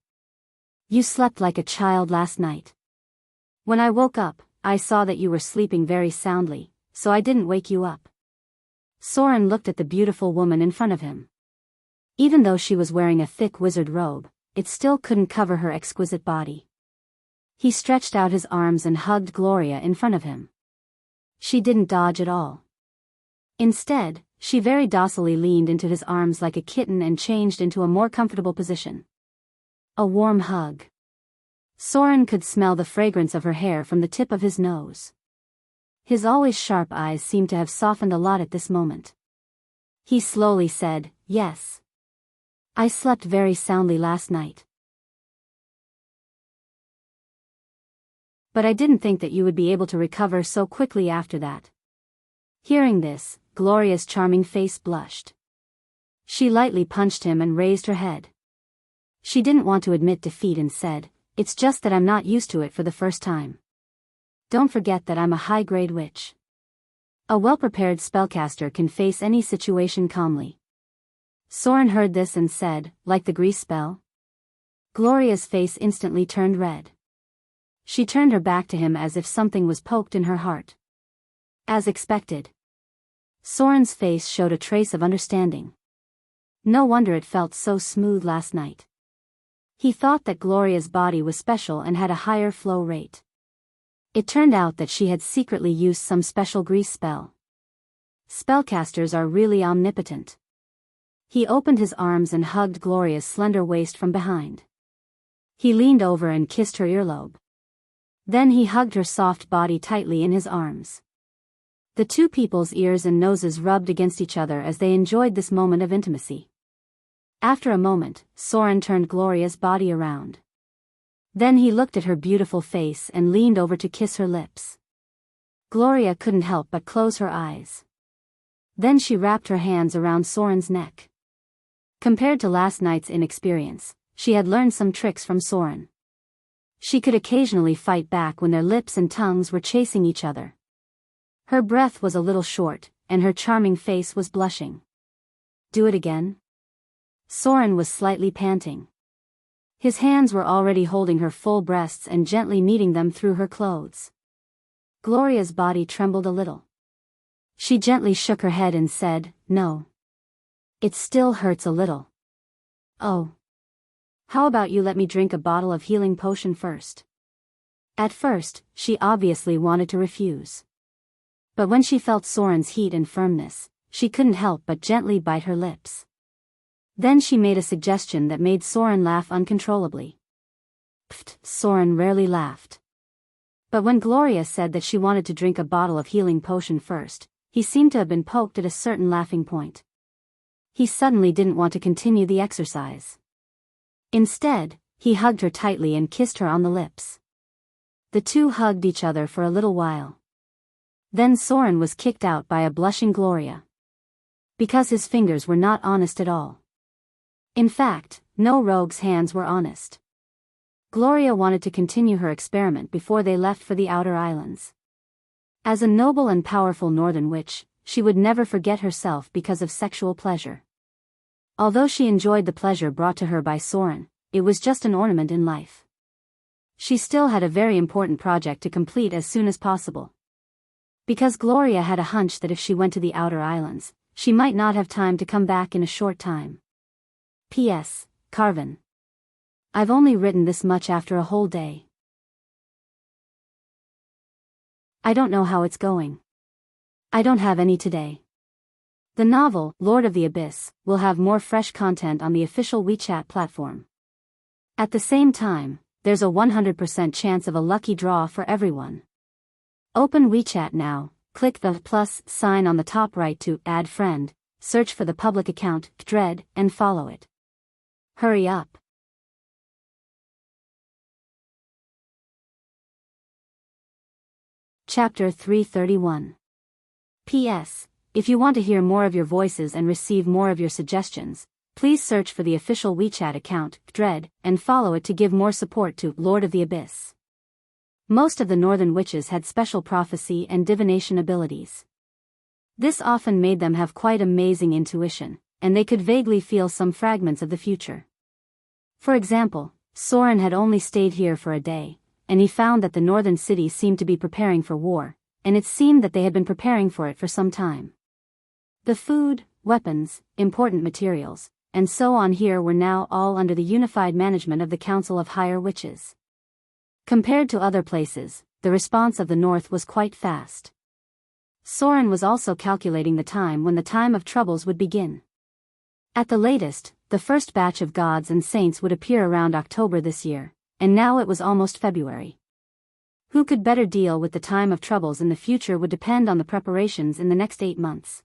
"You slept like a child last night. When I woke up, I saw that you were sleeping very soundly, so I didn't wake you up." Soren looked at the beautiful woman in front of him. Even though she was wearing a thick wizard robe, it still couldn't cover her exquisite body. He stretched out his arms and hugged Gloria in front of him. She didn't dodge at all. Instead, she very docilely leaned into his arms like a kitten and changed into a more comfortable position. A warm hug. Soren could smell the fragrance of her hair from the tip of his nose. His always sharp eyes seemed to have softened a lot at this moment. He slowly said, "Yes. I slept very soundly last night. But I didn't think that you would be able to recover so quickly after that." Hearing this, Gloria's charming face blushed. She lightly punched him and raised her head. She didn't want to admit defeat and said, "It's just that I'm not used to it for the first time. Don't forget that I'm a high-grade witch. A well-prepared spellcaster can face any situation calmly." Soren heard this and said, "Like the grease spell?" Gloria's face instantly turned red. She turned her back to him as if something was poked in her heart. As expected, Soren's face showed a trace of understanding. No wonder it felt so smooth last night. He thought that Gloria's body was special and had a higher flow rate. It turned out that she had secretly used some special grease spell. Spellcasters are really omnipotent. He opened his arms and hugged Gloria's slender waist from behind. He leaned over and kissed her earlobe. Then he hugged her soft body tightly in his arms. The two people's ears and noses rubbed against each other as they enjoyed this moment of intimacy. After a moment, Soren turned Gloria's body around. Then he looked at her beautiful face and leaned over to kiss her lips. Gloria couldn't help but close her eyes. Then she wrapped her hands around Soren's neck. Compared to last night's inexperience, she had learned some tricks from Soren. She could occasionally fight back when their lips and tongues were chasing each other. Her breath was a little short, and her charming face was blushing. "Do it again?" Soren was slightly panting. His hands were already holding her full breasts and gently kneading them through her clothes. Gloria's body trembled a little. She gently shook her head and said, "No. It still hurts a little." "Oh. How about you let me drink a bottle of healing potion first?" At first, she obviously wanted to refuse. But when she felt Soren's heat and firmness, she couldn't help but gently bite her lips. Then she made a suggestion that made Soren laugh uncontrollably. Pfft, Soren rarely laughed. But when Gloria said that she wanted to drink a bottle of healing potion first, he seemed to have been poked at a certain laughing point. He suddenly didn't want to continue the exercise. Instead, he hugged her tightly and kissed her on the lips. The two hugged each other for a little while. Then Soren was kicked out by a blushing Gloria. Because his fingers were not honest at all. In fact, no rogue's hands were honest. Gloria wanted to continue her experiment before they left for the outer islands. As a noble and powerful northern witch, she would never forget herself because of sexual pleasure. Although she enjoyed the pleasure brought to her by Soren, it was just an ornament in life. She still had a very important project to complete as soon as possible. Because Gloria had a hunch that if she went to the outer islands, she might not have time to come back in a short time. P.S. Carvin. I've only written this much after a whole day. I don't know how it's going. I don't have any today. The novel, Lord of the Abyss, will have more fresh content on the official WeChat platform. At the same time, there's a 100% chance of a lucky draw for everyone. Open WeChat now, click the plus sign on the top right to add friend, search for the public account, Dread, and follow it. Hurry up. Chapter 331. P.S. If you want to hear more of your voices and receive more of your suggestions, please search for the official WeChat account, Dread, and follow it to give more support to Lord of the Abyss. Most of the northern witches had special prophecy and divination abilities. This often made them have quite amazing intuition, and they could vaguely feel some fragments of the future. For example, Soren had only stayed here for a day, and he found that the northern cities seemed to be preparing for war, and it seemed that they had been preparing for it for some time. The food, weapons, important materials, and so on here were now all under the unified management of the Council of Higher Witches. Compared to other places, the response of the North was quite fast. Soren was also calculating the time when the time of troubles would begin. At the latest, the first batch of gods and saints would appear around October this year, and now it was almost February. Who could better deal with the time of troubles in the future would depend on the preparations in the next 8 months.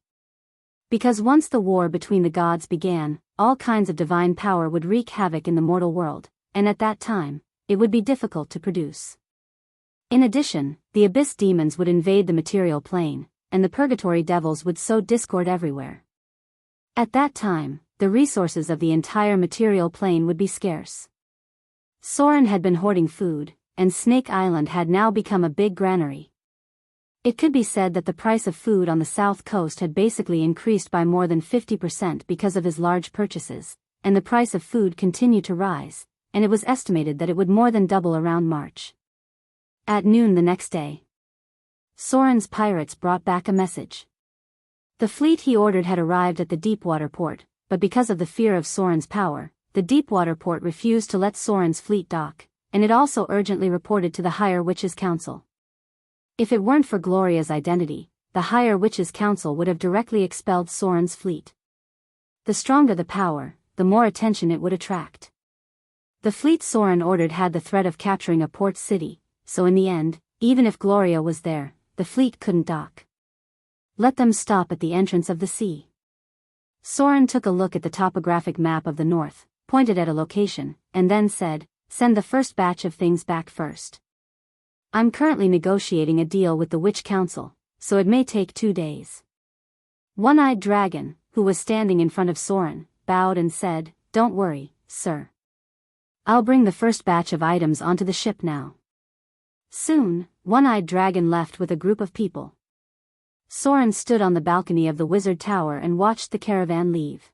Because once the war between the gods began, all kinds of divine power would wreak havoc in the mortal world, and at that time, it would be difficult to produce. In addition, the abyss demons would invade the material plane, and the purgatory devils would sow discord everywhere. At that time, the resources of the entire material plane would be scarce. Soren had been hoarding food, and Snake Island had now become a big granary. It could be said that the price of food on the south coast had basically increased by more than 50% because of his large purchases, and the price of food continued to rise, and it was estimated that it would more than double around March. At noon the next day, Soren's pirates brought back a message. The fleet he ordered had arrived at the Deepwater port, but because of the fear of Soren's power, the Deepwater port refused to let Soren's fleet dock, and it also urgently reported to the Higher Witches' Council. If it weren't for Gloria's identity, the Higher Witches' Council would have directly expelled Soren's fleet. The stronger the power, the more attention it would attract. The fleet Soren ordered had the threat of capturing a port city, so in the end, even if Gloria was there, the fleet couldn't dock. Let them stop at the entrance of the sea. Soren took a look at the topographic map of the north, pointed at a location, and then said, "Send the first batch of things back first. I'm currently negotiating a deal with the Witch Council, so it may take 2 days." One-Eyed Dragon, who was standing in front of Soren, bowed and said, "Don't worry, sir. I'll bring the first batch of items onto the ship now." Soon, One-Eyed Dragon left with a group of people. Soren stood on the balcony of the Wizard Tower and watched the caravan leave.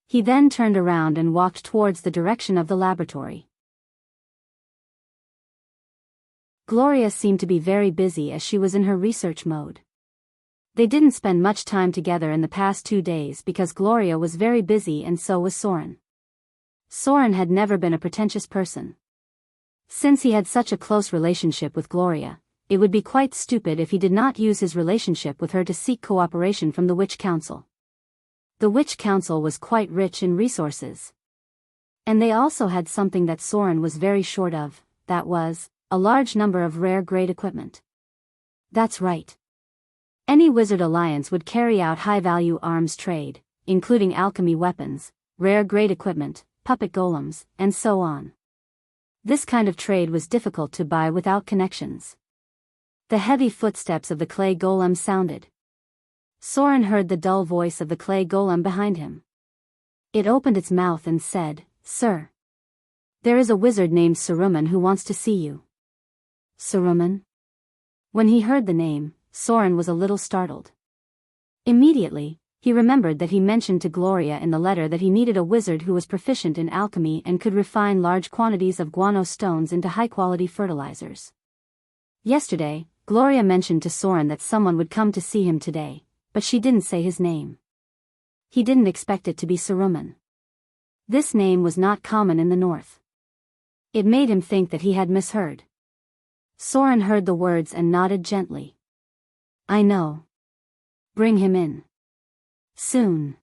He then turned around and walked towards the direction of the laboratory. Gloria seemed to be very busy as she was in her research mode. They didn't spend much time together in the past 2 days because Gloria was very busy and so was Soren. Soren had never been a pretentious person. Since he had such a close relationship with Gloria, it would be quite stupid if he did not use his relationship with her to seek cooperation from the Witch Council. The Witch Council was quite rich in resources. And they also had something that Soren was very short of, that was, a large number of rare grade equipment. That's right. Any wizard alliance would carry out high-value arms trade, including alchemy weapons, rare grade equipment, puppet golems, and so on. This kind of trade was difficult to buy without connections. The heavy footsteps of the clay golem sounded. Soren heard the dull voice of the clay golem behind him. It opened its mouth and said, "Sir. There is a wizard named Saruman who wants to see you." Saruman? When he heard the name, Soren was a little startled. Immediately, he remembered that he mentioned to Gloria in the letter that he needed a wizard who was proficient in alchemy and could refine large quantities of guano stones into high-quality fertilizers. Yesterday, Gloria mentioned to Soren that someone would come to see him today, but she didn't say his name. He didn't expect it to be Saruman. This name was not common in the north. It made him think that he had misheard. Soren heard the words and nodded gently. "I know. Bring him in. Soon."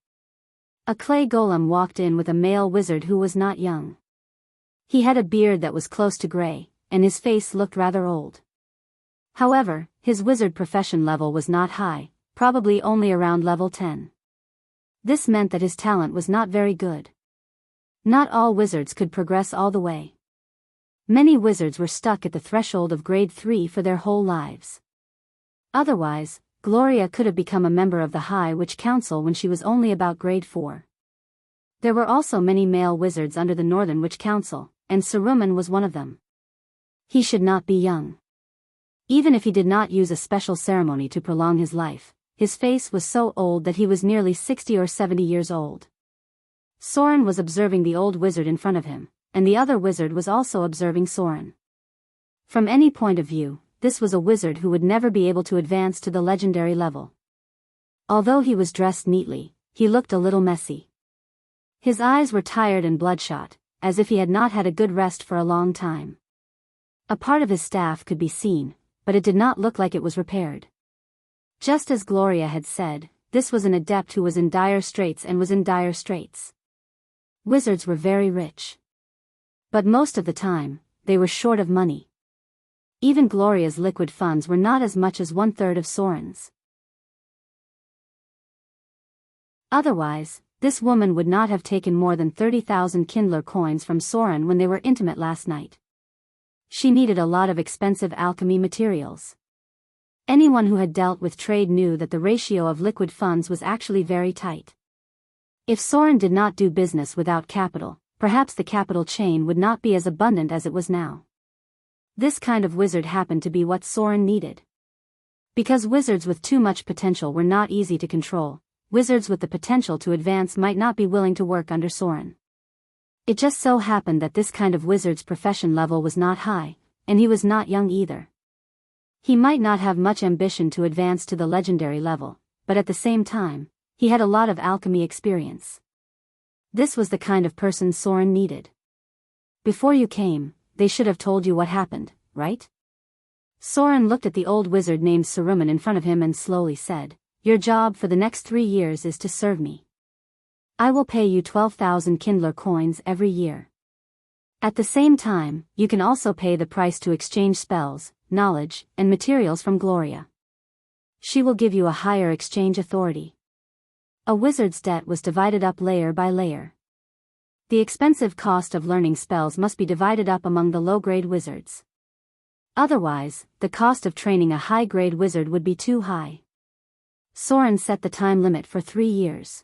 A clay golem walked in with a male wizard who was not young. He had a beard that was close to gray, and his face looked rather old. However, his wizard profession level was not high, probably only around level 10. This meant that his talent was not very good. Not all wizards could progress all the way. Many wizards were stuck at the threshold of grade 3 for their whole lives. Otherwise, Gloria could have become a member of the High Witch Council when she was only about grade 4. There were also many male wizards under the Northern Witch Council, and Saruman was one of them. He should not be young. Even if he did not use a special ceremony to prolong his life, his face was so old that he was nearly 60 or 70 years old. Soren was observing the old wizard in front of him, and the other wizard was also observing Soren. From any point of view, this was a wizard who would never be able to advance to the legendary level. Although he was dressed neatly, he looked a little messy. His eyes were tired and bloodshot, as if he had not had a good rest for a long time. A part of his staff could be seen, but it did not look like it was repaired. Just as Gloria had said, this was an adept who was in dire straits and was in dire straits. Wizards were very rich. But most of the time, they were short of money. Even Gloria's liquid funds were not as much as 1/3 of Soren's. Otherwise, this woman would not have taken more than 30,000 Kindler coins from Soren when they were intimate last night. She needed a lot of expensive alchemy materials. Anyone who had dealt with trade knew that the ratio of liquid funds was actually very tight. If Soren did not do business without capital, perhaps the capital chain would not be as abundant as it was now. This kind of wizard happened to be what Soren needed. Because wizards with too much potential were not easy to control, wizards with the potential to advance might not be willing to work under Soren. It just so happened that this kind of wizard's profession level was not high, and he was not young either. He might not have much ambition to advance to the legendary level, but at the same time, he had a lot of alchemy experience. This was the kind of person Soren needed. Before you came, they should have told you what happened, right? Soren looked at the old wizard named Saruman in front of him and slowly said, "Your job for the next 3 years is to serve me. I will pay you 12,000 Kindler coins every year. At the same time, you can also pay the price to exchange spells, knowledge, and materials from Gloria. She will give you a higher exchange authority." A wizard's debt was divided up layer by layer. The expensive cost of learning spells must be divided up among the low-grade wizards. Otherwise, the cost of training a high-grade wizard would be too high. Soren set the time limit for 3 years.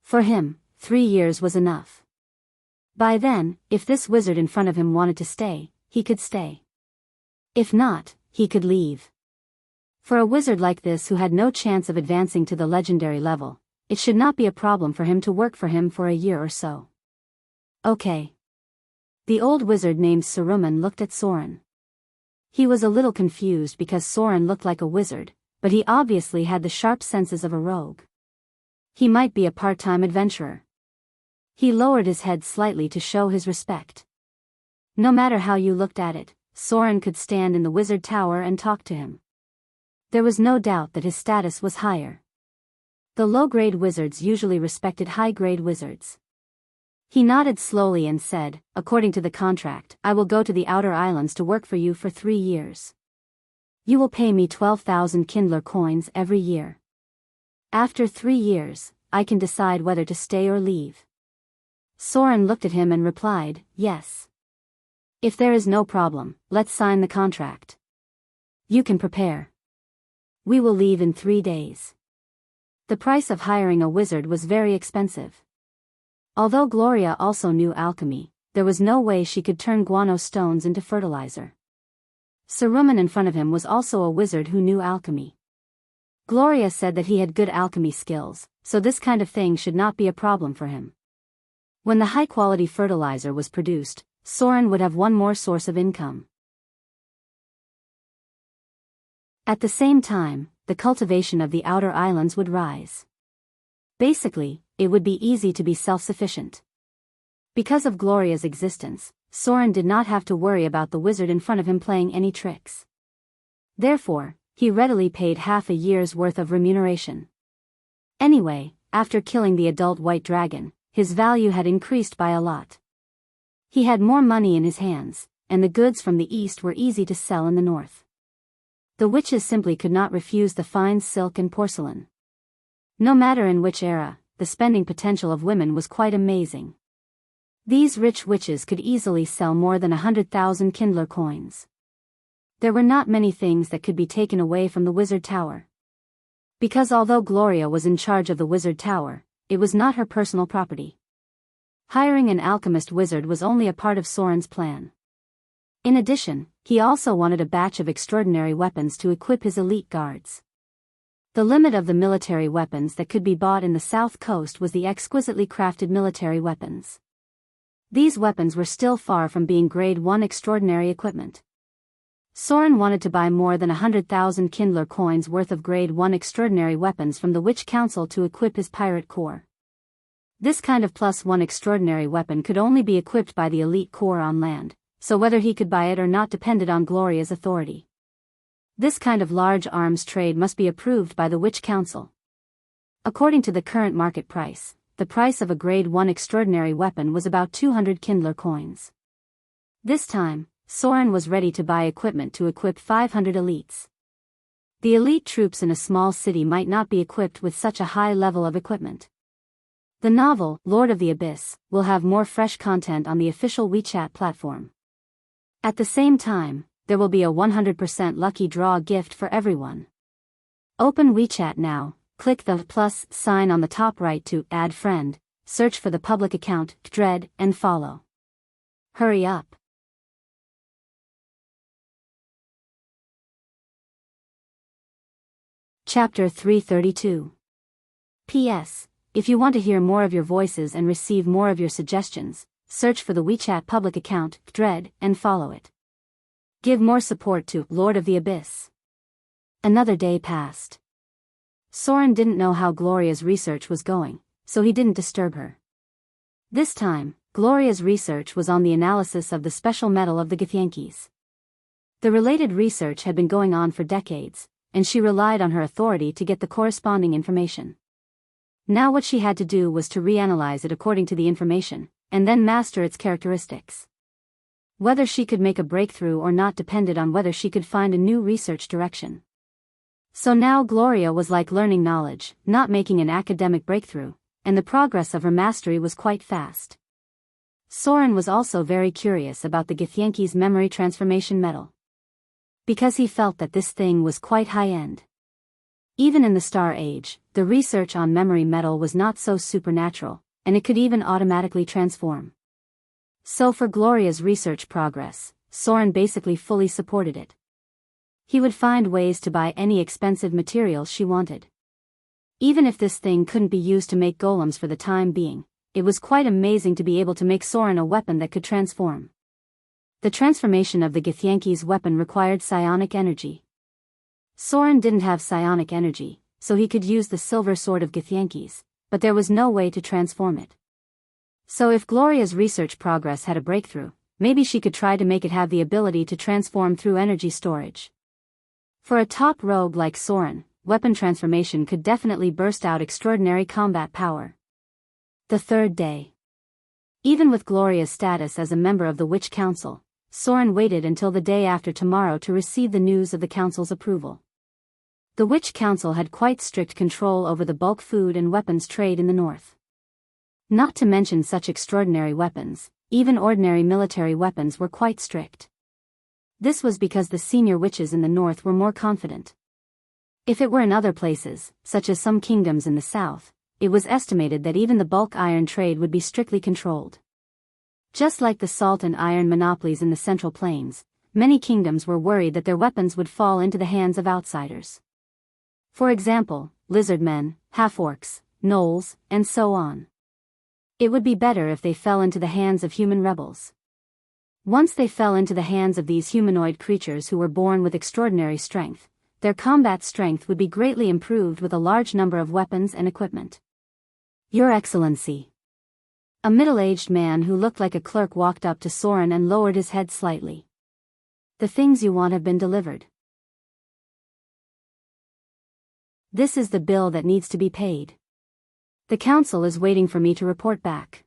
For him, 3 years was enough. By then, if this wizard in front of him wanted to stay, he could stay. If not, he could leave. For a wizard like this who had no chance of advancing to the legendary level, it should not be a problem for him to work for him for a year or so. Okay. The old wizard named Saruman looked at Soren. He was a little confused because Soren looked like a wizard, but he obviously had the sharp senses of a rogue. He might be a part-time adventurer. He lowered his head slightly to show his respect. No matter how you looked at it, Soren could stand in the wizard tower and talk to him. There was no doubt that his status was higher. The low-grade wizards usually respected high-grade wizards. He nodded slowly and said, "According to the contract, I will go to the outer islands to work for you for 3 years. You will pay me 12,000 Kindler coins every year. After 3 years, I can decide whether to stay or leave." Soren looked at him and replied, "Yes. If there is no problem, let's sign the contract. You can prepare. We will leave in 3 days." The price of hiring a wizard was very expensive. Although Gloria also knew alchemy, there was no way she could turn guano stones into fertilizer. Saruman in front of him was also a wizard who knew alchemy. Gloria said that he had good alchemy skills, so this kind of thing should not be a problem for him. When the high-quality fertilizer was produced, Soren would have one more source of income. At the same time, the cultivation of the outer islands would rise. Basically, it would be easy to be self-sufficient. Because of Gloria's existence, Soren did not have to worry about the wizard in front of him playing any tricks. Therefore, he readily paid half a year's worth of remuneration. Anyway, after killing the adult white dragon, his value had increased by a lot. He had more money in his hands, and the goods from the east were easy to sell in the north. The witches simply could not refuse the fine silk and porcelain. No matter in which era, the spending potential of women was quite amazing. These rich witches could easily sell more than 100,000 Kindler coins. There were not many things that could be taken away from the wizard tower. Because although Gloria was in charge of the wizard tower, it was not her personal property. Hiring an alchemist wizard was only a part of Soren's plan. In addition, he also wanted a batch of extraordinary weapons to equip his elite guards. The limit of the military weapons that could be bought in the south coast was the exquisitely crafted military weapons. These weapons were still far from being grade 1 extraordinary equipment. Soren wanted to buy more than 100,000 Kindler coins worth of Grade 1 extraordinary weapons from the Witch Council to equip his pirate corps. This kind of +1 extraordinary weapon could only be equipped by the elite corps on land, so whether he could buy it or not depended on Gloria's authority. This kind of large arms trade must be approved by the Witch Council. According to the current market price, the price of a Grade 1 extraordinary weapon was about 200 Kindler coins. This time, Soren was ready to buy equipment to equip 500 elites. The elite troops in a small city might not be equipped with such a high level of equipment. The novel, Lord of the Abyss, will have more fresh content on the official WeChat platform. At the same time, there will be a 100% lucky draw gift for everyone. Open WeChat now, click the plus sign on the top right to add friend, search for the public account, Dread, and follow. Hurry up. Chapter 332. P.S. If you want to hear more of your voices and receive more of your suggestions, search for the WeChat public account, Dread, and follow it. Give more support to Lord of the Abyss. Another day passed. Soren didn't know how Gloria's research was going, so he didn't disturb her. This time, Gloria's research was on the analysis of the special metal of the Githyanki's. The related research had been going on for decades, and she relied on her authority to get the corresponding information. Now what she had to do was to reanalyze it according to the information, and then master its characteristics. Whether she could make a breakthrough or not depended on whether she could find a new research direction. So now Gloria was like learning knowledge, not making an academic breakthrough, and the progress of her mastery was quite fast. Soren was also very curious about the Githyanki's memory transformation metal, because he felt that this thing was quite high-end. Even in the Star Age, the research on memory metal was not so supernatural, and it could even automatically transform. So for Gloria's research progress, Soren basically fully supported it. He would find ways to buy any expensive materials she wanted. Even if this thing couldn't be used to make golems for the time being, it was quite amazing to be able to make Soren a weapon that could transform. The transformation of the Githyanki's weapon required psionic energy. Soren didn't have psionic energy, so he could use the silver sword of Githyanki's, but there was no way to transform it. So if Gloria's research progress had a breakthrough, maybe she could try to make it have the ability to transform through energy storage. For a top rogue like Soren, weapon transformation could definitely burst out extraordinary combat power. The third day. Even with Gloria's status as a member of the Witch Council, Soren waited until the day after tomorrow to receive the news of the council's approval. The Witch Council had quite strict control over the bulk food and weapons trade in the north. Not to mention such extraordinary weapons, even ordinary military weapons were quite strict. This was because the senior witches in the north were more confident. If it were in other places, such as some kingdoms in the south, it was estimated that even the bulk iron trade would be strictly controlled. Just like the salt and iron monopolies in the Central Plains, many kingdoms were worried that their weapons would fall into the hands of outsiders. For example, lizardmen, half-orcs, gnolls, and so on. It would be better if they fell into the hands of human rebels. Once they fell into the hands of these humanoid creatures who were born with extraordinary strength, their combat strength would be greatly improved with a large number of weapons and equipment. Your Excellency. A middle-aged man who looked like a clerk walked up to Soren and lowered his head slightly. The things you want have been delivered. This is the bill that needs to be paid. The council is waiting for me to report back.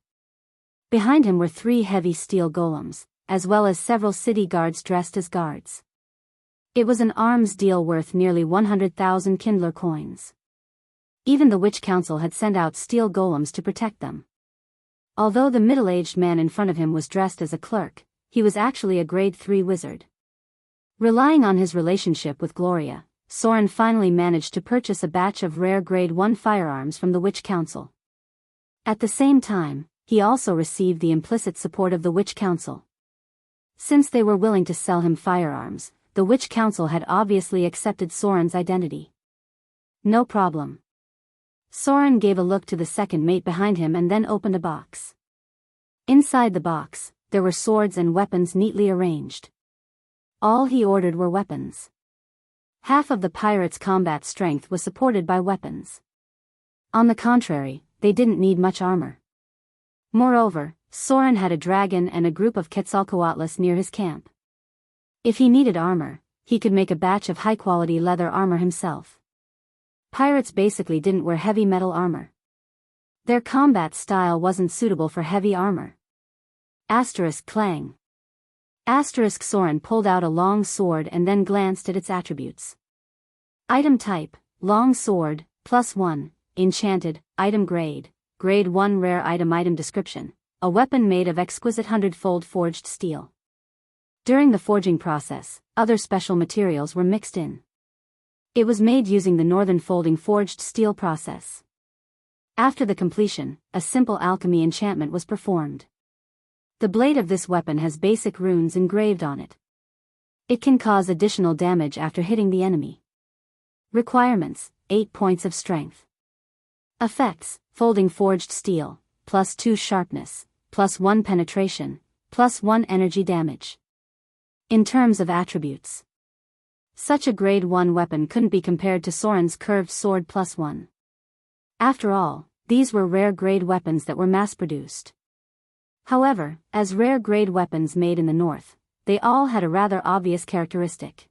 Behind him were 3 heavy steel golems, as well as several city guards dressed as guards. It was an arms deal worth nearly 100,000 Kindler coins. Even the Witch Council had sent out steel golems to protect them. Although the middle-aged man in front of him was dressed as a clerk, he was actually a grade 3 wizard. Relying on his relationship with Gloria, Soren finally managed to purchase a batch of rare grade 1 firearms from the Witch Council. At the same time, he also received the implicit support of the Witch Council. Since they were willing to sell him firearms, the Witch Council had obviously accepted Soren's identity. No problem. Soren gave a look to the second mate behind him and then opened a box. Inside the box, there were swords and weapons neatly arranged. All he ordered were weapons. Half of the pirates' combat strength was supported by weapons. On the contrary, they didn't need much armor. Moreover, Soren had a dragon and a group of Quetzalcoatlus near his camp. If he needed armor, he could make a batch of high-quality leather armor himself. Pirates basically didn't wear heavy metal armor. Their combat style wasn't suitable for heavy armor. Clang. Soren pulled out a long sword and then glanced at its attributes. Item type, long sword, +1, enchanted, item grade, grade 1 rare item description, a weapon made of exquisite 100-fold forged steel. During the forging process, other special materials were mixed in. It was made using the northern folding forged steel process. After the completion, a simple alchemy enchantment was performed. The blade of this weapon has basic runes engraved on it. It can cause additional damage after hitting the enemy. Requirements: 8 points of strength. Effects: folding forged steel, +2 sharpness, +1 penetration, +1 energy damage. In terms of attributes, such a grade 1 weapon couldn't be compared to Soren's curved sword +1. After all, these were rare grade weapons that were mass-produced. However, as rare grade weapons made in the north, they all had a rather obvious characteristic.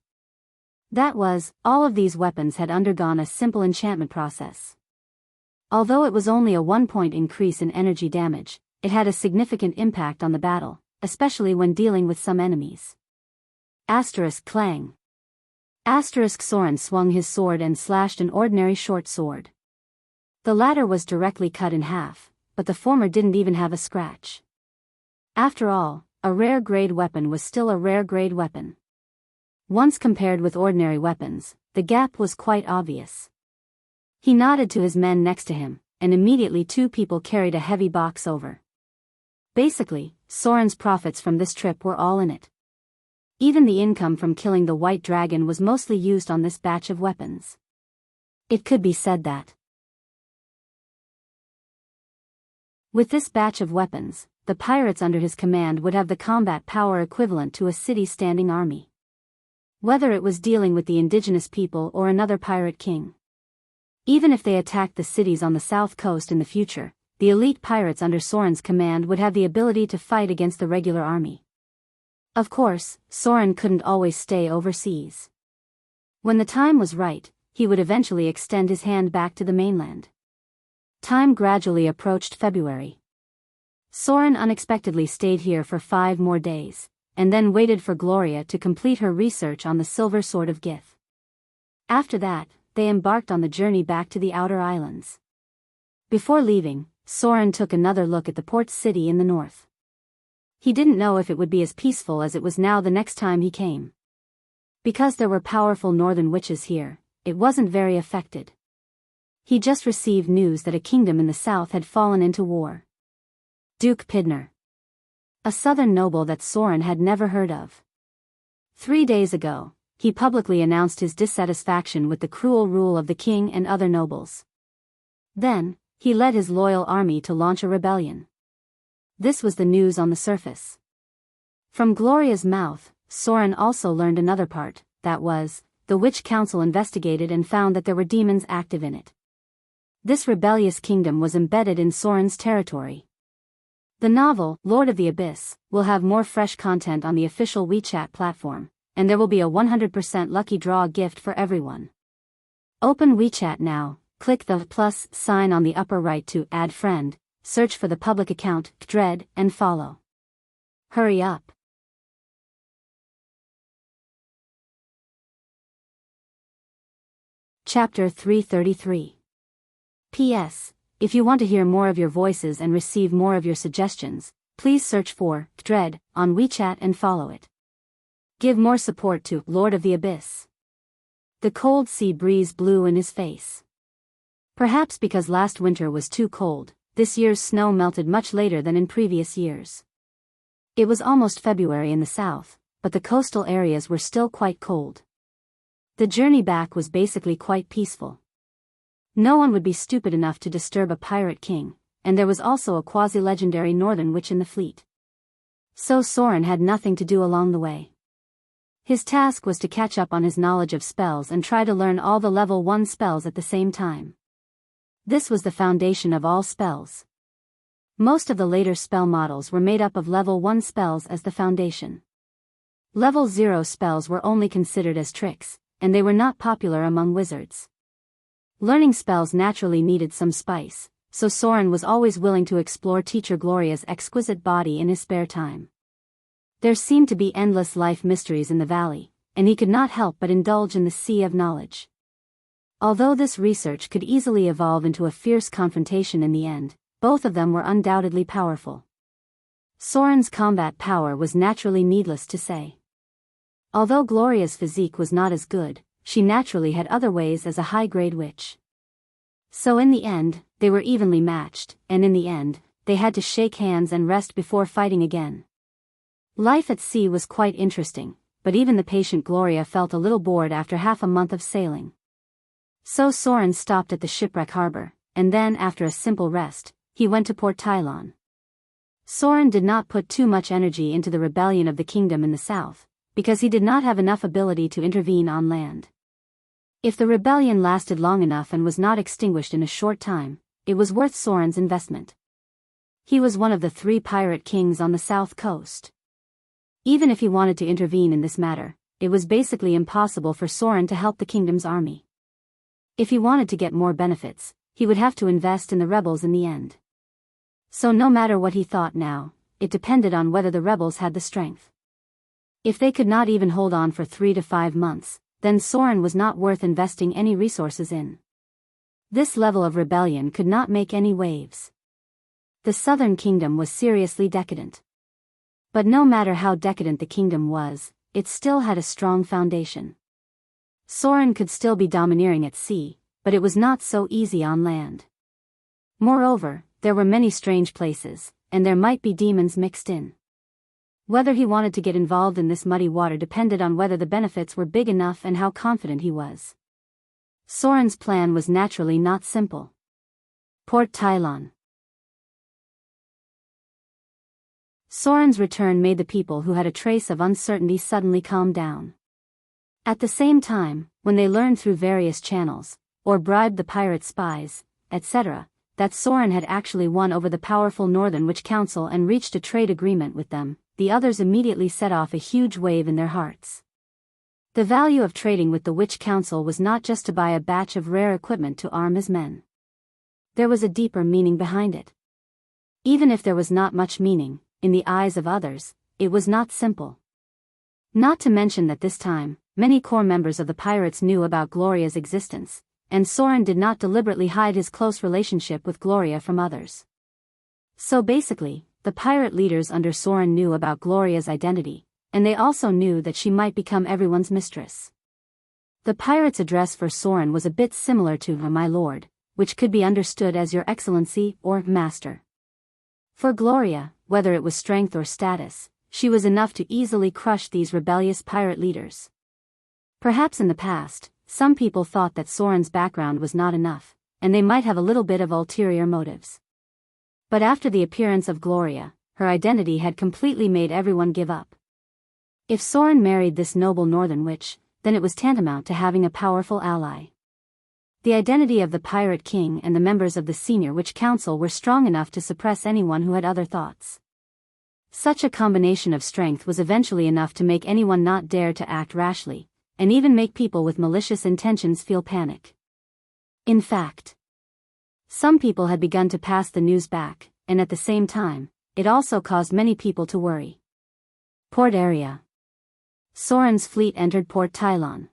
That was, all of these weapons had undergone a simple enchantment process. Although it was only a 1-point increase in energy damage, it had a significant impact on the battle, especially when dealing with some enemies. Clang. Soren swung his sword and slashed an ordinary short sword. The latter was directly cut in half, but the former didn't even have a scratch. After all, a rare grade weapon was still a rare grade weapon. Once compared with ordinary weapons, the gap was quite obvious. He nodded to his men next to him, and immediately 2 people carried a heavy box over. Basically, Soren's profits from this trip were all in it. Even the income from killing the white dragon was mostly used on this batch of weapons. It could be said that with this batch of weapons, the pirates under his command would have the combat power equivalent to a city-standing army. Whether it was dealing with the indigenous people or another pirate king. Even if they attacked the cities on the south coast in the future, the elite pirates under Soren's command would have the ability to fight against the regular army. Of course, Soren couldn't always stay overseas. When the time was right, he would eventually extend his hand back to the mainland. Time gradually approached February. Soren unexpectedly stayed here for 5 more days, and then waited for Gloria to complete her research on the Silver Sword of Gith. After that, they embarked on the journey back to the outer islands. Before leaving, Soren took another look at the port city in the north. He didn't know if it would be as peaceful as it was now the next time he came. Because there were powerful northern witches here, it wasn't very affected. He just received news that a kingdom in the south had fallen into war. Duke Pidner, a southern noble that Soren had never heard of. 3 days ago, he publicly announced his dissatisfaction with the cruel rule of the king and other nobles. Then, he led his loyal army to launch a rebellion. This was the news on the surface. From Gloria's mouth, Soren also learned another part, that was, the Witch Council investigated and found that there were demons active in it. This rebellious kingdom was embedded in Soren's territory. The novel, Lord of the Abyss, will have more fresh content on the official WeChat platform, and there will be a 100% lucky draw gift for everyone. Open WeChat now, click the plus sign on the upper right to add friend, search for the public account, Dread, and follow. Hurry up. Chapter 333. P.S. If you want to hear more of your voices and receive more of your suggestions, please search for Dread on WeChat and follow it. Give more support to Lord of the Abyss. The cold sea breeze blew in his face. Perhaps because last winter was too cold, this year's snow melted much later than in previous years. It was almost February in the south, but the coastal areas were still quite cold. The journey back was basically quite peaceful. No one would be stupid enough to disturb a pirate king, and there was also a quasi-legendary northern witch in the fleet. So Soren had nothing to do along the way. His task was to catch up on his knowledge of spells and try to learn all the level 1 spells at the same time. This was the foundation of all spells. Most of the later spell models were made up of level 1 spells as the foundation. Level 0 spells were only considered as tricks, and they were not popular among wizards. Learning spells naturally needed some spice, so Soren was always willing to explore teacher Gloria's exquisite body in his spare time. There seemed to be endless life mysteries in the valley, and he could not help but indulge in the sea of knowledge. Although this research could easily evolve into a fierce confrontation in the end, both of them were undoubtedly powerful. Soren's combat power was naturally needless to say. Although Gloria's physique was not as good, she naturally had other ways as a high-grade witch. So in the end, they were evenly matched, and in the end, they had to shake hands and rest before fighting again. Life at sea was quite interesting, but even the patient Gloria felt a little bored after half a month of sailing. So Soren stopped at the shipwreck harbor, and then after a simple rest, he went to Port Tylon. Soren did not put too much energy into the rebellion of the kingdom in the south, because he did not have enough ability to intervene on land. If the rebellion lasted long enough and was not extinguished in a short time, it was worth Soren's investment. He was one of the 3 pirate kings on the south coast. Even if he wanted to intervene in this matter, it was basically impossible for Soren to help the kingdom's army. If he wanted to get more benefits, he would have to invest in the rebels in the end. So no matter what he thought now, it depended on whether the rebels had the strength. If they could not even hold on for 3 to 5 months, then Soren was not worth investing any resources in. This level of rebellion could not make any waves. The southern kingdom was seriously decadent. But no matter how decadent the kingdom was, it still had a strong foundation. Soren could still be domineering at sea, but it was not so easy on land. Moreover, there were many strange places, and there might be demons mixed in. Whether he wanted to get involved in this muddy water depended on whether the benefits were big enough and how confident he was. Soren's plan was naturally not simple. Port Tylon. Soren's return made the people who had a trace of uncertainty suddenly calm down. At the same time, when they learned through various channels, or bribed the pirate spies, etc., that Soren had actually won over the powerful Northern Witch Council and reached a trade agreement with them, the others immediately set off a huge wave in their hearts. The value of trading with the Witch Council was not just to buy a batch of rare equipment to arm his men. There was a deeper meaning behind it. Even if there was not much meaning, in the eyes of others, it was not simple. Not to mention that this time, many core members of the pirates knew about Gloria's existence, and Soren did not deliberately hide his close relationship with Gloria from others. So basically, the pirate leaders under Soren knew about Gloria's identity, and they also knew that she might become everyone's mistress. The pirate's address for Soren was a bit similar to "My Lord," which could be understood as "Your Excellency" or "Master." For Gloria, whether it was strength or status, she was enough to easily crush these rebellious pirate leaders. Perhaps in the past, some people thought that Soren's background was not enough, and they might have a little bit of ulterior motives. But after the appearance of Gloria, her identity had completely made everyone give up. If Soren married this noble northern witch, then it was tantamount to having a powerful ally. The identity of the Pirate King and the members of the Senior Witch Council were strong enough to suppress anyone who had other thoughts. Such a combination of strength was eventually enough to make anyone not dare to act rashly, and even make people with malicious intentions feel panic. In fact, some people had begun to pass the news back, and at the same time, it also caused many people to worry. Port area. Soren's fleet entered Port Tylon.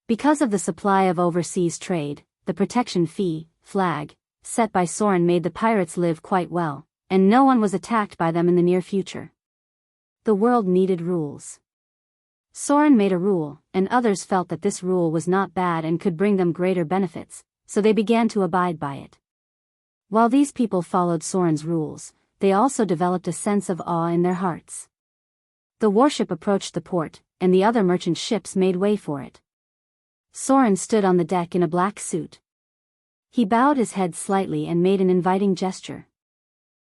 Because of the supply of overseas trade, the protection fee, flag, set by Soren made the pirates live quite well, and no one was attacked by them in the near future. The world needed rules. Soren made a rule, and others felt that this rule was not bad and could bring them greater benefits, so they began to abide by it. While these people followed Soren's rules, they also developed a sense of awe in their hearts. The warship approached the port, and the other merchant ships made way for it. Soren stood on the deck in a black suit. He bowed his head slightly and made an inviting gesture.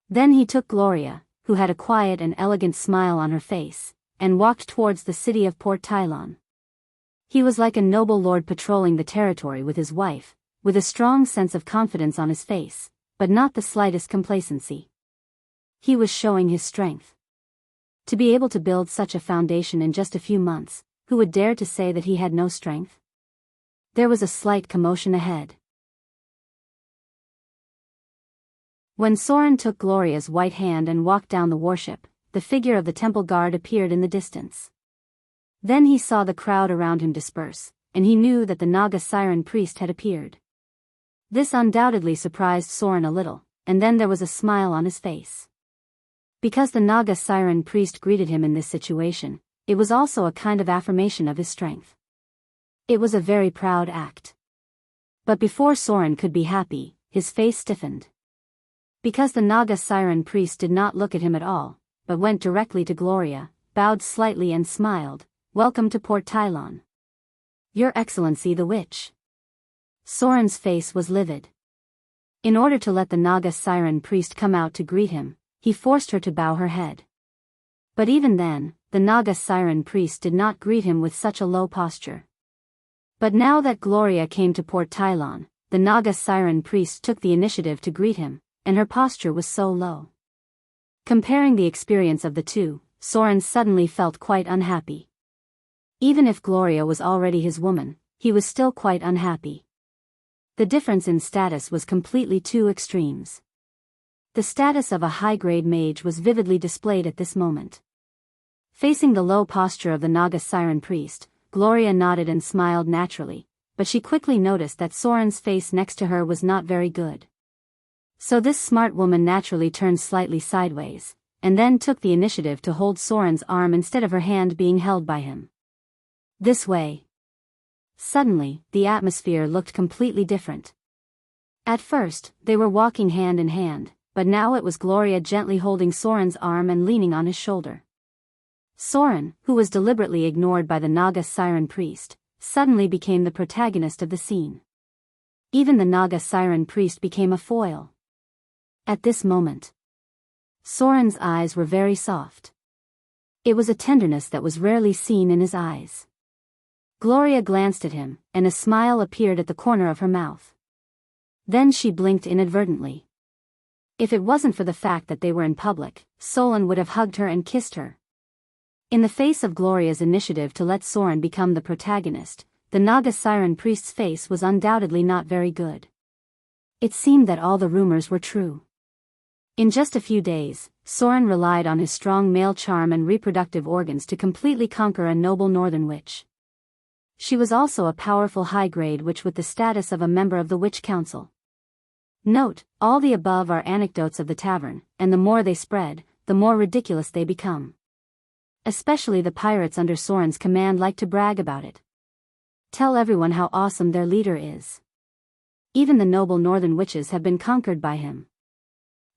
Then he took Gloria, who had a quiet and elegant smile on her face, and walked towards the city of Port Tylon. He was like a noble lord patrolling the territory with his wife, with a strong sense of confidence on his face, but not the slightest complacency. He was showing his strength. To be able to build such a foundation in just a few months, who would dare to say that he had no strength? There was a slight commotion ahead. When Soren took Gloria's white hand and walked down the warship, the figure of the temple guard appeared in the distance. Then he saw the crowd around him disperse, and he knew that the Naga siren priest had appeared. This undoubtedly surprised Soren a little, and then there was a smile on his face. Because the Naga siren priest greeted him in this situation, it was also a kind of affirmation of his strength. It was a very proud act. But before Soren could be happy, his face stiffened. Because the Naga siren priest did not look at him at all, but went directly to Gloria, bowed slightly and smiled, "Welcome to Port Tylon." "Your Excellency the Witch." Soren's face was livid. In order to let the Naga siren priest come out to greet him, he forced her to bow her head. But even then, the Naga siren priest did not greet him with such a low posture. But now that Gloria came to Port Tylon, the Naga siren priest took the initiative to greet him, and her posture was so low. Comparing the experience of the two, Soren suddenly felt quite unhappy. Even if Gloria was already his woman, he was still quite unhappy. The difference in status was completely two extremes. The status of a high-grade mage was vividly displayed at this moment. Facing the low posture of the Naga siren priest, Gloria nodded and smiled naturally, but she quickly noticed that Soren's face next to her was not very good. So this smart woman naturally turned slightly sideways, and then took the initiative to hold Soren's arm instead of her hand being held by him. This way. Suddenly, the atmosphere looked completely different. At first, they were walking hand in hand, but now it was Gloria gently holding Soren's arm and leaning on his shoulder. Soren, who was deliberately ignored by the Naga siren priest, suddenly became the protagonist of the scene. Even the Naga siren priest became a foil. At this moment, Soren's eyes were very soft. It was a tenderness that was rarely seen in his eyes. Gloria glanced at him, and a smile appeared at the corner of her mouth. Then she blinked inadvertently. If it wasn't for the fact that they were in public, Soren would have hugged her and kissed her. In the face of Gloria's initiative to let Soren become the protagonist, the Naga siren priest's face was undoubtedly not very good. It seemed that all the rumors were true. In just a few days, Soren relied on his strong male charm and reproductive organs to completely conquer a noble northern witch. She was also a powerful high-grade witch with the status of a member of the Witch Council. Note, all the above are anecdotes of the tavern, and the more they spread, the more ridiculous they become. Especially the pirates under Soren's command like to brag about it. Tell everyone how awesome their leader is. Even the noble northern witches have been conquered by him.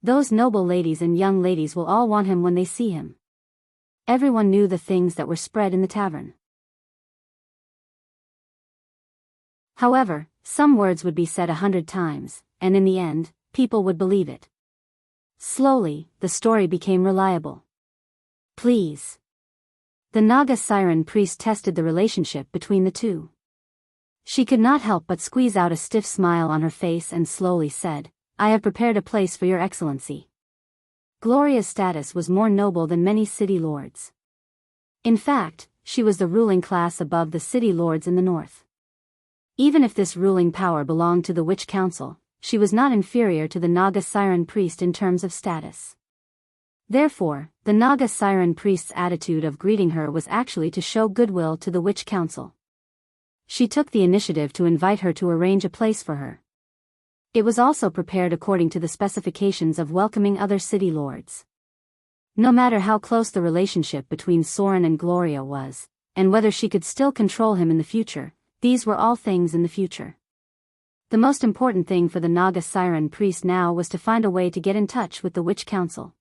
Those noble ladies and young ladies will all want him when they see him. Everyone knew the things that were spread in the tavern. However, some words would be said 100 times, and in the end, people would believe it. Slowly, the story became reliable. Please. The Naga siren priest tested the relationship between the two. She could not help but squeeze out a stiff smile on her face and slowly said, "I have prepared a place for your excellency." Gloria's status was more noble than many city lords. In fact, she was the ruling class above the city lords in the north. Even if this ruling power belonged to the Witch Council, she was not inferior to the Naga siren priest in terms of status. Therefore, the Naga siren priest's attitude of greeting her was actually to show goodwill to the Witch Council. She took the initiative to invite her to arrange a place for her. It was also prepared according to the specifications of welcoming other city lords. No matter how close the relationship between Soren and Gloria was, and whether she could still control him in the future, these were all things in the future. The most important thing for the Naga siren priest now was to find a way to get in touch with the Witch Council.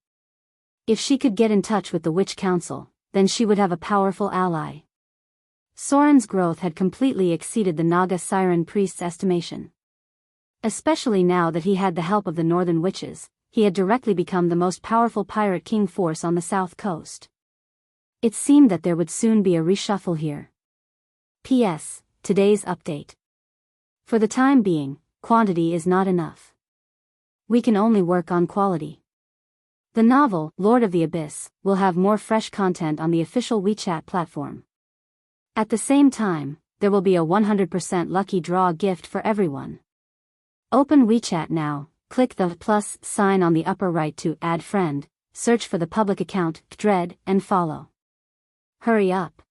If she could get in touch with the Witch Council, then she would have a powerful ally. Soren's growth had completely exceeded the Naga siren priest's estimation. Especially now that he had the help of the northern witches, he had directly become the most powerful pirate king force on the south coast. It seemed that there would soon be a reshuffle here. P.S. Today's update. For the time being, quantity is not enough. We can only work on quality. The novel, Lord of the Abyss, will have more fresh content on the official WeChat platform. At the same time, there will be a 100% lucky draw gift for everyone. Open WeChat now, click the plus sign on the upper right to add friend, search for the public account, Dread, and follow. Hurry up.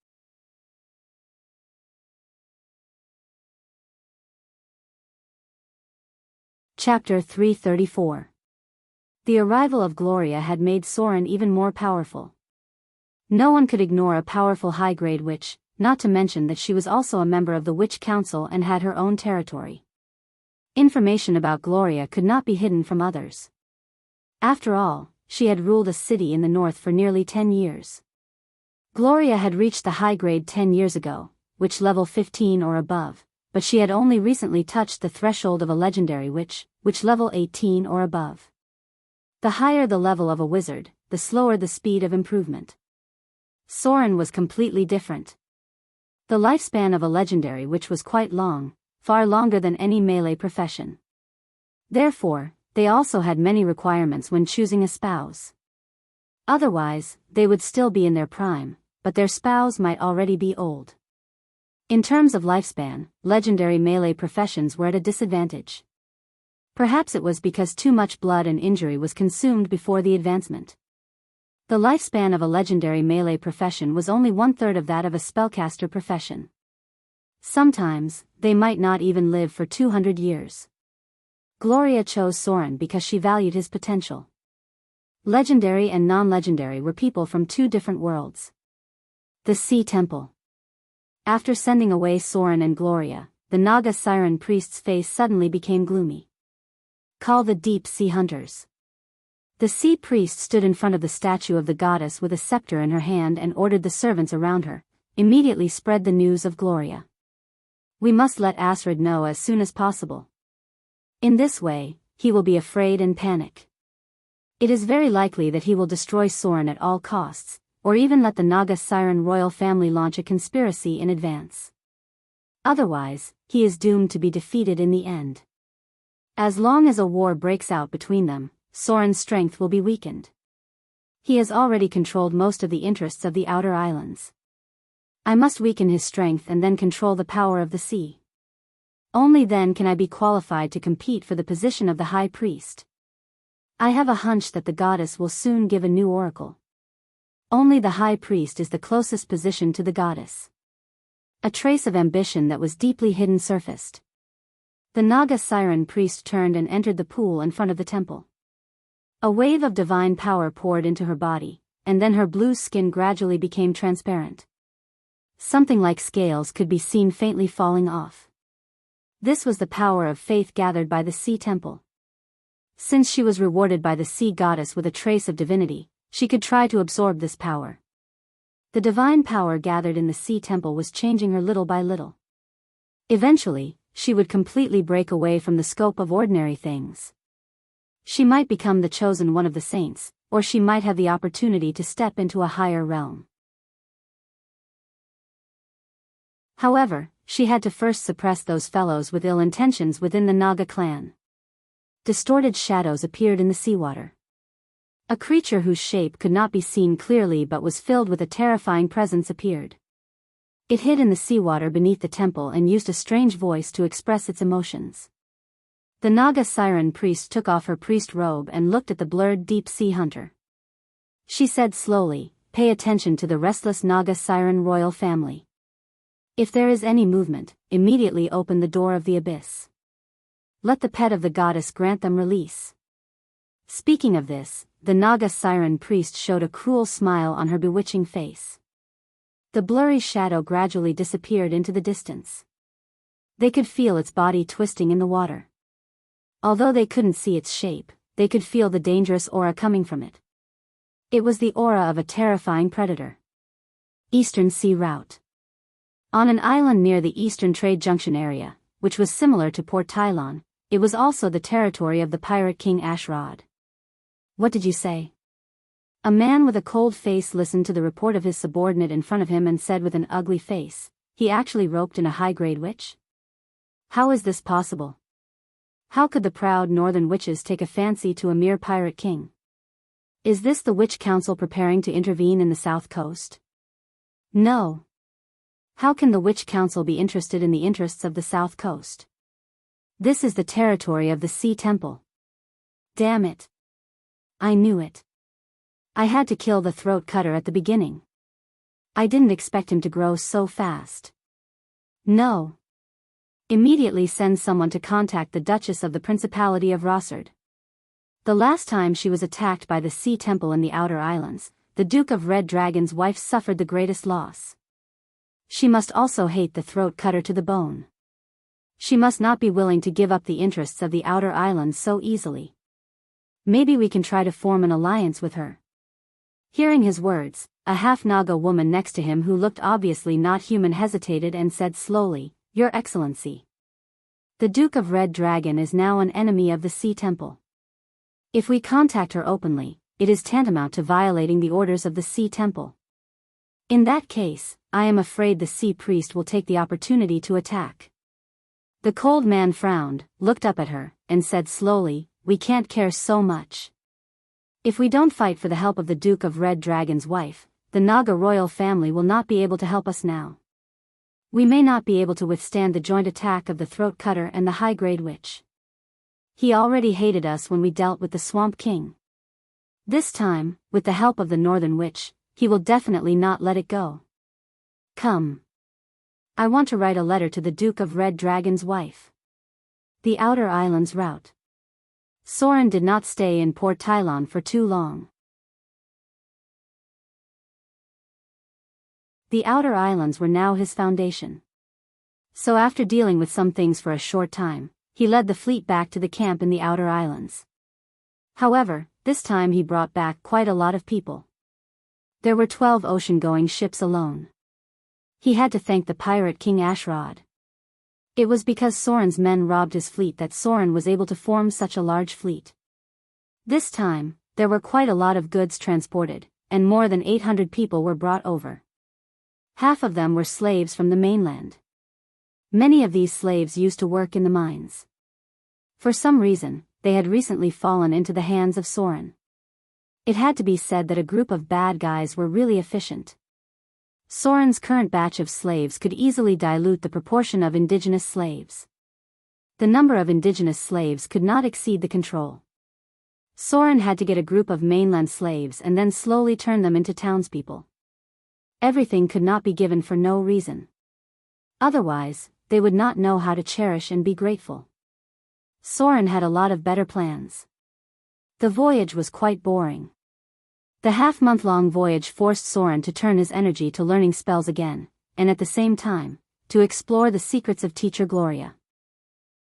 Chapter 334. The arrival of Gloria had made Soren even more powerful. No one could ignore a powerful high-grade witch, not to mention that she was also a member of the Witch Council and had her own territory. Information about Gloria could not be hidden from others. After all, she had ruled a city in the north for nearly 10 years. Gloria had reached the high grade 10 years ago, witch level 15 or above, but she had only recently touched the threshold of a legendary witch, witch level 18 or above. The higher the level of a wizard, the slower the speed of improvement. Soren was completely different. The lifespan of a legendary witch was quite long, far longer than any melee profession. Therefore, they also had many requirements when choosing a spouse. Otherwise, they would still be in their prime, but their spouse might already be old. In terms of lifespan, legendary melee professions were at a disadvantage. Perhaps it was because too much blood and injury was consumed before the advancement. The lifespan of a legendary melee profession was only 1/3 of that of a spellcaster profession. Sometimes, they might not even live for 200 years. Gloria chose Soren because she valued his potential. Legendary and non-legendary were people from two different worlds. The Sea Temple. After sending away Soren and Gloria, the Naga Siren priest's face suddenly became gloomy. Call the deep sea hunters. The sea priest stood in front of the statue of the goddess with a scepter in her hand and ordered the servants around her, immediately spread the news of Gloria. We must let Asrid know as soon as possible. In this way, he will be afraid and panic. It is very likely that he will destroy Soren at all costs, or even let the Naga Siren royal family launch a conspiracy in advance. Otherwise, he is doomed to be defeated in the end. As long as a war breaks out between them, Soren's strength will be weakened. He has already controlled most of the interests of the outer islands. I must weaken his strength and then control the power of the sea. Only then can I be qualified to compete for the position of the High Priest. I have a hunch that the goddess will soon give a new oracle. Only the High Priest is the closest position to the goddess. A trace of ambition that was deeply hidden surfaced. The Naga Siren priest turned and entered the pool in front of the temple. A wave of divine power poured into her body, and then her blue skin gradually became transparent. Something like scales could be seen faintly falling off. This was the power of faith gathered by the Sea Temple. Since she was rewarded by the sea goddess with a trace of divinity, she could try to absorb this power. The divine power gathered in the Sea Temple was changing her little by little. Eventually, she would completely break away from the scope of ordinary things. She might become the chosen one of the saints, or she might have the opportunity to step into a higher realm. However, she had to first suppress those fellows with ill intentions within the Naga clan. Distorted shadows appeared in the seawater. A creature whose shape could not be seen clearly but was filled with a terrifying presence appeared. It hid in the seawater beneath the temple and used a strange voice to express its emotions. The Naga Siren priest took off her priest robe and looked at the blurred deep sea hunter. She said slowly, "Pay attention to the restless Naga Siren royal family. If there is any movement, immediately open the door of the abyss. Let the pet of the goddess grant them release." Speaking of this, the Naga Siren priest showed a cruel smile on her bewitching face. The blurry shadow gradually disappeared into the distance. They could feel its body twisting in the water. Although they couldn't see its shape, they could feel the dangerous aura coming from it. It was the aura of a terrifying predator. Eastern Sea Route. On an island near the Eastern Trade Junction area, which was similar to Port Tylon, it was also the territory of the pirate king Ashrod. "What did you say?" A man with a cold face listened to the report of his subordinate in front of him and said with an ugly face, "He actually roped in a high-grade witch? How is this possible? How could the proud northern witches take a fancy to a mere pirate king? Is this the witch council preparing to intervene in the south coast? No. How can the witch council be interested in the interests of the south coast? This is the territory of the Sea Temple. Damn it. I knew it. I had to kill the throat cutter at the beginning. I didn't expect him to grow so fast. No. Immediately send someone to contact the Duchess of the Principality of Rossard. The last time she was attacked by the Sea Temple in the Outer Islands, the Duke of Red Dragon's wife suffered the greatest loss. She must also hate the throat cutter to the bone. She must not be willing to give up the interests of the Outer Islands so easily. Maybe we can try to form an alliance with her." Hearing his words, a half-Naga woman next to him who looked obviously not human hesitated and said slowly, "Your Excellency. The Duke of Red Dragon is now an enemy of the Sea Temple. If we contact her openly, it is tantamount to violating the orders of the Sea Temple. In that case, I am afraid the Sea Priest will take the opportunity to attack." The cold man frowned, looked up at her, and said slowly, "We can't care so much. If we don't fight for the help of the Duke of Red Dragon's wife, the Naga royal family will not be able to help us now. We may not be able to withstand the joint attack of the throat cutter and the high-grade witch. He already hated us when we dealt with the Swamp King. This time, with the help of the Northern Witch, he will definitely not let it go. Come. I want to write a letter to the Duke of Red Dragon's wife." The Outer Islands route. Soren did not stay in Port Tylon for too long. The Outer Islands were now his foundation. So after dealing with some things for a short time, he led the fleet back to the camp in the Outer Islands. However, this time he brought back quite a lot of people. There were 12 ocean-going ships alone. He had to thank the pirate King Ashrod. It was because Soren's men robbed his fleet that Soren was able to form such a large fleet. This time, there were quite a lot of goods transported, and more than 800 people were brought over. Half of them were slaves from the mainland. Many of these slaves used to work in the mines. For some reason, they had recently fallen into the hands of Soren. It had to be said that a group of bad guys were really efficient. Soren's current batch of slaves could easily dilute the proportion of indigenous slaves. The number of indigenous slaves could not exceed the control. Soren had to get a group of mainland slaves and then slowly turn them into townspeople. Everything could not be given for no reason. Otherwise, they would not know how to cherish and be grateful. Soren had a lot of better plans. The voyage was quite boring. The half-month-long voyage forced Soren to turn his energy to learning spells again, and at the same time, to explore the secrets of Teacher Gloria.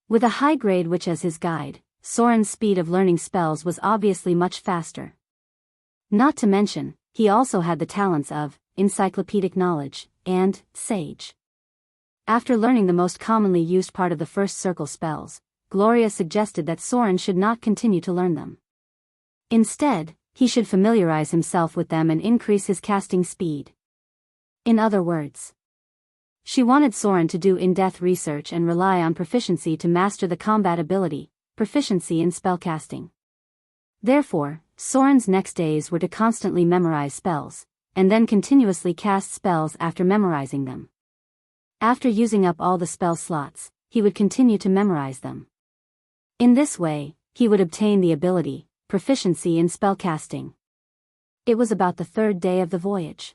With a high-grade witch as his guide, Soren's speed of learning spells was obviously much faster. Not to mention, he also had the talents of encyclopedic knowledge and sage. After learning the most commonly used part of the first circle spells, Gloria suggested that Soren should not continue to learn them. Instead, he should familiarize himself with them and increase his casting speed. In other words, she wanted Soren to do in-depth research and rely on proficiency to master the combat ability, proficiency in spellcasting. Therefore, Soren's next days were to constantly memorize spells, and then continuously cast spells after memorizing them. After using up all the spell slots, he would continue to memorize them. In this way, he would obtain the ability, proficiency in spellcasting. It was about the third day of the voyage.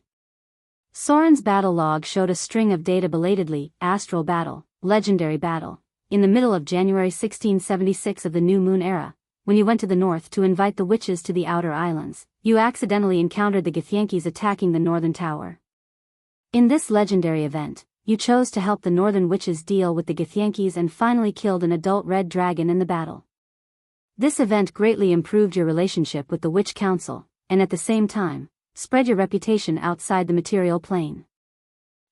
Soren's battle log showed a string of data belatedly, astral battle, legendary battle, in the middle of January 1676 of the New Moon era. When you went to the north to invite the witches to the Outer Islands, you accidentally encountered the Githyanki's attacking the northern tower. In this legendary event, you chose to help the northern witches deal with the Githyanki's and finally killed an adult red dragon in the battle. This event greatly improved your relationship with the Witch Council, and at the same time, spread your reputation outside the material plane.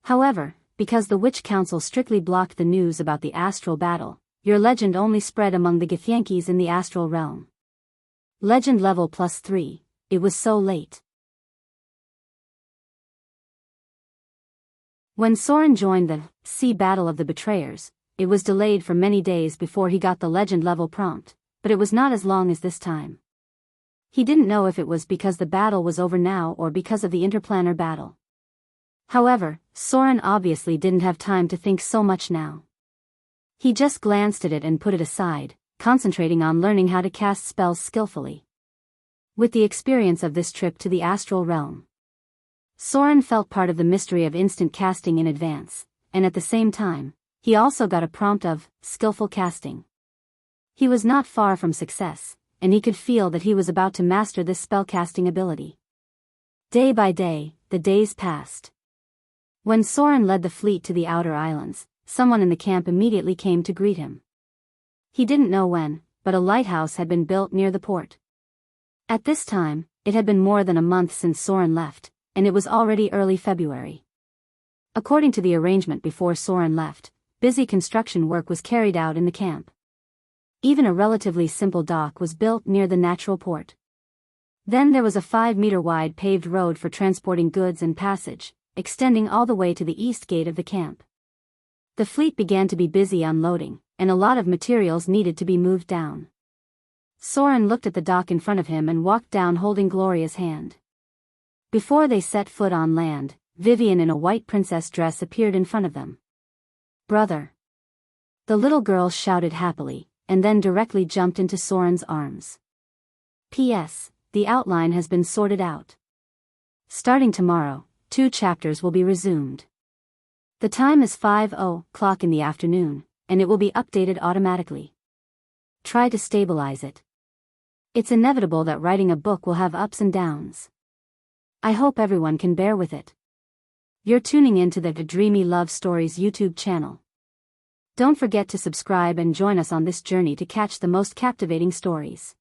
However, because the Witch Council strictly blocked the news about the astral battle, your legend only spread among the Githyanki's in the astral realm. Legend level +3, it was so late. When Soren joined the Sea Battle of the Betrayers, it was delayed for many days before he got the legend level prompt, but it was not as long as this time. He didn't know if it was because the battle was over now or because of the interplanar battle. However, Soren obviously didn't have time to think so much now. He just glanced at it and put it aside, concentrating on learning how to cast spells skillfully. With the experience of this trip to the astral realm, Soren felt part of the mystery of instant casting in advance, and at the same time, he also got a prompt of skillful casting. He was not far from success, and he could feel that he was about to master this spellcasting ability. Day by day, the days passed. When Soren led the fleet to the outer islands, someone in the camp immediately came to greet him. He didn't know when, but a lighthouse had been built near the port. At this time, it had been more than a month since Soren left, and it was already early February. According to the arrangement before Soren left, busy construction work was carried out in the camp. Even a relatively simple dock was built near the natural port. Then there was a 5-meter-wide paved road for transporting goods and passage, extending all the way to the east gate of the camp. The fleet began to be busy unloading, and a lot of materials needed to be moved down. Soren looked at the dock in front of him and walked down holding Gloria's hand. Before they set foot on land, Vivian in a white princess dress appeared in front of them. "Brother!" The little girl shouted happily, and then directly jumped into Soren's arms. P.S. The outline has been sorted out. Starting tomorrow, 2 chapters will be resumed. The time is 5:00 in the afternoon, and it will be updated automatically. Try to stabilize it. It's inevitable that writing a book will have ups and downs. I hope everyone can bear with it. You're tuning in to the Dreamy Love Stories YouTube channel. Don't forget to subscribe and join us on this journey to catch the most captivating stories.